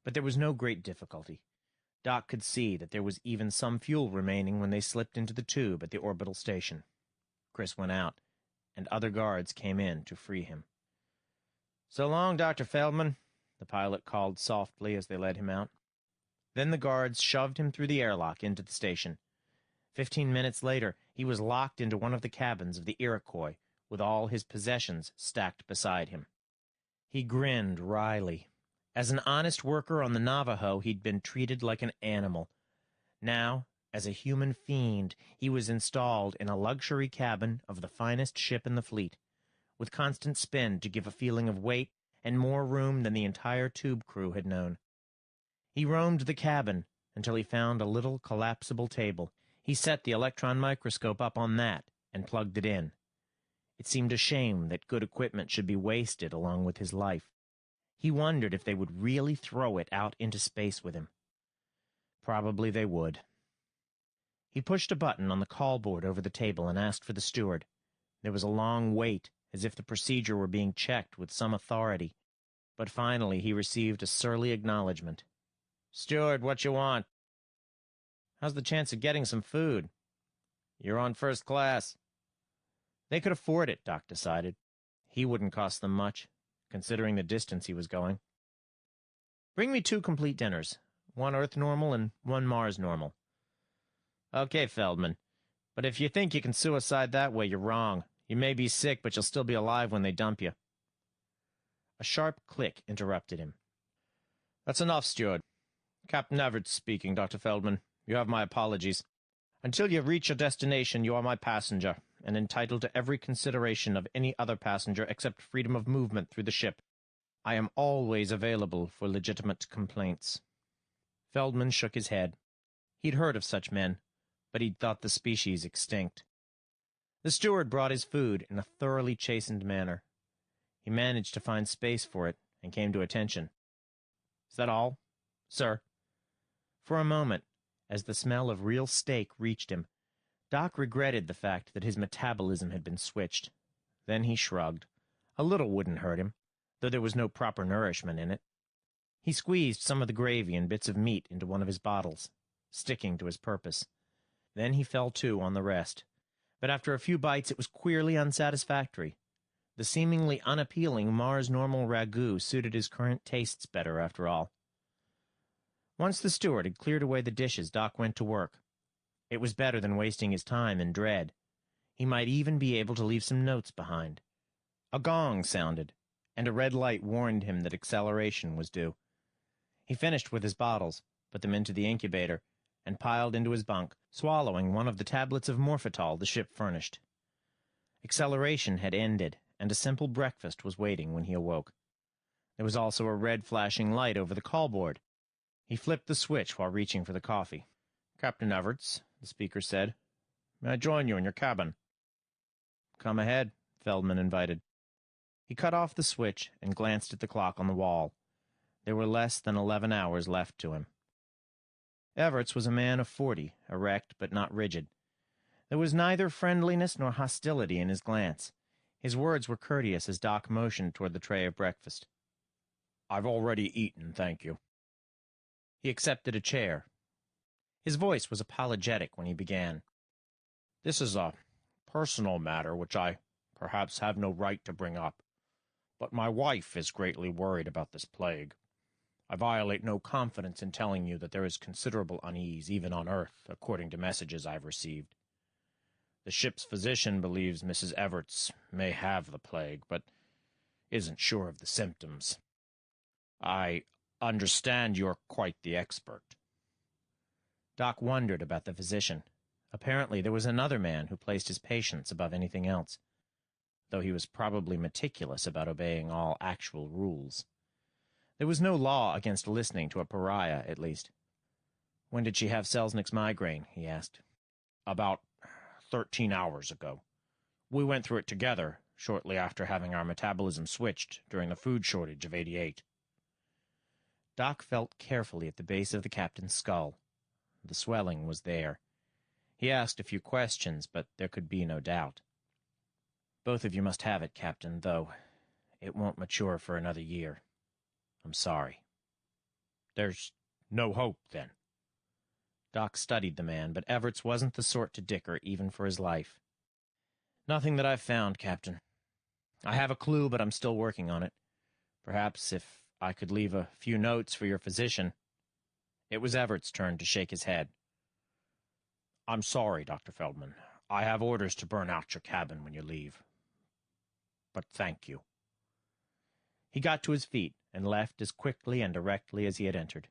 but there was no great difficulty. Doc could see that there was even some fuel remaining when they slipped into the tube at the orbital station. Chris went out, and other guards came in to free him. "So long, Dr. Feldman," the pilot called softly as they led him out. Then the guards shoved him through the airlock into the station. 15 minutes later, he was locked into one of the cabins of the Iroquois, with all his possessions stacked beside him. He grinned wryly. As an honest worker on the Navajo, he'd been treated like an animal. Now, as a human fiend, he was installed in a luxury cabin of the finest ship in the fleet, with constant spin to give a feeling of weight and more room than the entire tube crew had known. He roamed the cabin until he found a little collapsible table. He set the electron microscope up on that and plugged it in. It seemed a shame that good equipment should be wasted along with his life. He wondered if they would really throw it out into space with him. Probably they would. He pushed a button on the call board over the table and asked for the steward. There was a long wait, as if the procedure were being checked with some authority. But finally he received a surly acknowledgement. "Steward, what you want?" "How's the chance of getting some food?" "You're on first class." They could afford it, Doc decided. He wouldn't cost them much, considering the distance he was going. "Bring me 2 complete dinners, 1 Earth normal and 1 Mars normal." "Okay, Feldman, but if you think you can suicide that way, you're wrong. You may be sick, but you'll still be alive when they dump you." A sharp click interrupted him. "That's enough, steward. Captain Everett speaking, Dr. Feldman. You have my apologies. Until you reach your destination, you are my passenger, and entitled to every consideration of any other passenger except freedom of movement through the ship. I am always available for legitimate complaints." Feldman shook his head. He'd heard of such men, but he'd thought the species extinct. The steward brought his food in a thoroughly chastened manner. He managed to find space for it and came to attention. "Is that all, sir?" For a moment, as the smell of real steak reached him, Doc regretted the fact that his metabolism had been switched. Then he shrugged. A little wouldn't hurt him, though there was no proper nourishment in it. He squeezed some of the gravy and bits of meat into one of his bottles, sticking to his purpose. Then he fell to on the rest. But after a few bites, it was queerly unsatisfactory. The seemingly unappealing Mars Normal ragu suited his current tastes better, after all. Once the steward had cleared away the dishes, Doc went to work. It was better than wasting his time in dread. He might even be able to leave some notes behind. A gong sounded, and a red light warned him that acceleration was due. He finished with his bottles, put them into the incubator, and piled into his bunk, swallowing one of the tablets of morphital the ship furnished. Acceleration had ended, and a simple breakfast was waiting when he awoke. There was also a red flashing light over the call board. He flipped the switch while reaching for the coffee. "Captain Everts," the speaker said. "May I join you in your cabin?" "Come ahead," Feldman invited. He cut off the switch and glanced at the clock on the wall. There were less than 11 hours left to him. Everts was a man of 40, erect but not rigid. There was neither friendliness nor hostility in his glance. His words were courteous as Doc motioned toward the tray of breakfast. "I've already eaten, thank you." He accepted a chair. His voice was apologetic when he began. "This is a personal matter which I perhaps have no right to bring up, but my wife is greatly worried about this plague. I violate no confidence in telling you that there is considerable unease even on Earth, according to messages I've received. The ship's physician believes Mrs. Everts may have the plague, but isn't sure of the symptoms. I understand you're quite the expert." Doc wondered about the physician. Apparently there was another man who placed his patients above anything else, though he was probably meticulous about obeying all actual rules. There was no law against listening to a pariah, at least. "When did she have Selznick's migraine?" he asked. "About 13 hours ago. We went through it together, shortly after having our metabolism switched during the food shortage of '88. Doc felt carefully at the base of the captain's skull. The swelling was there. He asked a few questions, but there could be no doubt. "Both of you must have it, Captain, though it won't mature for another year. I'm sorry." "There's no hope, then?" Doc studied the man, but Everts wasn't the sort to dicker even for his life. "Nothing that I've found, Captain. I have a clue, but I'm still working on it. Perhaps if I could leave a few notes for your physician." It was Everts' turn to shake his head. "I'm sorry, Dr. Feldman. I have orders to burn out your cabin when you leave. But thank you." He got to his feet and left as quickly and directly as he had entered.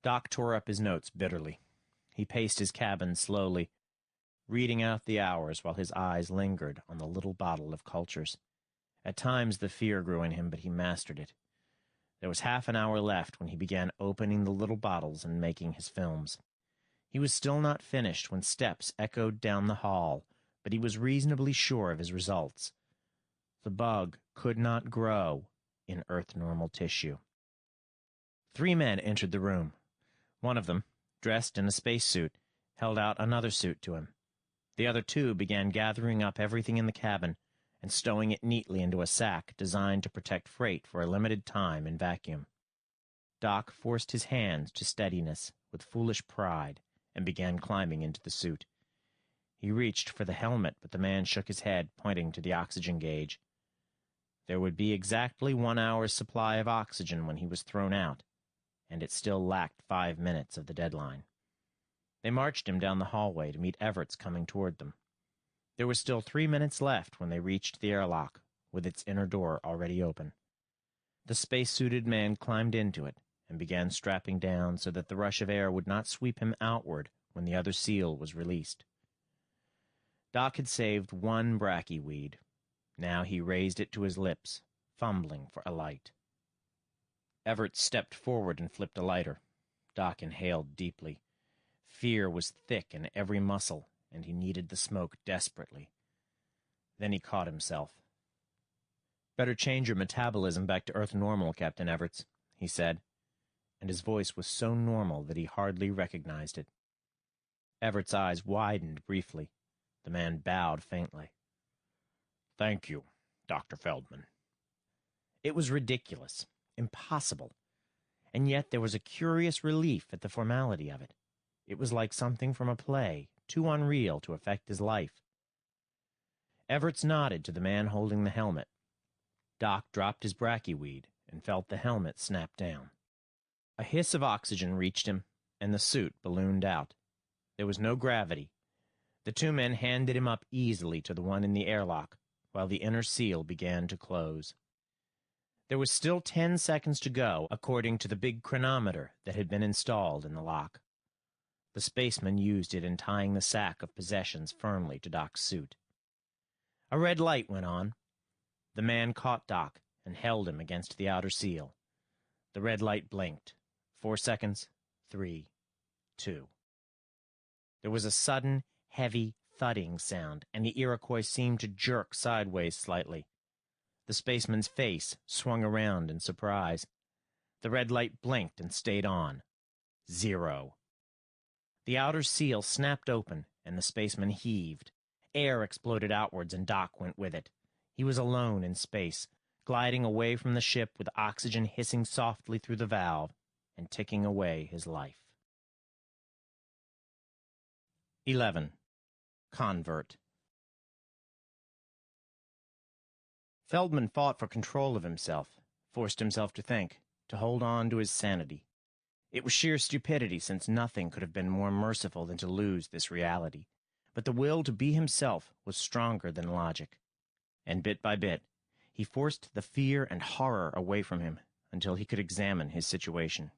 Doc tore up his notes bitterly. He paced his cabin slowly, reading out the hours while his eyes lingered on the little bottle of cultures. At times the fear grew in him, but he mastered it. There was half an hour left when he began opening the little bottles and making his films. He was still not finished when steps echoed down the hall, but he was reasonably sure of his results. The bug could not grow in Earth-normal tissue. 3 men entered the room. One of them, dressed in a spacesuit, held out another suit to him. The other 2 began gathering up everything in the cabin and stowing it neatly into a sack designed to protect freight for a limited time in vacuum. Doc forced his hands to steadiness with foolish pride and began climbing into the suit. He reached for the helmet, but the man shook his head, pointing to the oxygen gauge. There would be exactly 1 hour's supply of oxygen when he was thrown out, and it still lacked 5 minutes of the deadline. They marched him down the hallway to meet Everts coming toward them. There were still 3 minutes left when they reached the airlock, with its inner door already open. The space-suited man climbed into it and began strapping down so that the rush of air would not sweep him outward when the other seal was released. Doc had saved 1 bracky-weed. Now he raised it to his lips, fumbling for a light. Everett stepped forward and flipped a lighter. Doc inhaled deeply. Fear was thick in every muscle, and he needed the smoke desperately. Then he caught himself. "Better change your metabolism back to Earth normal, Captain Everts," he said, and his voice was so normal that he hardly recognized it. Everett's eyes widened briefly. The man bowed faintly. "Thank you, Dr. Feldman." It was ridiculous, impossible, and yet there was a curious relief at the formality of it. It was like something from a play, too unreal to affect his life. Everts nodded to the man holding the helmet. Doc dropped his bracky-weed and felt the helmet snap down. A hiss of oxygen reached him, and the suit ballooned out. There was no gravity. The 2 men handed him up easily to the one in the airlock, while the inner seal began to close. There was still 10 seconds to go, according to the big chronometer that had been installed in the lock. The spaceman used it in tying the sack of possessions firmly to Doc's suit. A red light went on. The man caught Doc and held him against the outer seal. The red light blinked. 4 seconds, 3, 2. There was a sudden, heavy thudding sound, and the Iroquois seemed to jerk sideways slightly. The spaceman's face swung around in surprise. The red light blinked and stayed on. 0. The outer seal snapped open, and the spaceman heaved. Air exploded outwards, and Doc went with it. He was alone in space, gliding away from the ship with oxygen hissing softly through the valve and ticking away his life. 11. Convert. Feldman fought for control of himself, forced himself to think, to hold on to his sanity. It was sheer stupidity, since nothing could have been more merciful than to lose this reality. But the will to be himself was stronger than logic. And bit by bit, he forced the fear and horror away from him until he could examine his situation.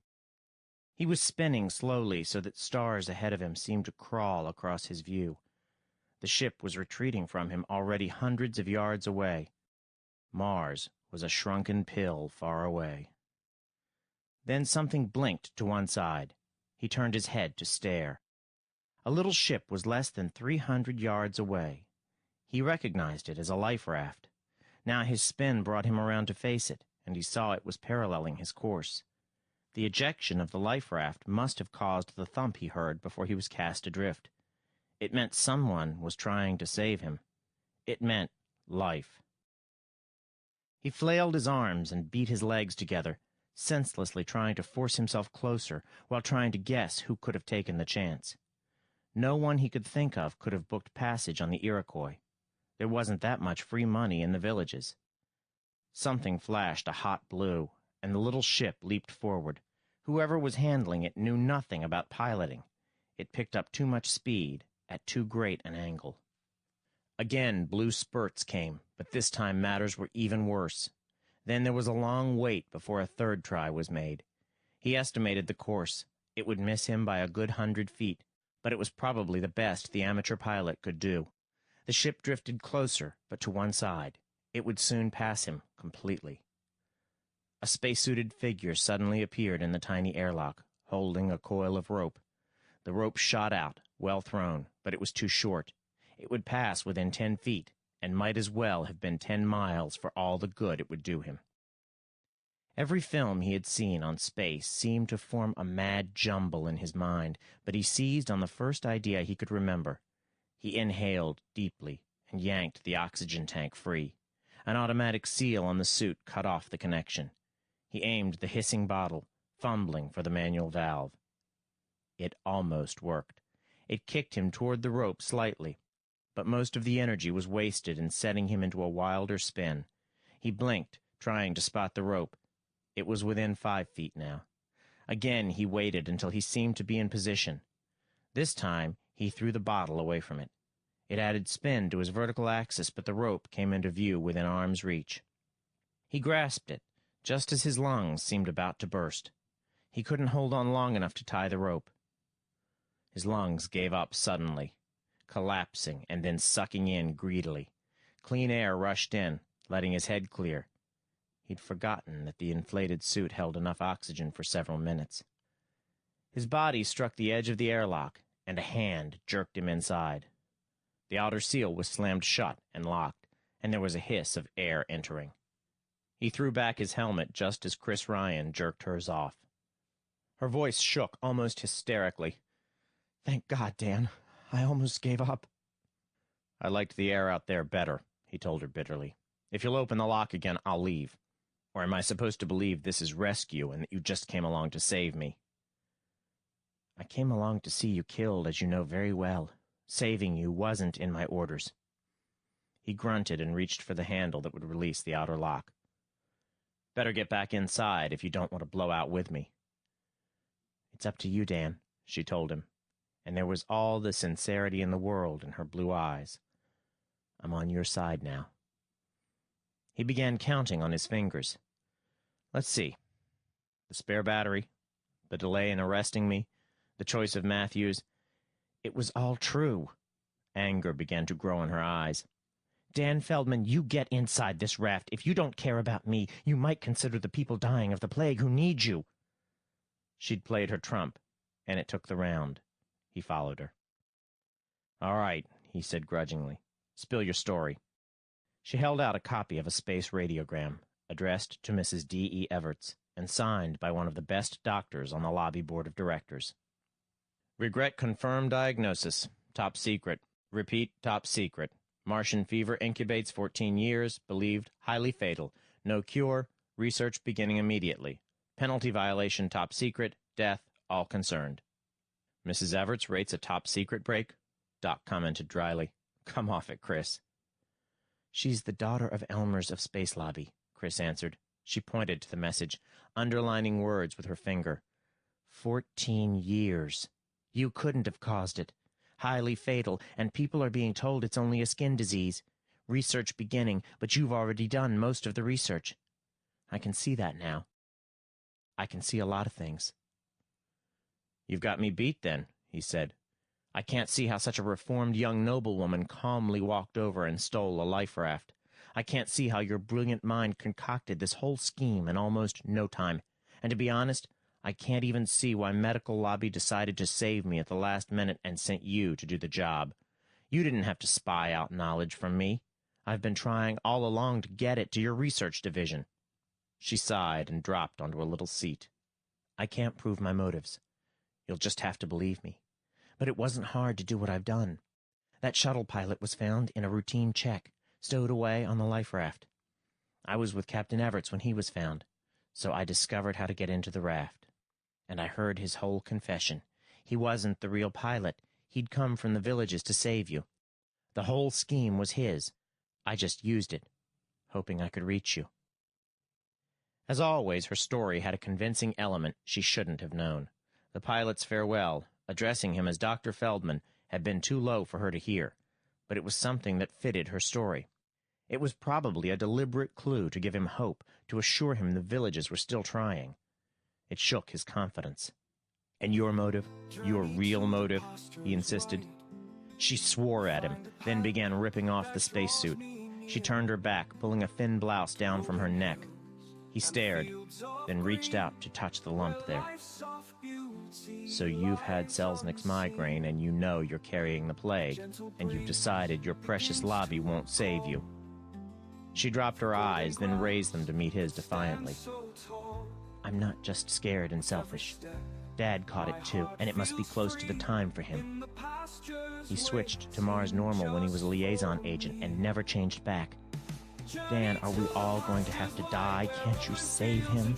He was spinning slowly so that stars ahead of him seemed to crawl across his view. The ship was retreating from him already hundreds of yards away. Mars was a shrunken pill far away. Then something blinked to one side. He turned his head to stare. A little ship was less than 300 yards away. He recognized it as a life raft. Now his spin brought him around to face it, and he saw it was paralleling his course. The ejection of the life raft must have caused the thump he heard before he was cast adrift. It meant someone was trying to save him. It meant life. He flailed his arms and beat his legs together, senselessly trying to force himself closer while trying to guess who could have taken the chance. No one he could think of could have booked passage on the Iroquois. There wasn't that much free money in the villages. Something flashed a hot blue, and the little ship leaped forward. Whoever was handling it knew nothing about piloting. It picked up too much speed at too great an angle. Again, blue spurts came, but this time matters were even worse. Then there was a long wait before a third try was made. He estimated the course. It would miss him by a good 100 feet, but it was probably the best the amateur pilot could do. The ship drifted closer, but to one side. It would soon pass him completely. A spacesuited figure suddenly appeared in the tiny airlock, holding a coil of rope. The rope shot out, well thrown, but it was too short. It would pass within 10 feet, and might as well have been 10 miles for all the good it would do him. Every film he had seen on space seemed to form a mad jumble in his mind, but he seized on the first idea he could remember. He inhaled deeply and yanked the oxygen tank free. An automatic seal on the suit cut off the connection. He aimed the hissing bottle, fumbling for the manual valve. It almost worked. It kicked him toward the rope slightly, but most of the energy was wasted in setting him into a wilder spin. He blinked, trying to spot the rope. It was within 5 feet now. Again he waited until he seemed to be in position. This time he threw the bottle away from it. It added spin to his vertical axis, but the rope came into view within arm's reach. He grasped it, just as his lungs seemed about to burst. He couldn't hold on long enough to tie the rope. His lungs gave up suddenly, collapsing and then sucking in greedily. Clean air rushed in, letting his head clear. He'd forgotten that the inflated suit held enough oxygen for several minutes. His body struck the edge of the airlock, and a hand jerked him inside. The outer seal was slammed shut and locked, and there was a hiss of air entering. He threw back his helmet just as Chris Ryan jerked hers off. Her voice shook almost hysterically. "Thank God, Dan. I almost gave up." "I liked the air out there better," he told her bitterly. "If you'll open the lock again, I'll leave. Or am I supposed to believe this is rescue and that you just came along to save me?" "I came along to see you killed, as you know very well. Saving you wasn't in my orders." He grunted and reached for the handle that would release the outer lock. "Better get back inside if you don't want to blow out with me." "It's up to you, Dan," she told him, and there was all the sincerity in the world in her blue eyes. "I'm on your side now." He began counting on his fingers. Let's see. The spare battery, the delay in arresting me, the choice of Matthews. It was all true. Anger began to grow in her eyes. "Dan Feldman, you get inside this raft. If you don't care about me, you might consider the people dying of the plague who need you." She'd played her trump, and it took the round. He followed her. "All right," he said grudgingly. "Spill your story." She held out a copy of a space radiogram, addressed to Mrs. D.E. Everts, and signed by one of the best doctors on the lobby board of directors. Regret confirmed diagnosis. Top secret. Repeat, top secret. Martian fever incubates 14 years, believed highly fatal. No cure, research beginning immediately. Penalty violation top secret, death, all concerned. Mrs. Everts rates a top secret break? Doc commented dryly. Come off it, Chris. She's the daughter of Elmer's of Space Lobby, Chris answered. She pointed to the message, underlining words with her finger. 14 years. You couldn't have caused it. Highly fatal, and people are being told it's only a skin disease. Research beginning, but you've already done most of the research. I can see that now. I can see a lot of things. You've got me beat then, he said. I can't see how such a reformed young noblewoman calmly walked over and stole a life raft. I can't see how your brilliant mind concocted this whole scheme in almost no time. And to be honest, I can't even see why Medical Lobby decided to save me at the last minute and sent you to do the job. You didn't have to spy out knowledge from me. I've been trying all along to get it to your research division. She sighed and dropped onto a little seat. I can't prove my motives. You'll just have to believe me. But it wasn't hard to do what I've done. That shuttle pilot was found in a routine check, stowed away on the life raft. I was with Captain Everts when he was found, so I discovered how to get into the raft. And I heard his whole confession. He wasn't the real pilot. He'd come from the villages to save you. The whole scheme was his. I just used it, hoping I could reach you. As always, her story had a convincing element she shouldn't have known. The pilot's farewell, addressing him as Dr. Feldman, had been too low for her to hear, but it was something that fitted her story. It was probably a deliberate clue to give him hope, to assure him the villages were still trying. It shook his confidence. And your motive? Your real motive? He insisted. She swore at him, then began ripping off the spacesuit. She turned her back, pulling a thin blouse down from her neck. He stared, then reached out to touch the lump there. So you've had Selznick's migraine, and you know you're carrying the plague, and you've decided your precious lobby won't save you. She dropped her eyes, then raised them to meet his defiantly. I'm not just scared and selfish. Dad caught it too, and it must be close to the time for him. He switched to Mars Normal when he was a liaison agent and never changed back. Dan, are we all going to have to die? Can't you save him?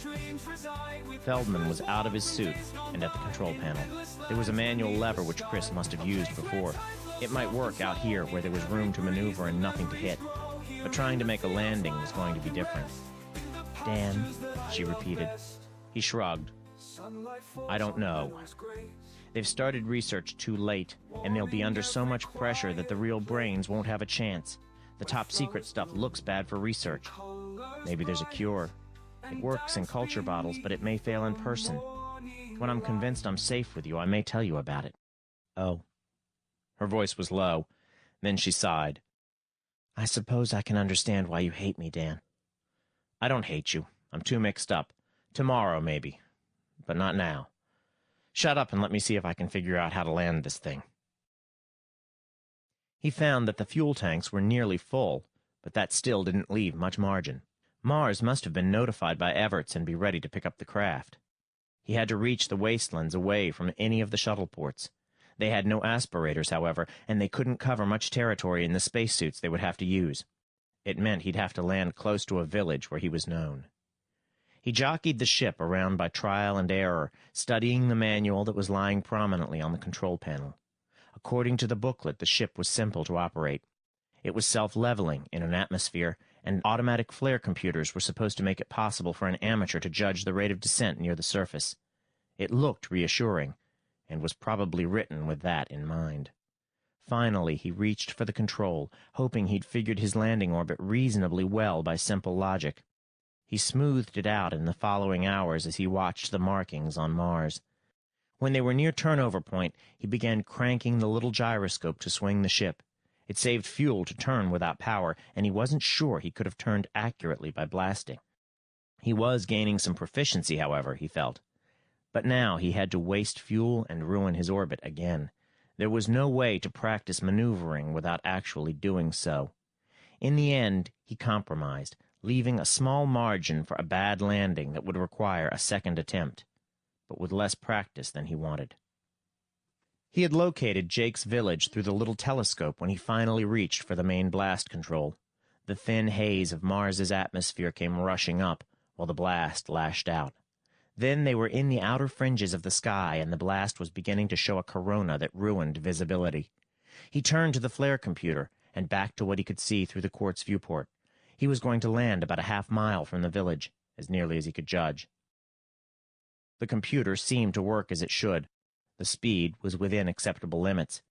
Feldman was out of his suit and at the control panel. There was a manual lever which Chris must have used before. It might work out here where there was room to maneuver and nothing to hit, but trying to make a landing was going to be different. Dan, she repeated. He shrugged. I don't know. They've started research too late, and they'll be under so much pressure that the real brains won't have a chance. The top secret stuff looks bad for research. Maybe there's a cure. It works in culture bottles, but it may fail in person. When I'm convinced I'm safe with you, I may tell you about it. Oh. Her voice was low. Then she sighed. I suppose I can understand why you hate me, Dan. I don't hate you. I'm too mixed up. Tomorrow, maybe. But not now. Shut up and let me see if I can figure out how to land this thing. He found that the fuel tanks were nearly full, but that still didn't leave much margin. Mars must have been notified by Everts and be ready to pick up the craft. He had to reach the wastelands away from any of the shuttle ports. They had no aspirators, however, and they couldn't cover much territory in the spacesuits they would have to use. It meant he'd have to land close to a village where he was known. He jockeyed the ship around by trial and error, studying the manual that was lying prominently on the control panel. According to the booklet, the ship was simple to operate. It was self-leveling in an atmosphere, and automatic flare computers were supposed to make it possible for an amateur to judge the rate of descent near the surface. It looked reassuring, and was probably written with that in mind. Finally, he reached for the control, hoping he'd figured his landing orbit reasonably well by simple logic. He smoothed it out in the following hours as he watched the markings on Mars. When they were near turnover point, he began cranking the little gyroscope to swing the ship. It saved fuel to turn without power, and he wasn't sure he could have turned accurately by blasting. He was gaining some proficiency, however, he felt. But now he had to waste fuel and ruin his orbit again. There was no way to practice maneuvering without actually doing so. In the end, he compromised, leaving a small margin for a bad landing that would require a second attempt, but with less practice than he wanted. He had located Jake's village through the little telescope when he finally reached for the main blast control. The thin haze of Mars's atmosphere came rushing up while the blast lashed out. Then they were in the outer fringes of the sky, and the blast was beginning to show a corona that ruined visibility. He turned to the flare computer and back to what he could see through the quartz viewport. He was going to land about a half-mile from the village, as nearly as he could judge. The computer seemed to work as it should. The speed was within acceptable limits.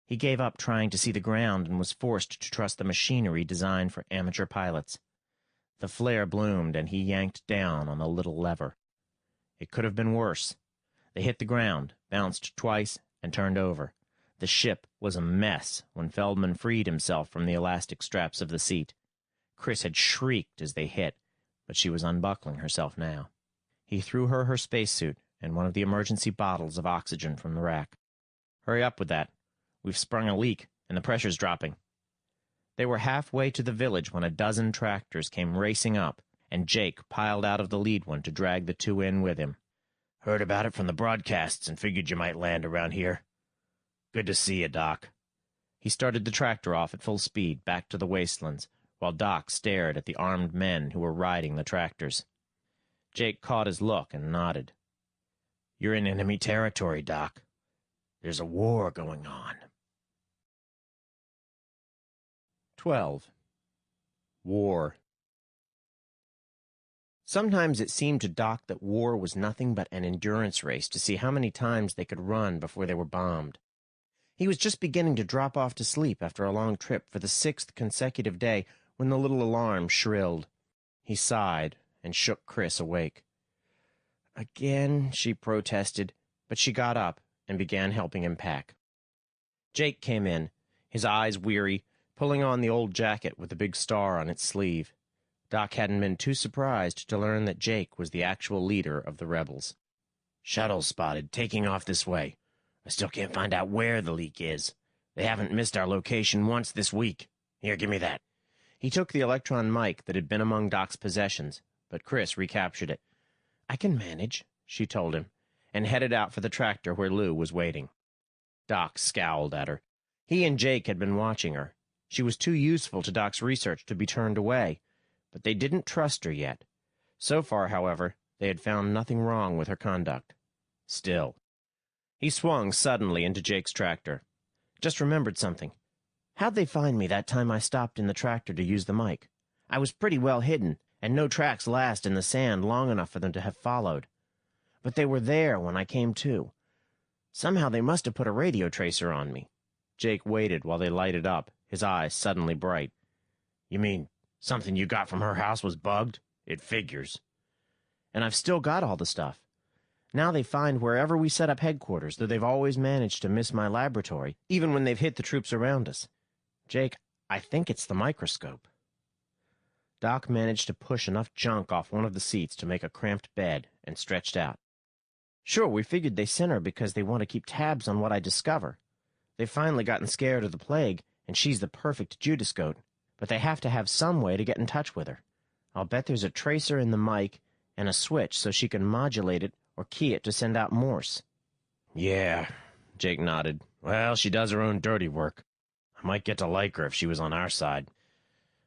He gave up trying to see the ground and was forced to trust the machinery designed for amateur pilots. The flare bloomed, and he yanked down on the little lever. It could have been worse. They hit the ground, bounced twice, and turned over. The ship was a mess when Feldman freed himself from the elastic straps of the seat. Chris had shrieked as they hit, but she was unbuckling herself now. He threw her spacesuit and one of the emergency bottles of oxygen from the rack. "Hurry up with that. We've sprung a leak, and the pressure's dropping." They were halfway to the village when a dozen tractors came racing up, and Jake piled out of the lead one to drag the two in with him. "Heard about it from the broadcasts and figured you might land around here. Good to see you, Doc." He started the tractor off at full speed back to the wastelands, while Doc stared at the armed men who were riding the tractors. Jake caught his look and nodded. "You're in enemy territory, Doc. There's a war going on." 12. War. Sometimes it seemed to Doc that war was nothing but an endurance race to see how many times they could run before they were bombed. He was just beginning to drop off to sleep after a long trip for the 6th consecutive day when the little alarm shrilled. He sighed and shook Chris awake. "Again," she protested, but she got up and began helping him pack. Jake came in, his eyes weary, pulling on the old jacket with the big star on its sleeve. Doc hadn't been too surprised to learn that Jake was the actual leader of the rebels. "Shuttle spotted, taking off this way. I still can't find out where the leak is. They haven't missed our location once this week. Here, give me that." He took the electron mic that had been among Doc's possessions, but Chris recaptured it. "I can manage," she told him, and headed out for the tractor where Lou was waiting. Doc scowled at her. He and Jake had been watching her. She was too useful to Doc's research to be turned away, but they didn't trust her yet. So far, however, they had found nothing wrong with her conduct. Still. He swung suddenly into Jake's tractor. "Just remembered something. How'd they find me that time I stopped in the tractor to use the mic? I was pretty well hidden, and no tracks last in the sand long enough for them to have followed. But they were there when I came to. Somehow they must have put a radio tracer on me." Jake waited while they lighted up, his eyes suddenly bright. "You mean something you got from her house was bugged? It figures." "And I've still got all the stuff. Now they find wherever we set up headquarters, though they've always managed to miss my laboratory, even when they've hit the troops around us. Jake, I think it's the microscope." Doc managed to push enough junk off one of the seats to make a cramped bed and stretched out. "Sure, we figured they sent her because they want to keep tabs on what I discover. They've finally gotten scared of the plague, and she's the perfect Judas goat, but they have to have some way to get in touch with her. I'll bet there's a tracer in the mic and a switch so she can modulate it or key it to send out Morse." "Yeah," Jake nodded. "Well, she does her own dirty work. I might get to like her if she was on our side.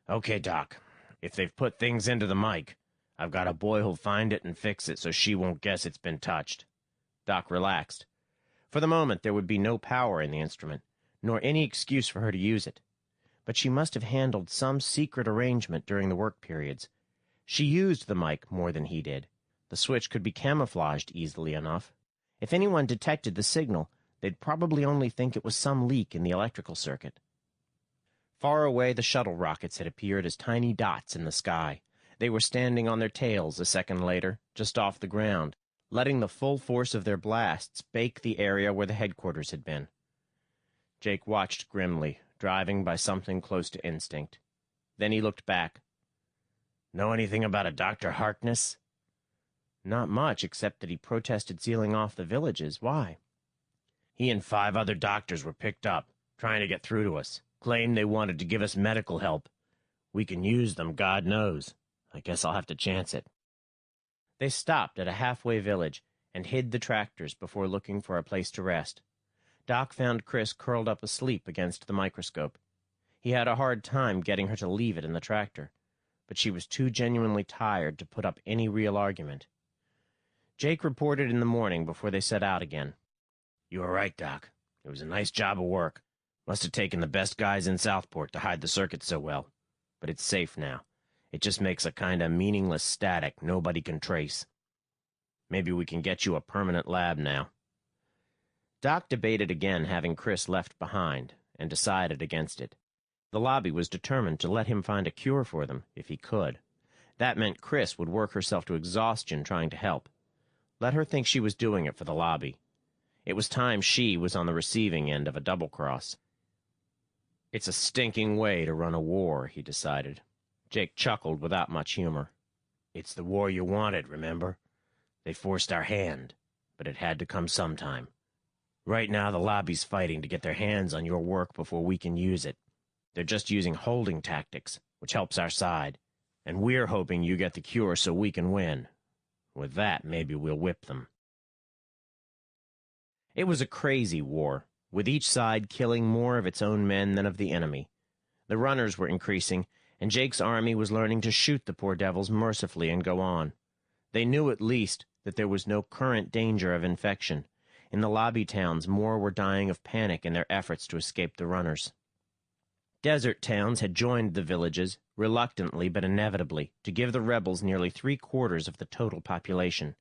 Okay, Doc, if they've put things into the mic, I've got a boy who'll find it and fix it so she won't guess it's been touched." Doc relaxed. For the moment, there would be no power in the instrument, nor any excuse for her to use it. But she must have handled some secret arrangement during the work periods. She used the mic more than he did. The switch could be camouflaged easily enough. If anyone detected the signal, they'd probably only think it was some leak in the electrical circuit. Far away, the shuttle rockets had appeared as tiny dots in the sky. They were standing on their tails a second later, just off the ground, letting the full force of their blasts bake the area where the headquarters had been. Jake watched grimly, driving by something close to instinct. Then he looked back. "Know anything about a Dr. Harkness?" "Not much, except that he protested sealing off the villages. Why?" "He and 5 other doctors were picked up, trying to get through to us. Claimed they wanted to give us medical help. We can use them, God knows. I guess I'll have to chance it. They stopped at a halfway village and hid the tractors before looking for a place to rest. Doc found Chris curled up asleep against the microscope. He had a hard time getting her to leave it in the tractor, but she was too genuinely tired to put up any real argument. Jake reported in the morning before they set out again. "You were right, Doc. It was a nice job of work. Must have taken the best guys in Southport to hide the circuit so well. But it's safe now. It just makes a kind of meaningless static nobody can trace. Maybe we can get you a permanent lab now." Doc debated again having Chris left behind, and decided against it. The lobby was determined to let him find a cure for them, if he could. That meant Chris would work herself to exhaustion trying to help. Let her think she was doing it for the lobby. It was time she was on the receiving end of a double-cross. It's a stinking way to run a war, he decided. Jake chuckled without much humor. It's the war you wanted, remember? They forced our hand, but it had to come sometime. Right now, the lobby's fighting to get their hands on your work before we can use it. They're just using holding tactics, which helps our side. And we're hoping you get the cure so we can win. With that, maybe we'll whip them. It was a crazy war, with each side killing more of its own men than of the enemy. The runners were increasing, and Jake's army was learning to shoot the poor devils mercifully and go on. They knew at least that there was no current danger of infection. In the lobby towns, more were dying of panic in their efforts to escape the runners. Desert towns had joined the villages, reluctantly but inevitably, to give the rebels nearly 3/4 of the total population.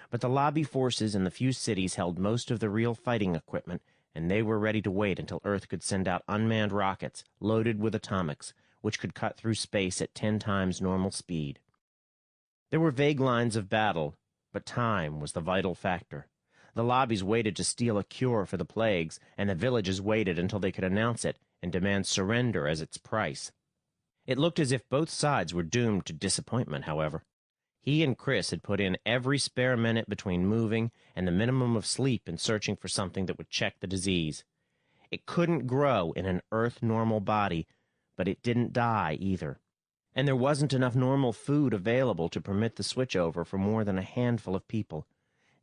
But the lobby forces in the few cities held most of the real fighting equipment, and they were ready to wait until Earth could send out unmanned rockets loaded with atomics, which could cut through space at 10 times normal speed. There were vague lines of battle, but time was the vital factor. The lobbies waited to steal a cure for the plagues, and the villages waited until they could announce it and demand surrender as its price. It looked as if both sides were doomed to disappointment, however. He and Chris had put in every spare minute between moving and the minimum of sleep in searching for something that would check the disease. It couldn't grow in an Earth-normal body, but it didn't die either. And there wasn't enough normal food available to permit the switchover for more than a handful of people.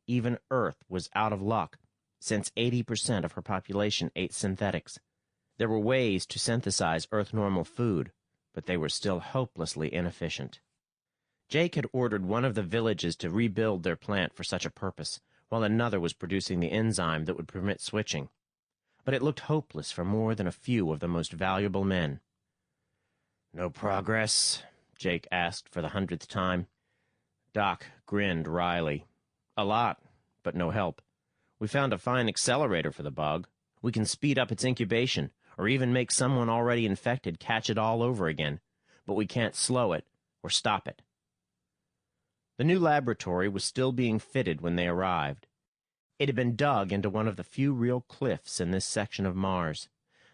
Even Earth was out of luck, since 80% of her population ate synthetics. There were ways to synthesize Earth-normal food, but they were still hopelessly inefficient. Jake had ordered one of the villages to rebuild their plant for such a purpose, while another was producing the enzyme that would permit switching. But it looked hopeless for more than a few of the most valuable men. "No progress?" Jake asked for the 100th time. Doc grinned wryly. "A lot, but no help. We found a fine accelerator for the bug. We can speed up its incubation, or even make someone already infected catch it all over again, but we can't slow it or stop it." The new laboratory was still being fitted when they arrived. It had been dug into one of the few real cliffs in this section of Mars.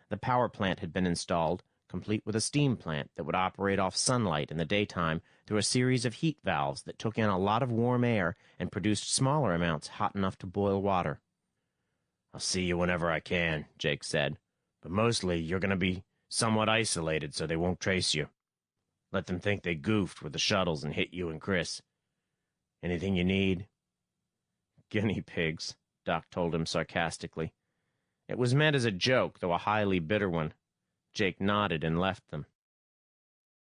The power plant had been installed, complete with a steam plant that would operate off sunlight in the daytime through a series of heat valves that took in a lot of warm air and produced smaller amounts hot enough to boil water. "I'll see you whenever I can," Jake said. "But mostly you're going to be somewhat isolated so they won't trace you. Let them think they goofed with the shuttles and hit you and Chris. Anything you need?" "Guinea pigs," Doc told him sarcastically. It was meant as a joke, though a highly bitter one. Jake nodded and left them.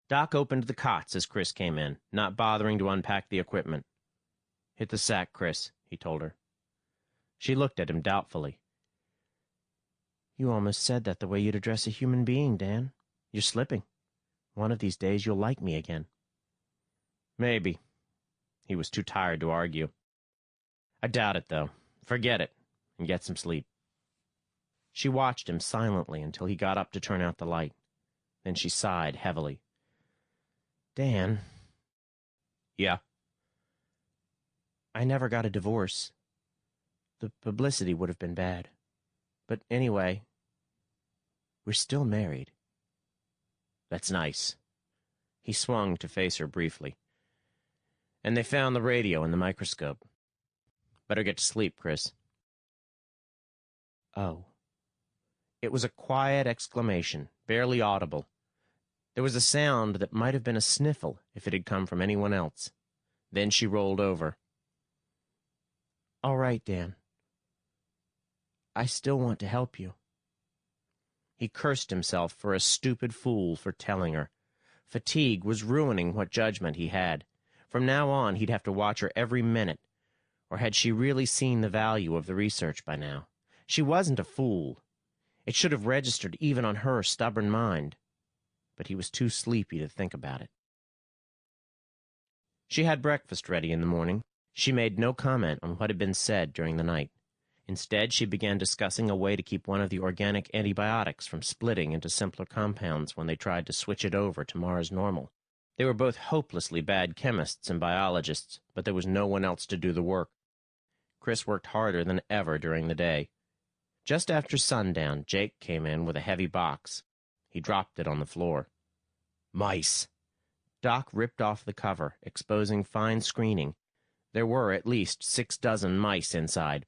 Doc opened the cots as Chris came in, not bothering to unpack the equipment. "Hit the sack, Chris," he told her. She looked at him doubtfully. "You almost said that the way you'd address a human being, Dan. You're slipping. One of these days you'll like me again." "Maybe." He was too tired to argue. "I doubt it, though. Forget it, and get some sleep." She watched him silently until he got up to turn out the light. Then she sighed heavily. "Dan." "Yeah?" "I never got a divorce. The publicity would have been bad. But anyway, we're still married." "That's nice." He swung to face her briefly. "And they found the radio and the microscope. Better get to sleep, Chris." "Oh." It was a quiet exclamation, barely audible. There was a sound that might have been a sniffle if it had come from anyone else. Then she rolled over. "All right, Dan. I still want to help you." He cursed himself for a stupid fool for telling her. Fatigue was ruining what judgment he had. From now on, he'd have to watch her every minute. Or had she really seen the value of the research by now? She wasn't a fool. It should have registered even on her stubborn mind. But he was too sleepy to think about it. She had breakfast ready in the morning. She made no comment on what had been said during the night. Instead, she began discussing a way to keep one of the organic antibiotics from splitting into simpler compounds when they tried to switch it over to Mars Normal. They were both hopelessly bad chemists and biologists, but there was no one else to do the work. Chris worked harder than ever during the day. Just after sundown, Jake came in with a heavy box. He dropped it on the floor. "Mice." Doc ripped off the cover, exposing fine screening. There were at least 6 dozen mice inside.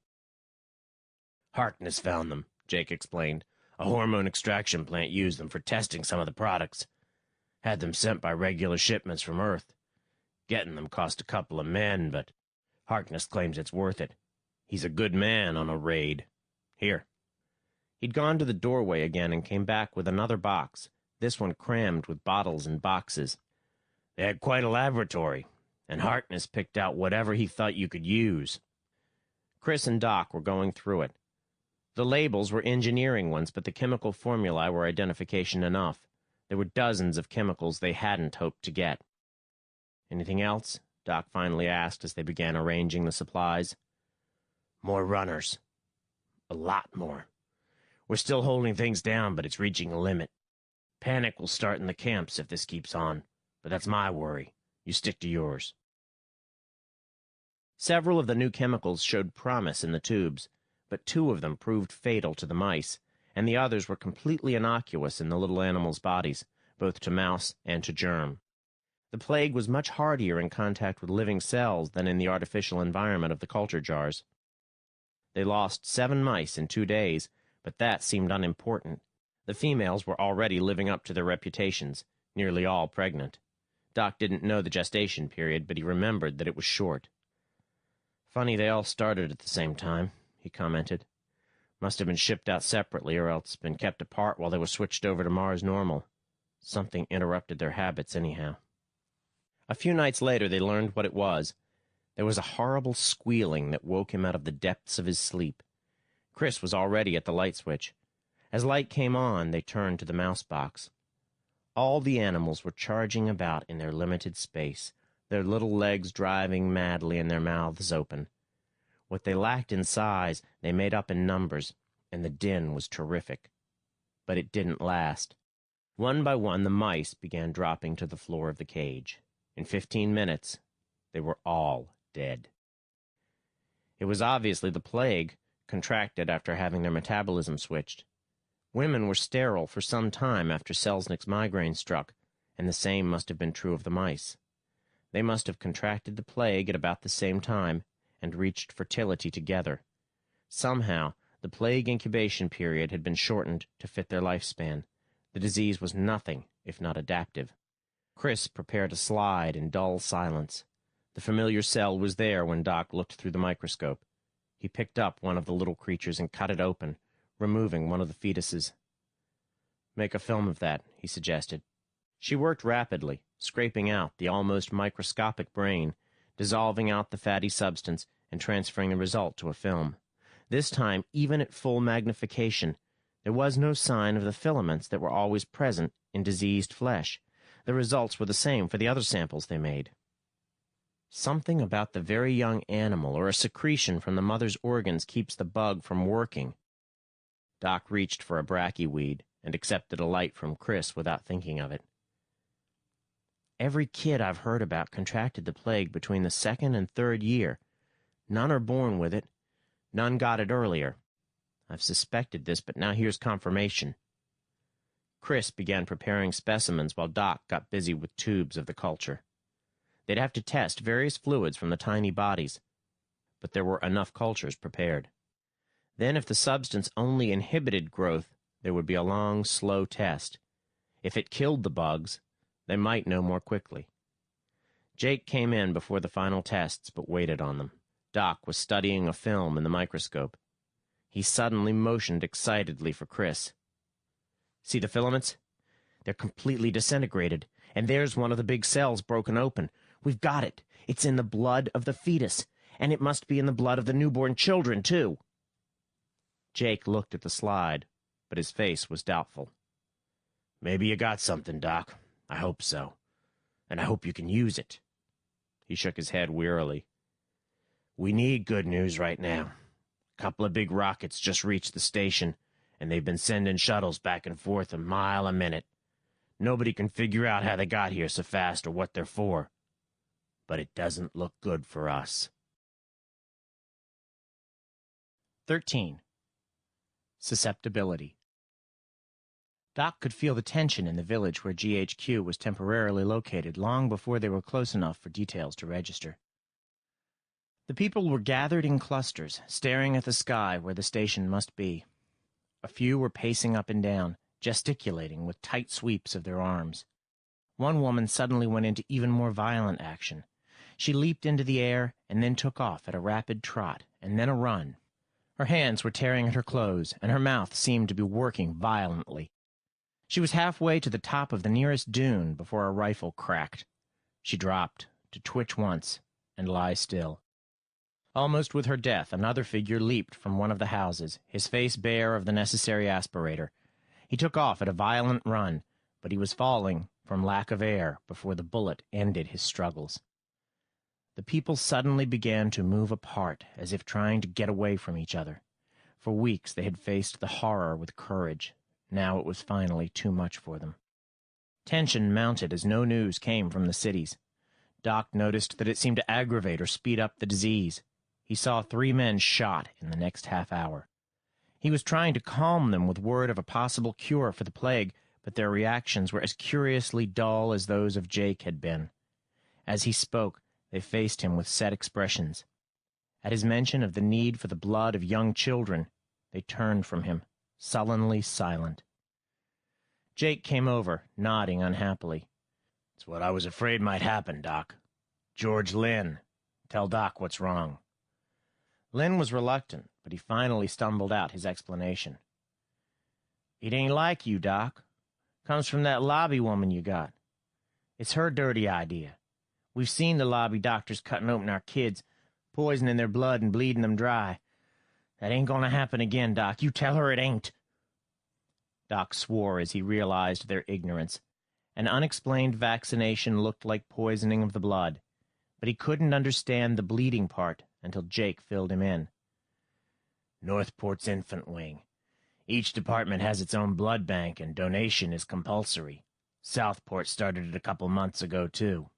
"Harkness found them," Jake explained. "A hormone extraction plant used them for testing some of the products. Had them sent by regular shipments from Earth. Getting them cost a couple of men, but Harkness claims it's worth it. He's a good man on a raid. Here." He'd gone to the doorway again and came back with another box, this one crammed with bottles and boxes. "They had quite a laboratory, and Harkness picked out whatever he thought you could use." Chris and Doc were going through it. The labels were engineering ones, but the chemical formulae were identification enough. There were dozens of chemicals they hadn't hoped to get. "Anything else?" Doc finally asked as they began arranging the supplies. "More runners. A lot more. We're still holding things down, but it's reaching a limit. Panic will start in the camps if this keeps on, but that's my worry. You stick to yours." Several of the new chemicals showed promise in the tubes, but 2 of them proved fatal to the mice, and the others were completely innocuous in the little animals' bodies, both to mouse and to germ. The plague was much hardier in contact with living cells than in the artificial environment of the culture jars. They lost 7 mice in 2 days, but that seemed unimportant. The females were already living up to their reputations, nearly all pregnant. Doc didn't know the gestation period, but he remembered that it was short. "Funny they all started at the same time," he commented. "Must have been shipped out separately or else been kept apart while they were switched over to Mars Normal. Something interrupted their habits anyhow." A few nights later, they learned what it was. There was a horrible squealing that woke him out of the depths of his sleep. Chris was already at the light switch. As light came on, they turned to the mouse box. All the animals were charging about in their limited space, their little legs driving madly and their mouths open. What they lacked in size, they made up in numbers, and the din was terrific. But it didn't last. One by one, the mice began dropping to the floor of the cage. In 15 minutes, they were all dead. It was obviously the plague, contracted after having their metabolism switched. Women were sterile for some time after Selznick's migraine struck, and the same must have been true of the mice. They must have contracted the plague at about the same time and reached fertility together. Somehow, the plague incubation period had been shortened to fit their lifespan. The disease was nothing if not adaptive. Chris prepared a slide in dull silence. The familiar cell was there when Doc looked through the microscope. He picked up one of the little creatures and cut it open, removing one of the fetuses. "Make a film of that," he suggested. She worked rapidly, scraping out the almost microscopic brain, dissolving out the fatty substance, and transferring the result to a film. This time, even at full magnification, there was no sign of the filaments that were always present in diseased flesh. The results were the same for the other samples they made. Something about the very young animal or a secretion from the mother's organs keeps the bug from working. Doc reached for a brachyweed and accepted a light from Chris without thinking of it. "Every kid I've heard about contracted the plague between the 2nd and 3rd year. None are born with it. None got it earlier. I've suspected this, but now here's confirmation." Chris began preparing specimens while Doc got busy with tubes of the culture. They'd have to test various fluids from the tiny bodies, but there were enough cultures prepared. Then, if the substance only inhibited growth, there would be a long, slow test. If it killed the bugs, they might know more quickly. Jake came in before the final tests, but waited on them. Doc was studying a film in the microscope. He suddenly motioned excitedly for Chris. See the filaments? They're completely disintegrated, and there's one of the big cells broken open. We've got it. It's in the blood of the fetus, and it must be in the blood of the newborn children, too. Jake looked at the slide, but his face was doubtful. Maybe you got something, Doc. I hope so. And I hope you can use it. He shook his head wearily. We need good news right now. A couple of big rockets just reached the station, and they've been sending shuttles back and forth a mile a minute. Nobody can figure out how they got here so fast or what they're for. But it doesn't look good for us. 13. Susceptibility. Doc could feel the tension in the village where GHQ was temporarily located long before they were close enough for details to register. The people were gathered in clusters, staring at the sky where the station must be. A few were pacing up and down, gesticulating with tight sweeps of their arms. One woman suddenly went into even more violent action. She leaped into the air and then took off at a rapid trot, and then a run. Her hands were tearing at her clothes, and her mouth seemed to be working violently. She was halfway to the top of the nearest dune before a rifle cracked. She dropped, to twitch once, and lie still. Almost with her death, another figure leaped from one of the houses, his face bare of the necessary aspirator. He took off at a violent run, but he was falling from lack of air before the bullet ended his struggles. The people suddenly began to move apart, as if trying to get away from each other. For weeks they had faced the horror with courage. Now it was finally too much for them. Tension mounted as no news came from the cities. Doc noticed that it seemed to aggravate or speed up the disease. He saw 3 men shot in the next half hour. He was trying to calm them with word of a possible cure for the plague, but their reactions were as curiously dull as those of Jake had been. As he spoke, they faced him with set expressions. At his mention of the need for the blood of young children, they turned from him, sullenly silent. Jake came over, nodding unhappily. It's what I was afraid might happen, Doc. George Lynn. Tell Doc what's wrong. Lynn was reluctant, but he finally stumbled out his explanation. It ain't like you, Doc. Comes from that lobby woman you got. It's her dirty idea. We've seen the lobby doctors cutting open our kids, poisoning their blood and bleeding them dry. That ain't gonna happen again, Doc. You tell her it ain't. Doc swore as he realized their ignorance. An unexplained vaccination looked like poisoning of the blood, but he couldn't understand the bleeding part until Jake filled him in. Northport's infant wing. Each department has its own blood bank, and donation is compulsory. Southport started it a couple months ago, too.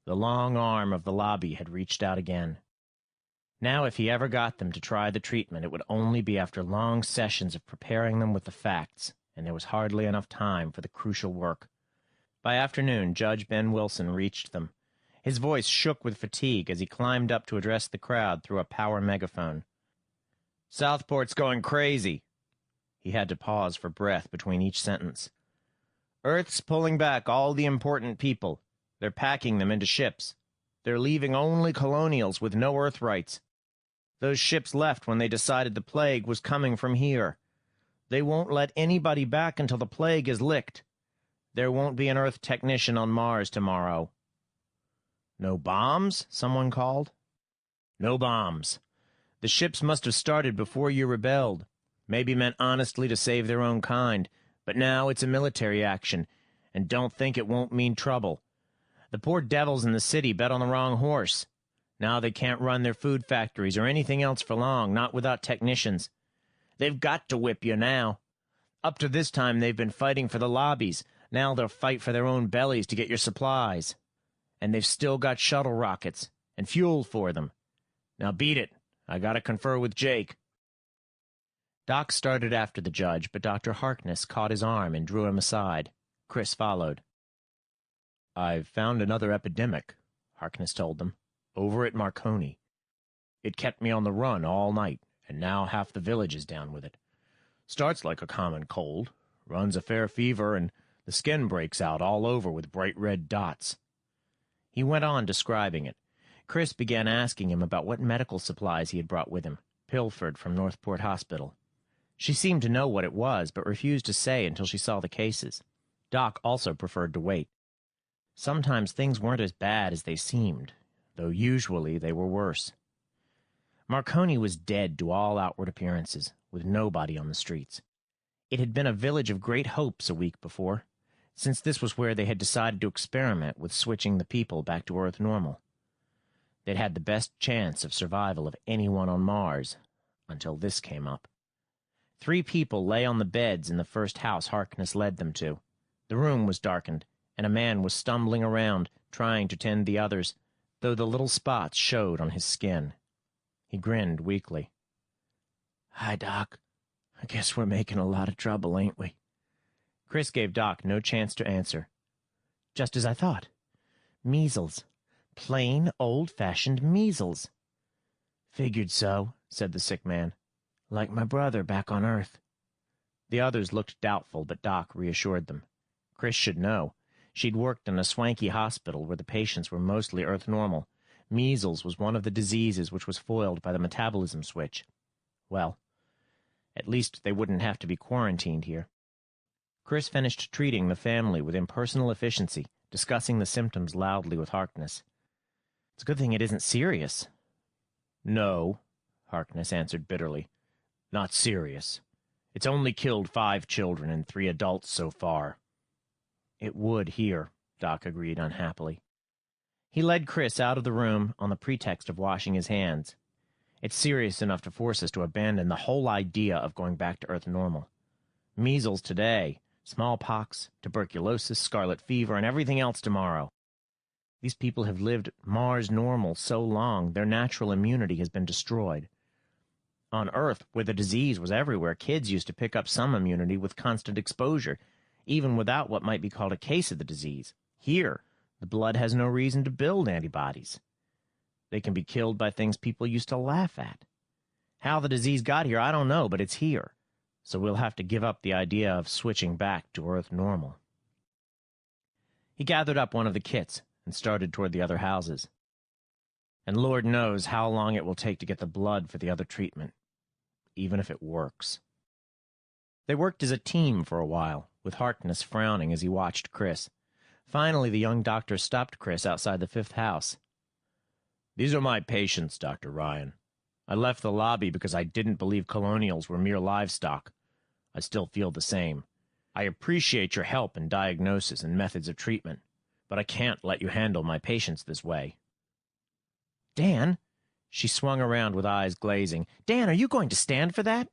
The long arm of the lobby had reached out again. Now, if he ever got them to try the treatment, it would only be after long sessions of preparing them with the facts, and there was hardly enough time for the crucial work. By afternoon, Judge Ben Wilson reached them. His voice shook with fatigue as he climbed up to address the crowd through a power megaphone. Southport's going crazy. He had to pause for breath between each sentence. Earth's pulling back all the important people. They're packing them into ships. They're leaving only colonials with no Earth rights. Those ships left when they decided the plague was coming from here. They won't let anybody back until the plague is licked. There won't be an Earth technician on Mars tomorrow. No bombs? Someone called. No bombs. The ships must have started before you rebelled. Maybe meant honestly to save their own kind, but now it's a military action, and don't think it won't mean trouble. The poor devils in the city bet on the wrong horse. Now they can't run their food factories or anything else for long, not without technicians. They've got to whip you now. Up to this time they've been fighting for the lobbies. Now they'll fight for their own bellies to get your supplies. And they've still got shuttle rockets and fuel for them. Now beat it. I gotta confer with Jake. Doc started after the judge, but Dr. Harkness caught his arm and drew him aside. Chris followed. I've found another epidemic, Harkness told them, over at Marconi. It kept me on the run all night, and now half the village is down with it. Starts like a common cold, runs a fair fever, and The skin breaks out all over with bright red dots." He went on describing it. Chris began asking him about what medical supplies he had brought with him, pilfered from Northport Hospital. She seemed to know what it was, but refused to say until she saw the cases. Doc also preferred to wait. Sometimes things weren't as bad as they seemed, though usually they were worse. Marconi was dead to all outward appearances, with nobody on the streets. It had been a village of great hopes a week before, since this was where they had decided to experiment with switching the people back to Earth normal. They'd had the best chance of survival of anyone on Mars, until this came up. 3 people lay on the beds in the first house Harkness led them to. The room was darkened, and a man was stumbling around, trying to tend the others, though the little spots showed on his skin. He grinned weakly. "Hi, Doc. I guess we're making a lot of trouble, ain't we?" Chris gave Doc no chance to answer. "Just as I thought. Measles. Plain, old-fashioned measles." "Figured so," said the sick man. "Like my brother back on Earth." The others looked doubtful, but Doc reassured them. Chris should know. She'd worked in a swanky hospital where the patients were mostly Earth normal. Measles was one of the diseases which was foiled by the metabolism switch. Well, at least they wouldn't have to be quarantined here. Chris finished treating the family with impersonal efficiency, discussing the symptoms loudly with Harkness. "It's a good thing it isn't serious." "No," Harkness answered bitterly. "Not serious. It's only killed 5 children and 3 adults so far." "It would here," Doc agreed unhappily. He led Chris out of the room on the pretext of washing his hands. "It's serious enough to force us to abandon the whole idea of going back to Earth normal. Measles today, smallpox, tuberculosis, scarlet fever, and everything else tomorrow. These people have lived Mars normal so long, their natural immunity has been destroyed. On Earth, where the disease was everywhere, kids used to pick up some immunity with constant exposure, even without what might be called a case of the disease. Here, the blood has no reason to build antibodies. They can be killed by things people used to laugh at. How the disease got here, I don't know, but it's here. So we'll have to give up the idea of switching back to Earth normal." He gathered up one of the kits and started toward the other houses. "And Lord knows how long it will take to get the blood for the other treatment, even if it works." They worked as a team for a while, with Harkness frowning as he watched Chris. Finally, the young doctor stopped Chris outside the 5th house. "These are my patients, Dr. Ryan. I left the lobby because I didn't believe colonials were mere livestock. I still feel the same. I appreciate your help in diagnosis and methods of treatment, but I can't let you handle my patients this way." "Dan?" She swung around with eyes glazing. "Dan, are you going to stand for that?"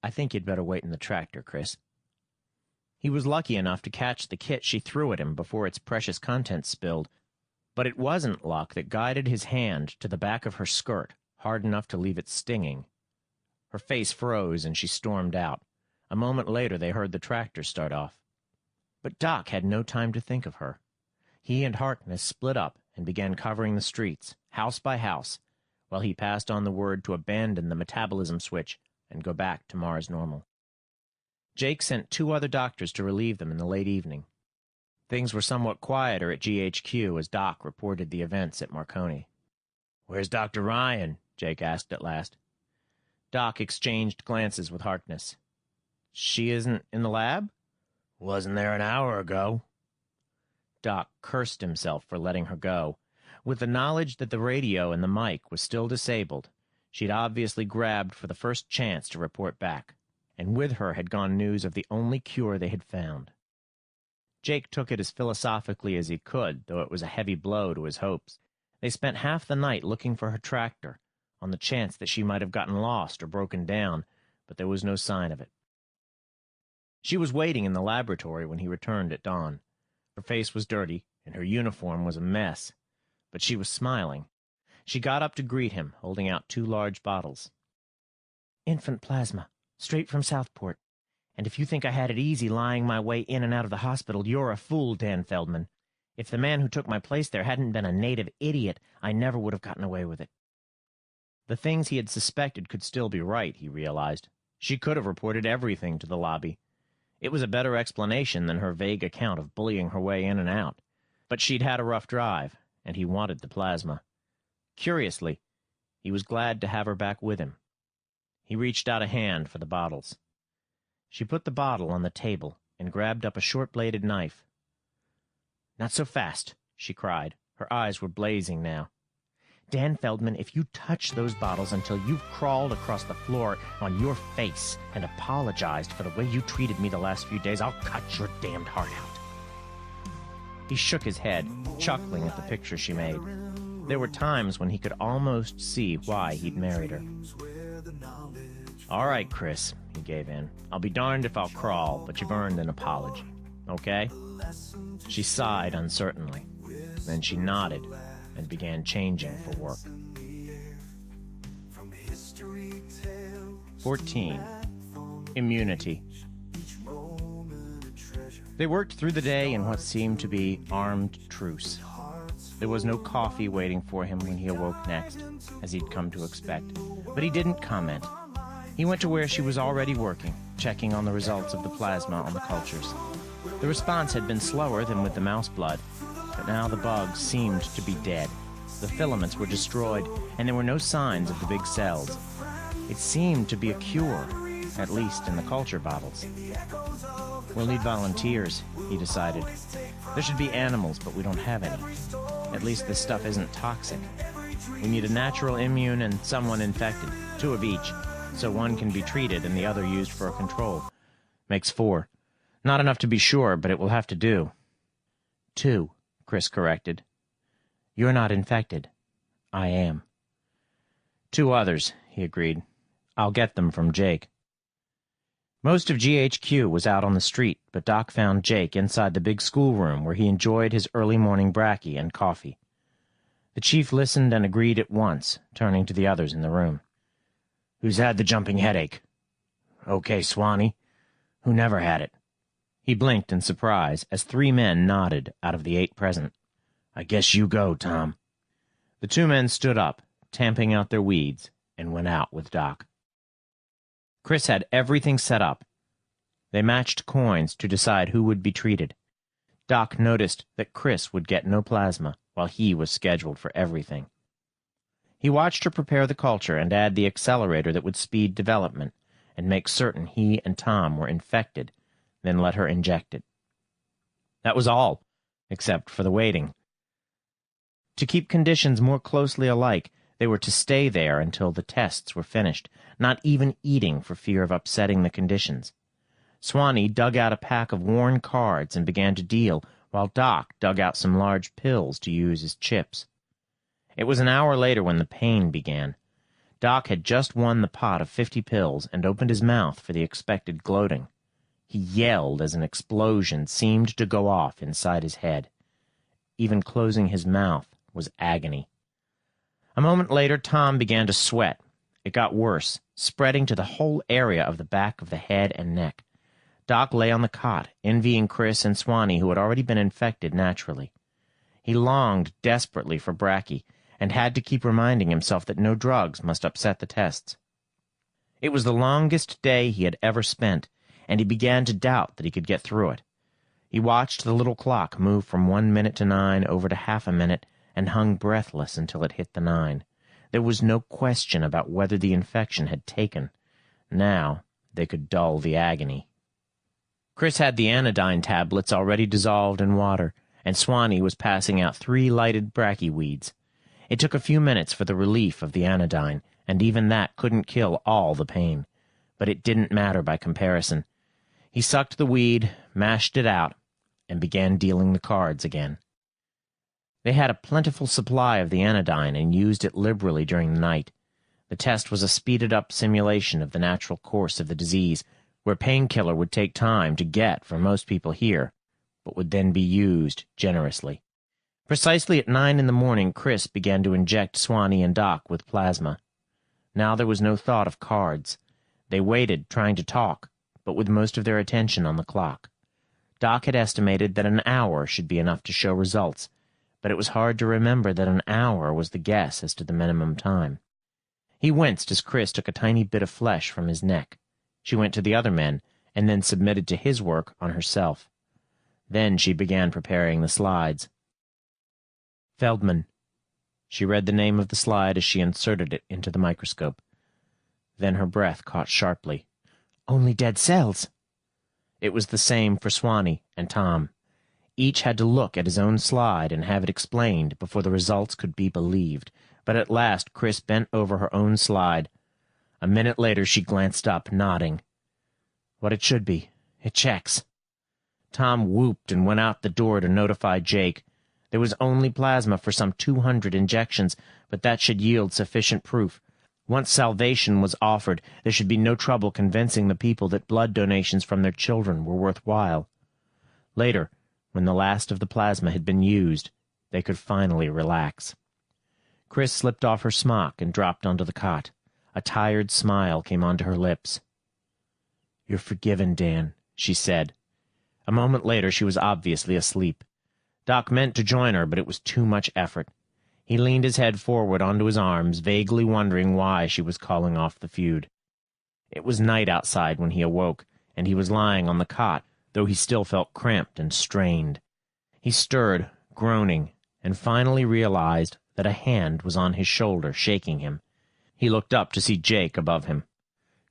"I think you'd better wait in the tractor, Chris." He was lucky enough to catch the kit she threw at him before its precious contents spilled, but it wasn't luck that guided his hand to the back of her skirt, hard enough to leave it stinging. Her face froze and she stormed out. A moment later, they heard the tractor start off. But Doc had no time to think of her. He and Harkness split up and began covering the streets, house by house, while he passed on the word to abandon the metabolism switch and go back to Mars normal. Jake sent 2 other doctors to relieve them in the late evening. Things were somewhat quieter at GHQ as Doc reported the events at Marconi. "Where's Dr. Ryan?" Jake asked at last. Doc exchanged glances with Harkness. "She isn't in the lab?" "Wasn't there an hour ago." Doc cursed himself for letting her go. With the knowledge that the radio and the mic was still disabled, she'd obviously grabbed for the first chance to report back, and with her had gone news of the only cure they had found. Jake took it as philosophically as he could, though it was a heavy blow to his hopes. They spent half the night looking for her tractor, on the chance that she might have gotten lost or broken down, but there was no sign of it. She was waiting in the laboratory when he returned at dawn. Her face was dirty, and her uniform was a mess, but she was smiling. She got up to greet him, holding out 2 large bottles. "Infant plasma, straight from Southport. And if you think I had it easy lying my way in and out of the hospital, you're a fool, Dan Feldman. If the man who took my place there hadn't been a native idiot, I never would have gotten away with it." The things he had suspected could still be right, he realized. She could have reported everything to the lobby. It was a better explanation than her vague account of bullying her way in and out. But she'd had a rough drive, and he wanted the plasma. Curiously, he was glad to have her back with him. He reached out a hand for the bottles. She put the bottle on the table and grabbed up a short-bladed knife. "Not so fast," she cried. Her eyes were blazing now. "Dan Feldman, if you touch those bottles until you've crawled across the floor on your face and apologized for the way you treated me the last few days, I'll cut your damned heart out." He shook his head, chuckling at the picture she made. There were times when he could almost see why he'd married her. "All right, Chris," he gave in. "I'll be darned if I'll crawl, but you've earned an apology. Okay?" She sighed uncertainly. Then she nodded and began changing for work. 14. Immunity. They worked through the day in what seemed to be armed truce. There was no coffee waiting for him when he awoke next, as he'd come to expect, but he didn't comment. He went to where she was already working, checking on the results of the plasma on the cultures. The response had been slower than with the mouse blood, but now the bugs seemed to be dead. The filaments were destroyed, and there were no signs of the big cells. It seemed to be a cure, at least in the culture bottles. "We'll need volunteers," he decided. "There should be animals, but we don't have any. At least this stuff isn't toxic. We need a natural immune and someone infected, 2 of each, so one can be treated and the other used for a control. Makes 4. Not enough to be sure, but it will have to do." 2, Chris corrected. "You're not infected. I am." 2 others, he agreed. "I'll get them from Jake." Most of GHQ was out on the street, but Doc found Jake inside the big schoolroom where he enjoyed his early morning bracky and coffee. The chief listened and agreed at once, turning to the others in the room. "Who's had the jumping headache?" "Okay, Swanee. Who never had it?" He blinked in surprise as 3 men nodded out of the 8 present. "I guess you go, Tom." The 2 men stood up, tamping out their weeds, and went out with Doc. Chris had everything set up. They matched coins to decide who would be treated. Doc noticed that Chris would get no plasma, while he was scheduled for everything. He watched her prepare the culture and add the accelerator that would speed development and make certain he and Tom were infected, then let her inject it. That was all, except for the waiting. To keep conditions more closely alike, they were to stay there until the tests were finished, not even eating for fear of upsetting the conditions. Swanee dug out a pack of worn cards and began to deal, while Doc dug out some large pills to use as chips. It was an hour later when the pain began. Doc had just won the pot of 50 pills and opened his mouth for the expected gloating. He yelled as an explosion seemed to go off inside his head. Even closing his mouth was agony. A moment later, Tom began to sweat. It got worse, spreading to the whole area of the back of the head and neck. Doc lay on the cot, envying Chris and Swanee, who had already been infected naturally. He longed desperately for bracky, and had to keep reminding himself that no drugs must upset the tests. It was the longest day he had ever spent, and he began to doubt that he could get through it. He watched the little clock move from 1 minute to 9 over to half a minute, and hung breathless until it hit the 9. There was no question about whether the infection had taken. Now they could dull the agony. Chris had the anodyne tablets already dissolved in water, and Swanee was passing out 3 lighted bracky weeds. It took a few minutes for the relief of the anodyne, and even that couldn't kill all the pain. But it didn't matter by comparison. He sucked the weed, mashed it out, and began dealing the cards again. They had a plentiful supply of the anodyne and used it liberally during the night. The test was a speeded-up simulation of the natural course of the disease, where painkiller would take time to get for most people here, but would then be used generously. Precisely at 9 in the morning, Chris began to inject Swanee and Doc with plasma. Now there was no thought of cards. They waited, trying to talk, but with most of their attention on the clock. Doc had estimated that an hour should be enough to show results, but it was hard to remember that an hour was the guess as to the minimum time. He winced as Chris took a tiny bit of flesh from his neck. She went to the other men, and then submitted to his work on herself. Then she began preparing the slides. Feldman. She read the name of the slide as she inserted it into the microscope. Then her breath caught sharply. Only dead cells. It was the same for Swanee and Tom. Each had to look at his own slide and have it explained before the results could be believed. But at last Chris bent over her own slide. A minute later she glanced up, nodding. What it should be. It checks. Tom whooped and went out the door to notify Jake. There was only plasma for some 200 injections, but that should yield sufficient proof. Once salvation was offered, there should be no trouble convincing the people that blood donations from their children were worthwhile. Later, when the last of the plasma had been used, they could finally relax. Chris slipped off her smock and dropped onto the cot. A tired smile came onto her lips. "You're forgiven, Dan," she said. A moment later, she was obviously asleep. Doc meant to join her, but it was too much effort. He leaned his head forward onto his arms, vaguely wondering why she was calling off the feud. It was night outside when he awoke, and he was lying on the cot, though he still felt cramped and strained. He stirred, groaning, and finally realized that a hand was on his shoulder, shaking him. He looked up to see Jake above him.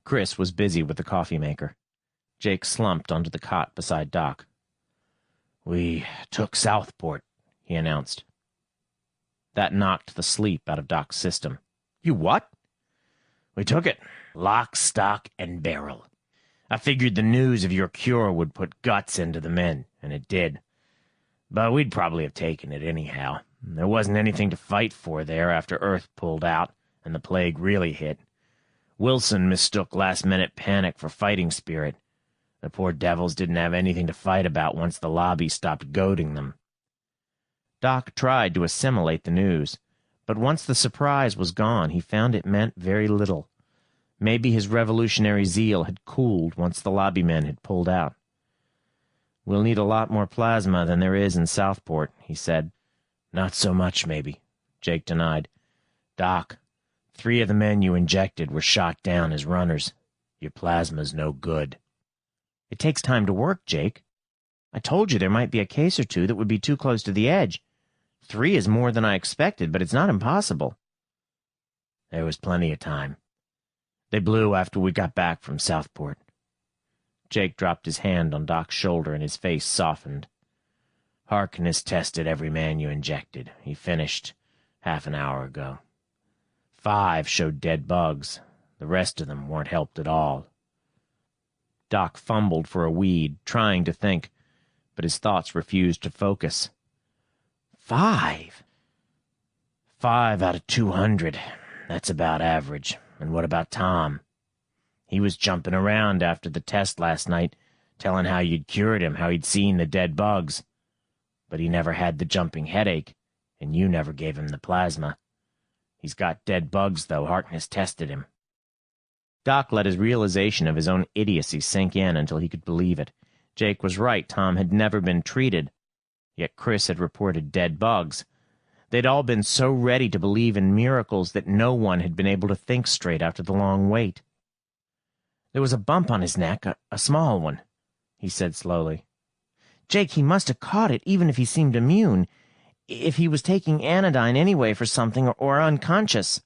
Chris was busy with the coffee maker. Jake slumped onto the cot beside Doc. "We took Southport," he announced. That knocked the sleep out of Doc's system. "You what?" "We took it. Lock, stock, and barrel. I figured the news of your cure would put guts into the men, and it did. But we'd probably have taken it anyhow. There wasn't anything to fight for there after Earth pulled out and the plague really hit. Wilson mistook last-minute panic for fighting spirit. The poor devils didn't have anything to fight about once the lobby stopped goading them." Doc tried to assimilate the news, but once the surprise was gone, he found it meant very little. Maybe his revolutionary zeal had cooled once the lobby men had pulled out. "We'll need a lot more plasma than there is in Southport," he said. "Not so much, maybe," Jake denied. "Doc, 3 of the men you injected were shot down as runners. Your plasma's no good." "It takes time to work, Jake. I told you there might be a case or two that would be too close to the edge. 3 is more than I expected, but it's not impossible." "There was plenty of time. They blew after we got back from Southport." Jake dropped his hand on Doc's shoulder and his face softened. "Harkness tested every man you injected. He finished half an hour ago. 5 showed dead bugs. The rest of them weren't helped at all." Doc fumbled for a weed, trying to think, but his thoughts refused to focus. 5? 5 out of 200. That's about average. And what about Tom? He was jumping around after the test last night, telling how you'd cured him, how he'd seen the dead bugs. But he never had the jumping headache, and you never gave him the plasma. He's got dead bugs, though. Harkness tested him. Doc let his realization of his own idiocy sink in until he could believe it. Jake was right. Tom had never been treated. Yet Chris had reported dead bugs. They'd all been so ready to believe in miracles that no one had been able to think straight after the long wait. "There was a bump on his neck, a small one," he said slowly. "Jake, he must have caught it, even if he seemed immune. If he was taking anodyne anyway for something, or unconscious."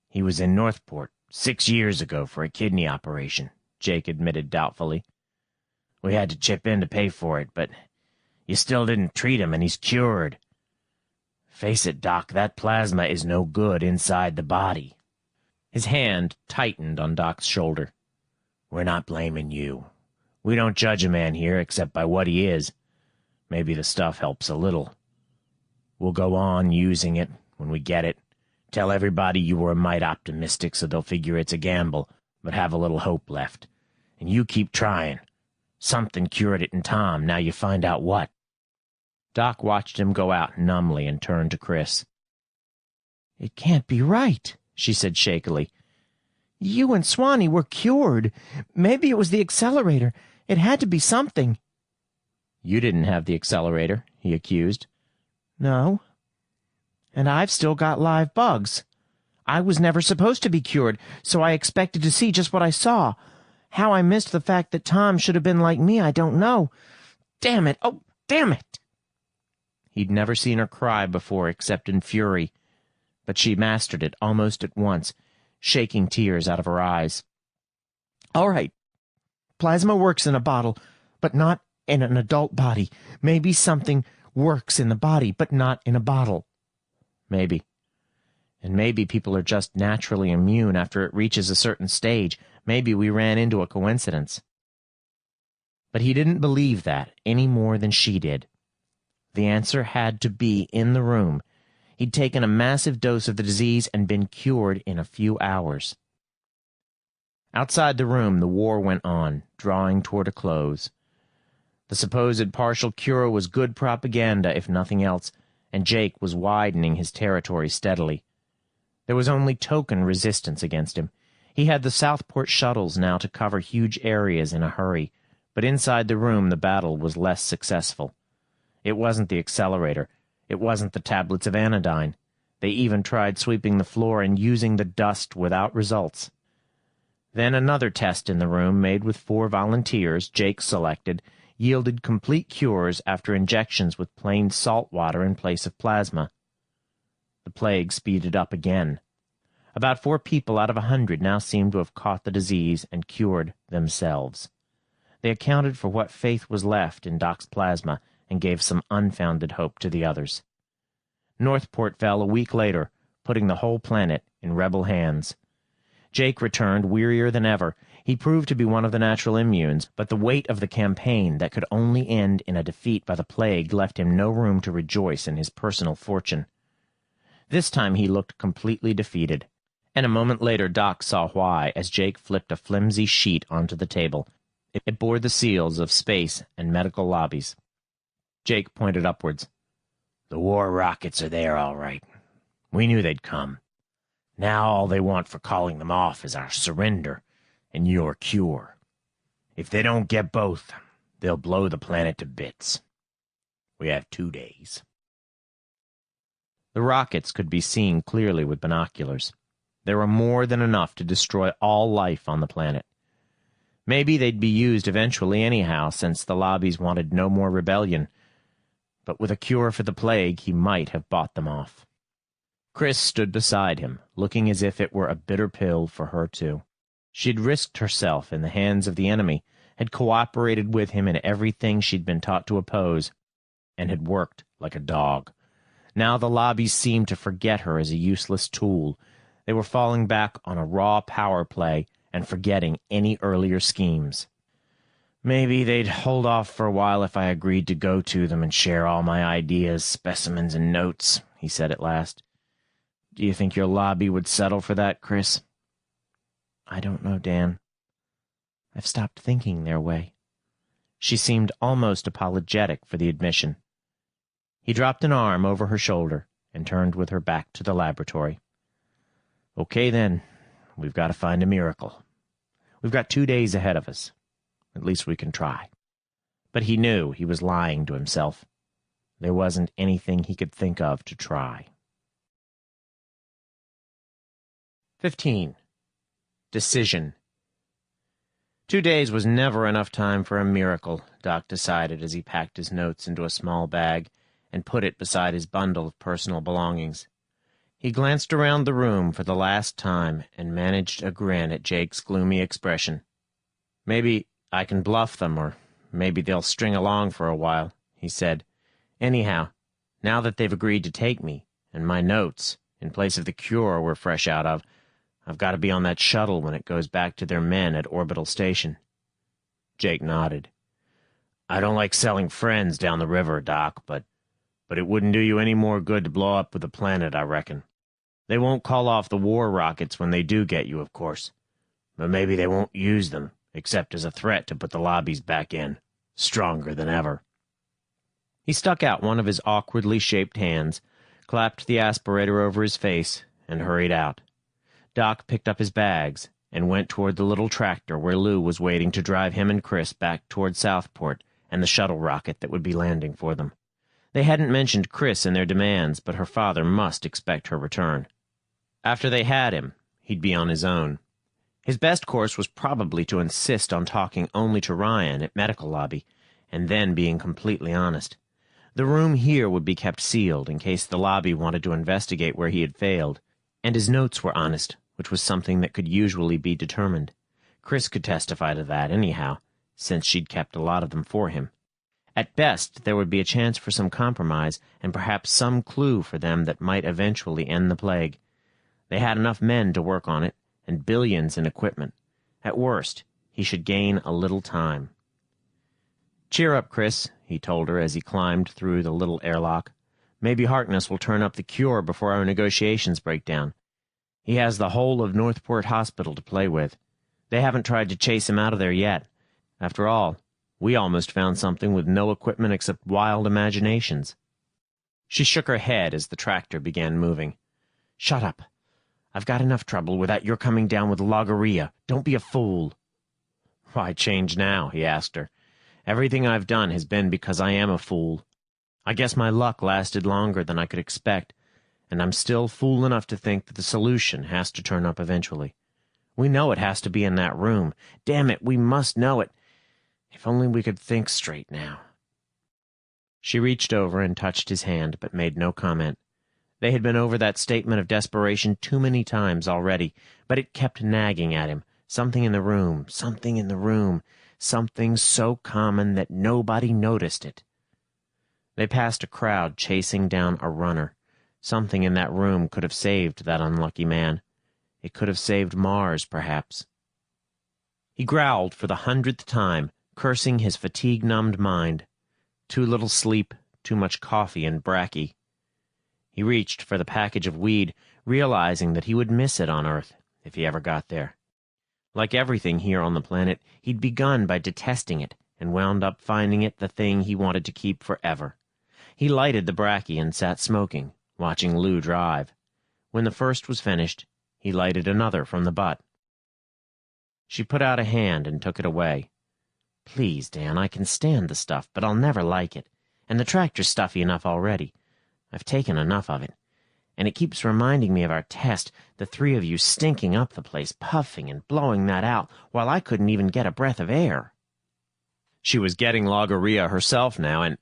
"He was in Northport 6 years ago for a kidney operation," Jake admitted doubtfully. "We had to chip in to pay for it, but you still didn't treat him, and he's cured. Face it, Doc, that plasma is no good inside the body." His hand tightened on Doc's shoulder. "We're not blaming you. We don't judge a man here except by what he is. Maybe the stuff helps a little. We'll go on using it when we get it. Tell everybody you were a mite optimistic so they'll figure it's a gamble, but have a little hope left. And you keep trying. Something cured it in Tom, now you find out what." Doc watched him go out numbly and turned to Chris. "It can't be right," she said shakily. "You and Swanee were cured. Maybe it was the accelerator. It had to be something." "You didn't have the accelerator," he accused. "No. And I've still got live bugs. I was never supposed to be cured, so I expected to see just what I saw. How I missed the fact that Tom should have been like me, I don't know. Damn it! Oh, damn it! He'd never seen her cry before except in fury, but she mastered it almost at once, shaking tears out of her eyes. All right. Plasma works in a bottle, but not in an adult body. Maybe something works in the body, but not in a bottle. Maybe. And maybe people are just naturally immune after it reaches a certain stage. Maybe we ran into a coincidence. But he didn't believe that any more than she did. The answer had to be in the room. He'd taken a massive dose of the disease and been cured in a few hours. Outside the room, the war went on, drawing toward a close. The supposed partial cure was good propaganda, if nothing else, and Jake was widening his territory steadily. There was only token resistance against him. He had the Southport shuttles now to cover huge areas in a hurry, but inside the room the battle was less successful. It wasn't the accelerator. It wasn't the tablets of anodyne. They even tried sweeping the floor and using the dust without results. Then another test in the room, made with 4 volunteers Jake selected, yielded complete cures after injections with plain salt water in place of plasma. The plague speeded up again. About 4 people out of 100 now seemed to have caught the disease and cured themselves. They accounted for what faith was left in Doc's plasma and gave some unfounded hope to the others. Northport fell a week later, putting the whole planet in rebel hands. Jake returned, wearier than ever. He proved to be one of the natural immunes, but the weight of the campaign that could only end in a defeat by the plague left him no room to rejoice in his personal fortune. This time he looked completely defeated, and a moment later Doc saw why as Jake flipped a flimsy sheet onto the table. It bore the seals of space and medical lobbies. Jake pointed upwards. The war rockets are there, all right. We knew they'd come. Now all they want for calling them off is our surrender and your cure. If they don't get both, they'll blow the planet to bits. We have 2 days. The rockets could be seen clearly with binoculars. There were more than enough to destroy all life on the planet. Maybe they'd be used eventually anyhow, since the lobbies wanted no more rebellion. But with a cure for the plague, he might have bought them off. Chris stood beside him, looking as if it were a bitter pill for her, too. She'd risked herself in the hands of the enemy, had cooperated with him in everything she'd been taught to oppose, and had worked like a dog. Now the lobbies seemed to forget her as a useless tool. They were falling back on a raw power play and forgetting any earlier schemes. Maybe they'd hold off for a while if I agreed to go to them and share all my ideas, specimens, and notes, he said at last. Do you think your lobby would settle for that, Chris? I don't know, Dan. I've stopped thinking their way. She seemed almost apologetic for the admission. He dropped an arm over her shoulder and turned with her back to the laboratory. Okay, then. We've got to find a miracle. We've got 2 days ahead of us. At least we can try. But he knew he was lying to himself. There wasn't anything he could think of to try. 15. Decision. 2 days was never enough time for a miracle, Doc decided as he packed his notes into a small bag and put it beside his bundle of personal belongings. He glanced around the room for the last time and managed a grin at Jake's gloomy expression. Maybe I can bluff them, or maybe they'll string along for a while, he said. Anyhow, now that they've agreed to take me, and my notes, in place of the cure we're fresh out of, I've got to be on that shuttle when it goes back to their men at Orbital Station. Jake nodded. I don't like selling friends down the river, Doc, but it wouldn't do you any more good to blow up with the planet, I reckon. They won't call off the war rockets when they do get you, of course. But maybe they won't use them, except as a threat to put the lobbies back in, stronger than ever. He stuck out one of his awkwardly shaped hands, clapped the aspirator over his face, and hurried out. Doc picked up his bags and went toward the little tractor where Lou was waiting to drive him and Chris back toward Southport and the shuttle rocket that would be landing for them. They hadn't mentioned Chris in their demands, but her father must expect her return. After they had him, he'd be on his own. His best course was probably to insist on talking only to Ryan at medical lobby, and then being completely honest. The room here would be kept sealed in case the lobby wanted to investigate where he had failed, and his notes were honest, which was something that could usually be determined. Chris could testify to that anyhow, since she'd kept a lot of them for him. At best, there would be a chance for some compromise, and perhaps some clue for them that might eventually end the plague. They had enough men to work on it, and billions in equipment. At worst, he should gain a little time. "Cheer up, Chris," he told her as he climbed through the little airlock. "Maybe Harkness will turn up the cure before our negotiations break down. He has the whole of Northport Hospital to play with. They haven't tried to chase him out of there yet. After all, we almost found something with no equipment except wild imaginations." She shook her head as the tractor began moving. "Shut up. I've got enough trouble without your coming down with logorrhea. Don't be a fool." "Why change now?" he asked her. "Everything I've done has been because I am a fool. I guess my luck lasted longer than I could expect, and I'm still fool enough to think that the solution has to turn up eventually. We know it has to be in that room. Damn it, we must know it. If only we could think straight now." She reached over and touched his hand, but made no comment. They had been over that statement of desperation too many times already, but it kept nagging at him. Something in the room, something in the room, something so common that nobody noticed it. They passed a crowd chasing down a runner. Something in that room could have saved that unlucky man. It could have saved Mars, perhaps. He growled for the 100th time, cursing his fatigue-numbed mind. Too little sleep, too much coffee and bracky. He reached for the package of weed, realizing that he would miss it on Earth if he ever got there. Like everything here on the planet, he'd begun by detesting it and wound up finding it the thing he wanted to keep forever. He lighted the bracky and sat smoking, watching Lou drive. When the first was finished, he lighted another from the butt. She put out a hand and took it away. "Please, Dan, I can stand the stuff, but I'll never like it. And the tractor's stuffy enough already. I've taken enough of it. And it keeps reminding me of our test, the three of you stinking up the place, puffing and blowing that out, while I couldn't even get a breath of air." She was getting logorrhea herself now, and...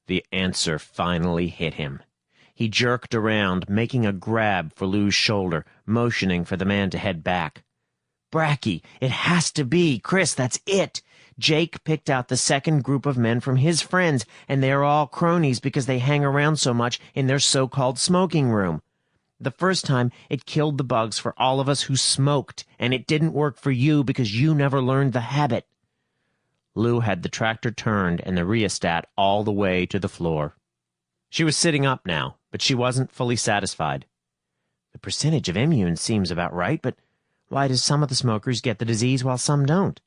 The answer finally hit him. He jerked around, making a grab for Lou's shoulder, motioning for the man to head back. "Bracky, it has to be. Chris, that's it. Jake picked out the second group of men from his friends, and they are all cronies because they hang around so much in their so-called smoking room. The first time, it killed the bugs for all of us who smoked, and it didn't work for you because you never learned the habit." Lou had the tractor turned and the rheostat all the way to the floor. She was sitting up now, but she wasn't fully satisfied. "The percentage of immune seems about right, but why does some of the smokers get the disease while some don't?"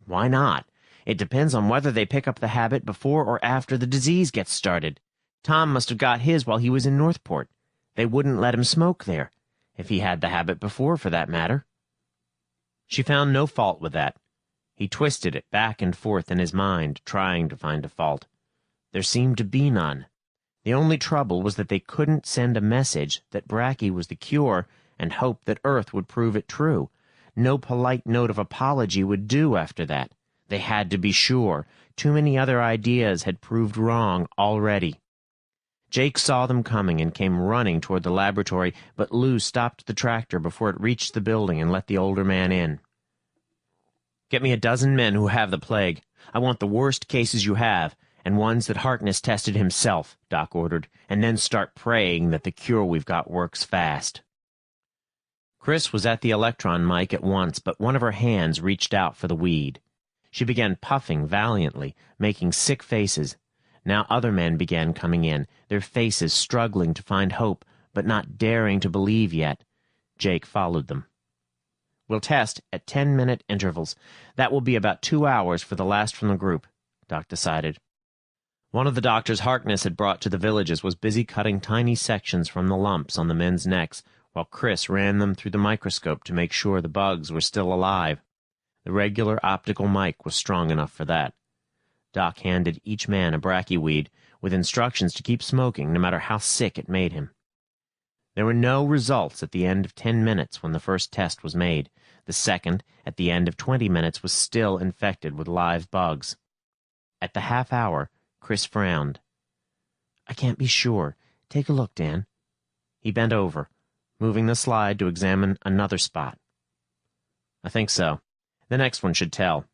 "Why not? It depends on whether they pick up the habit before or after the disease gets started. Tom must have got his while he was in Northport. They wouldn't let him smoke there, if he had the habit before, for that matter." She found no fault with that. He twisted it back and forth in his mind, trying to find a fault. There seemed to be none. The only trouble was that they couldn't send a message that bracky was the cure and hope that Earth would prove it true. No polite note of apology would do after that. They had to be sure. Too many other ideas had proved wrong already. Jake saw them coming and came running toward the laboratory, but Lou stopped the tractor before it reached the building and let the older man in. "Get me a dozen men who have the plague. I want the worst cases you have, and ones that Harkness tested himself," Doc ordered, "and then start praying that the cure we've got works fast." Chris was at the electron mic at once, but one of her hands reached out for the weed. She began puffing valiantly, making sick faces. Now other men began coming in, their faces struggling to find hope, but not daring to believe yet. Jake followed them. "We'll test at 10-minute intervals. That will be about 2 hours for the last from the group," Doc decided. One of the doctors Harkness had brought to the villages was busy cutting tiny sections from the lumps on the men's necks, while Chris ran them through the microscope to make sure the bugs were still alive. The regular optical mic was strong enough for that. Doc handed each man a bracky weed, with instructions to keep smoking no matter how sick it made him. There were no results at the end of 10 minutes when the first test was made. The second, at the end of 20 minutes, was still infected with live bugs. At the half hour, Chris frowned. "I can't be sure. Take a look, Dan." He bent over, moving the slide to examine another spot. "I think so. The next one should tell."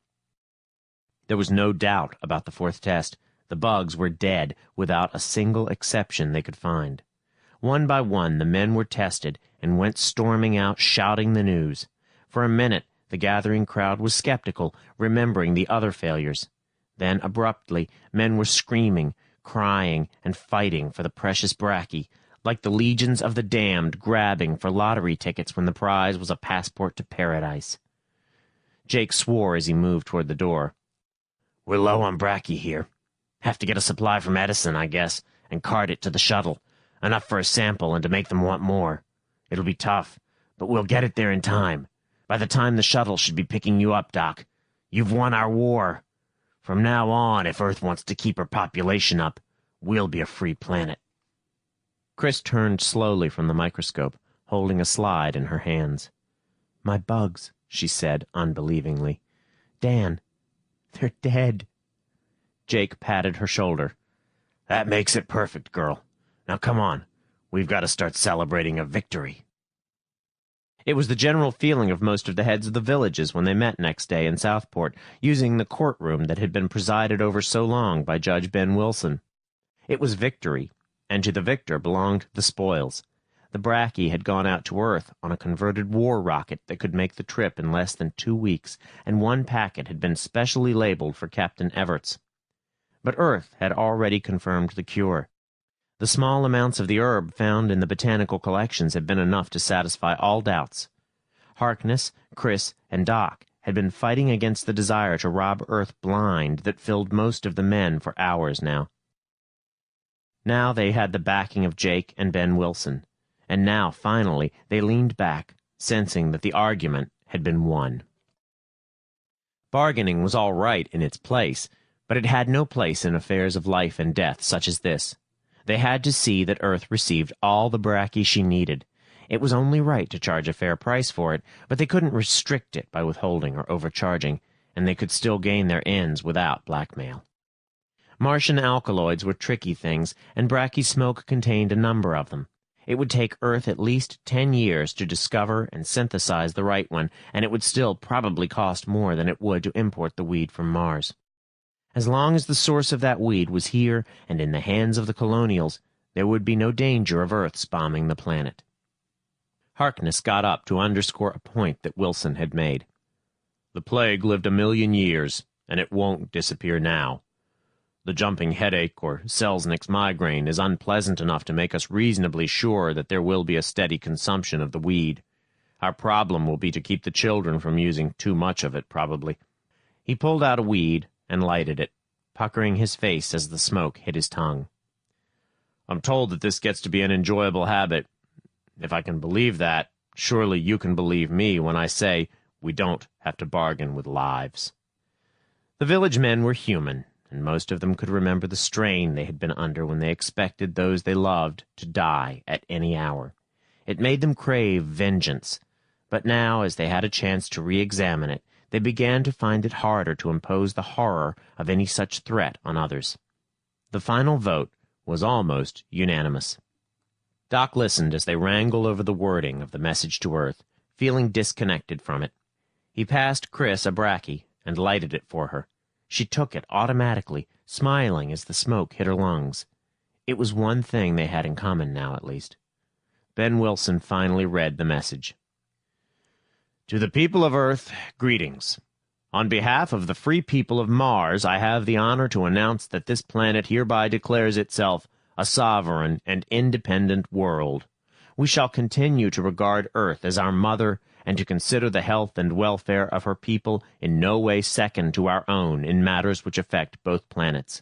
There was no doubt about the fourth test. The bugs were dead, without a single exception they could find. One by one, the men were tested and went storming out, shouting the news. For a minute, the gathering crowd was skeptical, remembering the other failures. Then, abruptly, men were screaming, crying, and fighting for the precious bracky, like the legions of the damned grabbing for lottery tickets when the prize was a passport to paradise. Jake swore as he moved toward the door. "We're low on bracky here. Have to get a supply from Edison, I guess, and cart it to the shuttle. Enough for a sample and to make them want more. It'll be tough, but we'll get it there in time. By the time the shuttle should be picking you up, Doc. You've won our war. From now on, if Earth wants to keep her population up, we'll be a free planet." Chris turned slowly from the microscope, holding a slide in her hands. "My bugs," she said unbelievingly. "Dan, they're dead." Jake patted her shoulder. "That makes it perfect, girl. Now come on. We've got to start celebrating a victory." It was the general feeling of most of the heads of the villages when they met next day in Southport, using the courtroom that had been presided over so long by Judge Ben Wilson. It was victory, and to the victor belonged the spoils. The bracky had gone out to Earth on a converted war rocket that could make the trip in less than 2 weeks, and one packet had been specially labeled for Captain Everts. But Earth had already confirmed the cure. The small amounts of the herb found in the botanical collections had been enough to satisfy all doubts. Harkness, Chris, and Doc had been fighting against the desire to rob Earth blind that filled most of the men for hours now. Now they had the backing of Jake and Ben Wilson, and now, finally, they leaned back, sensing that the argument had been won. Bargaining was all right in its place, but it had no place in affairs of life and death such as this. They had to see that Earth received all the bracky she needed. It was only right to charge a fair price for it, but they couldn't restrict it by withholding or overcharging, and they could still gain their ends without blackmail. Martian alkaloids were tricky things, and bracky smoke contained a number of them. It would take Earth at least 10 years to discover and synthesize the right one, and it would still probably cost more than it would to import the weed from Mars. As long as the source of that weed was here and in the hands of the colonials, there would be no danger of Earth's bombing the planet. Harkness got up to underscore a point that Wilson had made. "The plague lived 1,000,000 years, and it won't disappear now. The jumping headache or Selznick's migraine is unpleasant enough to make us reasonably sure that there will be a steady consumption of the weed. Our problem will be to keep the children from using too much of it, probably." He pulled out a weed and lighted it, puckering his face as the smoke hit his tongue. "I'm told that this gets to be an enjoyable habit. If I can believe that, surely you can believe me when I say we don't have to bargain with lives." The village men were human, and most of them could remember the strain they had been under when they expected those they loved to die at any hour. It made them crave vengeance, but now, as they had a chance to re-examine it, they began to find it harder to impose the horror of any such threat on others. The final vote was almost unanimous. Doc listened as they wrangled over the wording of the message to Earth, feeling disconnected from it. He passed Chris a bracky and lighted it for her. She took it automatically, smiling as the smoke hit her lungs. It was one thing they had in common now, at least. Ben Wilson finally read the message. "To the people of Earth, greetings. On behalf of the free people of Mars, I have the honor to announce that this planet hereby declares itself a sovereign and independent world. We shall continue to regard Earth as our mother and to consider the health and welfare of her people in no way second to our own in matters which affect both planets.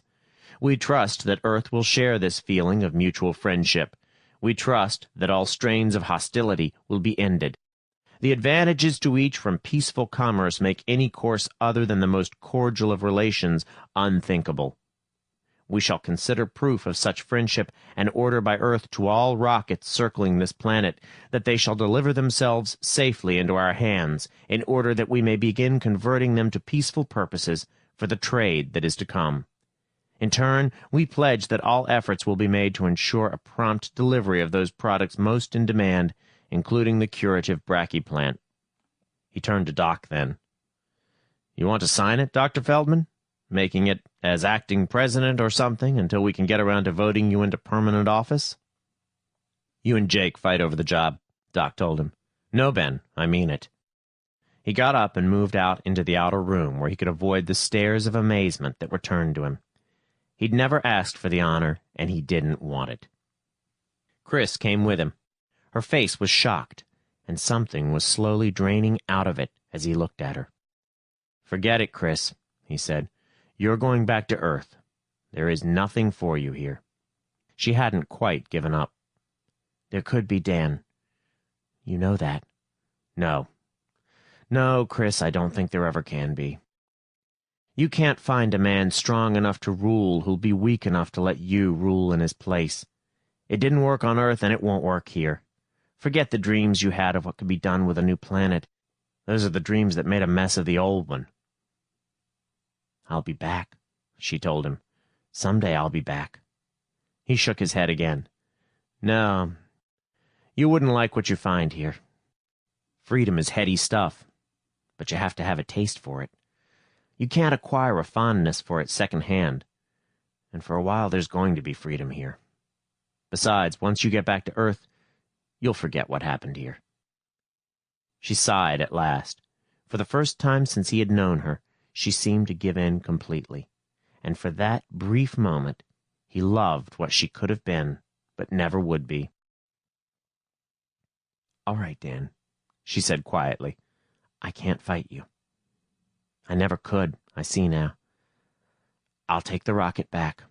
We trust that Earth will share this feeling of mutual friendship. We trust that all strains of hostility will be ended. The advantages to each from peaceful commerce make any course other than the most cordial of relations unthinkable. we shall consider proof of such friendship and order by Earth to all rockets circling this planet that they shall deliver themselves safely into our hands, in order that we may begin converting them to peaceful purposes for the trade that is to come. In turn, we pledge that all efforts will be made to ensure a prompt delivery of those products most in demand, including the curative brachyplant. He turned to Doc then. You want to sign it, Dr. Feldman? Making it as acting president or something until we can get around to voting you into permanent office? You and Jake fight over the job, Doc told him. No, Ben, I mean it. He got up and moved out into the outer room where he could avoid the stares of amazement that were turned to him. He'd never asked for the honor, and he didn't want it. Chris came with him. Her face was shocked, and something was slowly draining out of it as he looked at her. Forget it, Chris, he said. You're going back to Earth. There is nothing for you here. She hadn't quite given up. There could be, Dan. You know that. No. No, Chris, I don't think there ever can be. You can't find a man strong enough to rule who'll be weak enough to let you rule in his place. It didn't work on Earth, and it won't work here. Forget the dreams you had of what could be done with a new planet. Those are the dreams that made a mess of the old one. I'll be back, she told him. Someday I'll be back. He shook his head again. No, you wouldn't like what you find here. Freedom is heady stuff, but you have to have a taste for it. You can't acquire a fondness for it secondhand, and for a while there's going to be freedom here. Besides, once you get back to Earth, you'll forget what happened here. She sighed at last. For the first time since he had known her, she seemed to give in completely, and for that brief moment, he loved what she could have been, but never would be. All right, Dan, she said quietly. I can't fight you. I never could, I see now. I'll take the rocket back.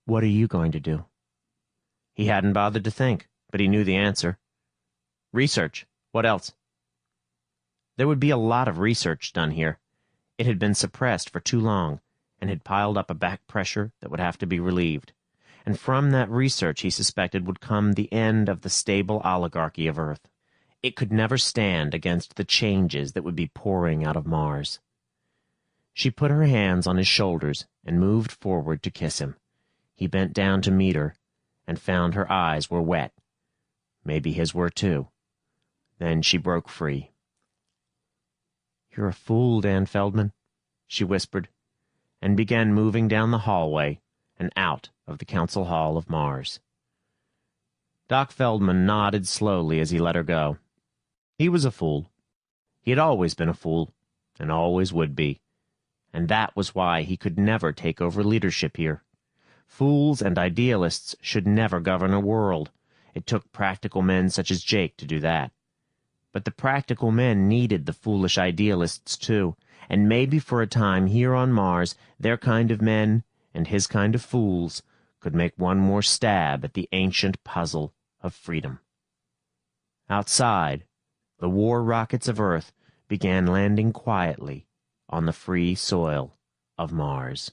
What are you going to do? He hadn't bothered to think, but he knew the answer. Research. What else? There would be a lot of research done here. It had been suppressed for too long, and had piled up a back pressure that would have to be relieved. And from that research, he suspected, would come the end of the stable oligarchy of Earth. It could never stand against the changes that would be pouring out of Mars. She put her hands on his shoulders and moved forward to kiss him. He bent down to meet her and found her eyes were wet. Maybe his were too. Then she broke free. You're a fool, Dan Feldman, she whispered, and began moving down the hallway and out of the Council Hall of Mars. Doc Feldman nodded slowly as he let her go. He was a fool. He had always been a fool, and always would be. And that was why he could never take over leadership here. Fools and idealists should never govern a world. It took practical men such as Jake to do that. But the practical men needed the foolish idealists too, and maybe for a time here on Mars, their kind of men and his kind of fools could make one more stab at the ancient puzzle of freedom. Outside, the war rockets of Earth began landing quietly on the free soil of Mars.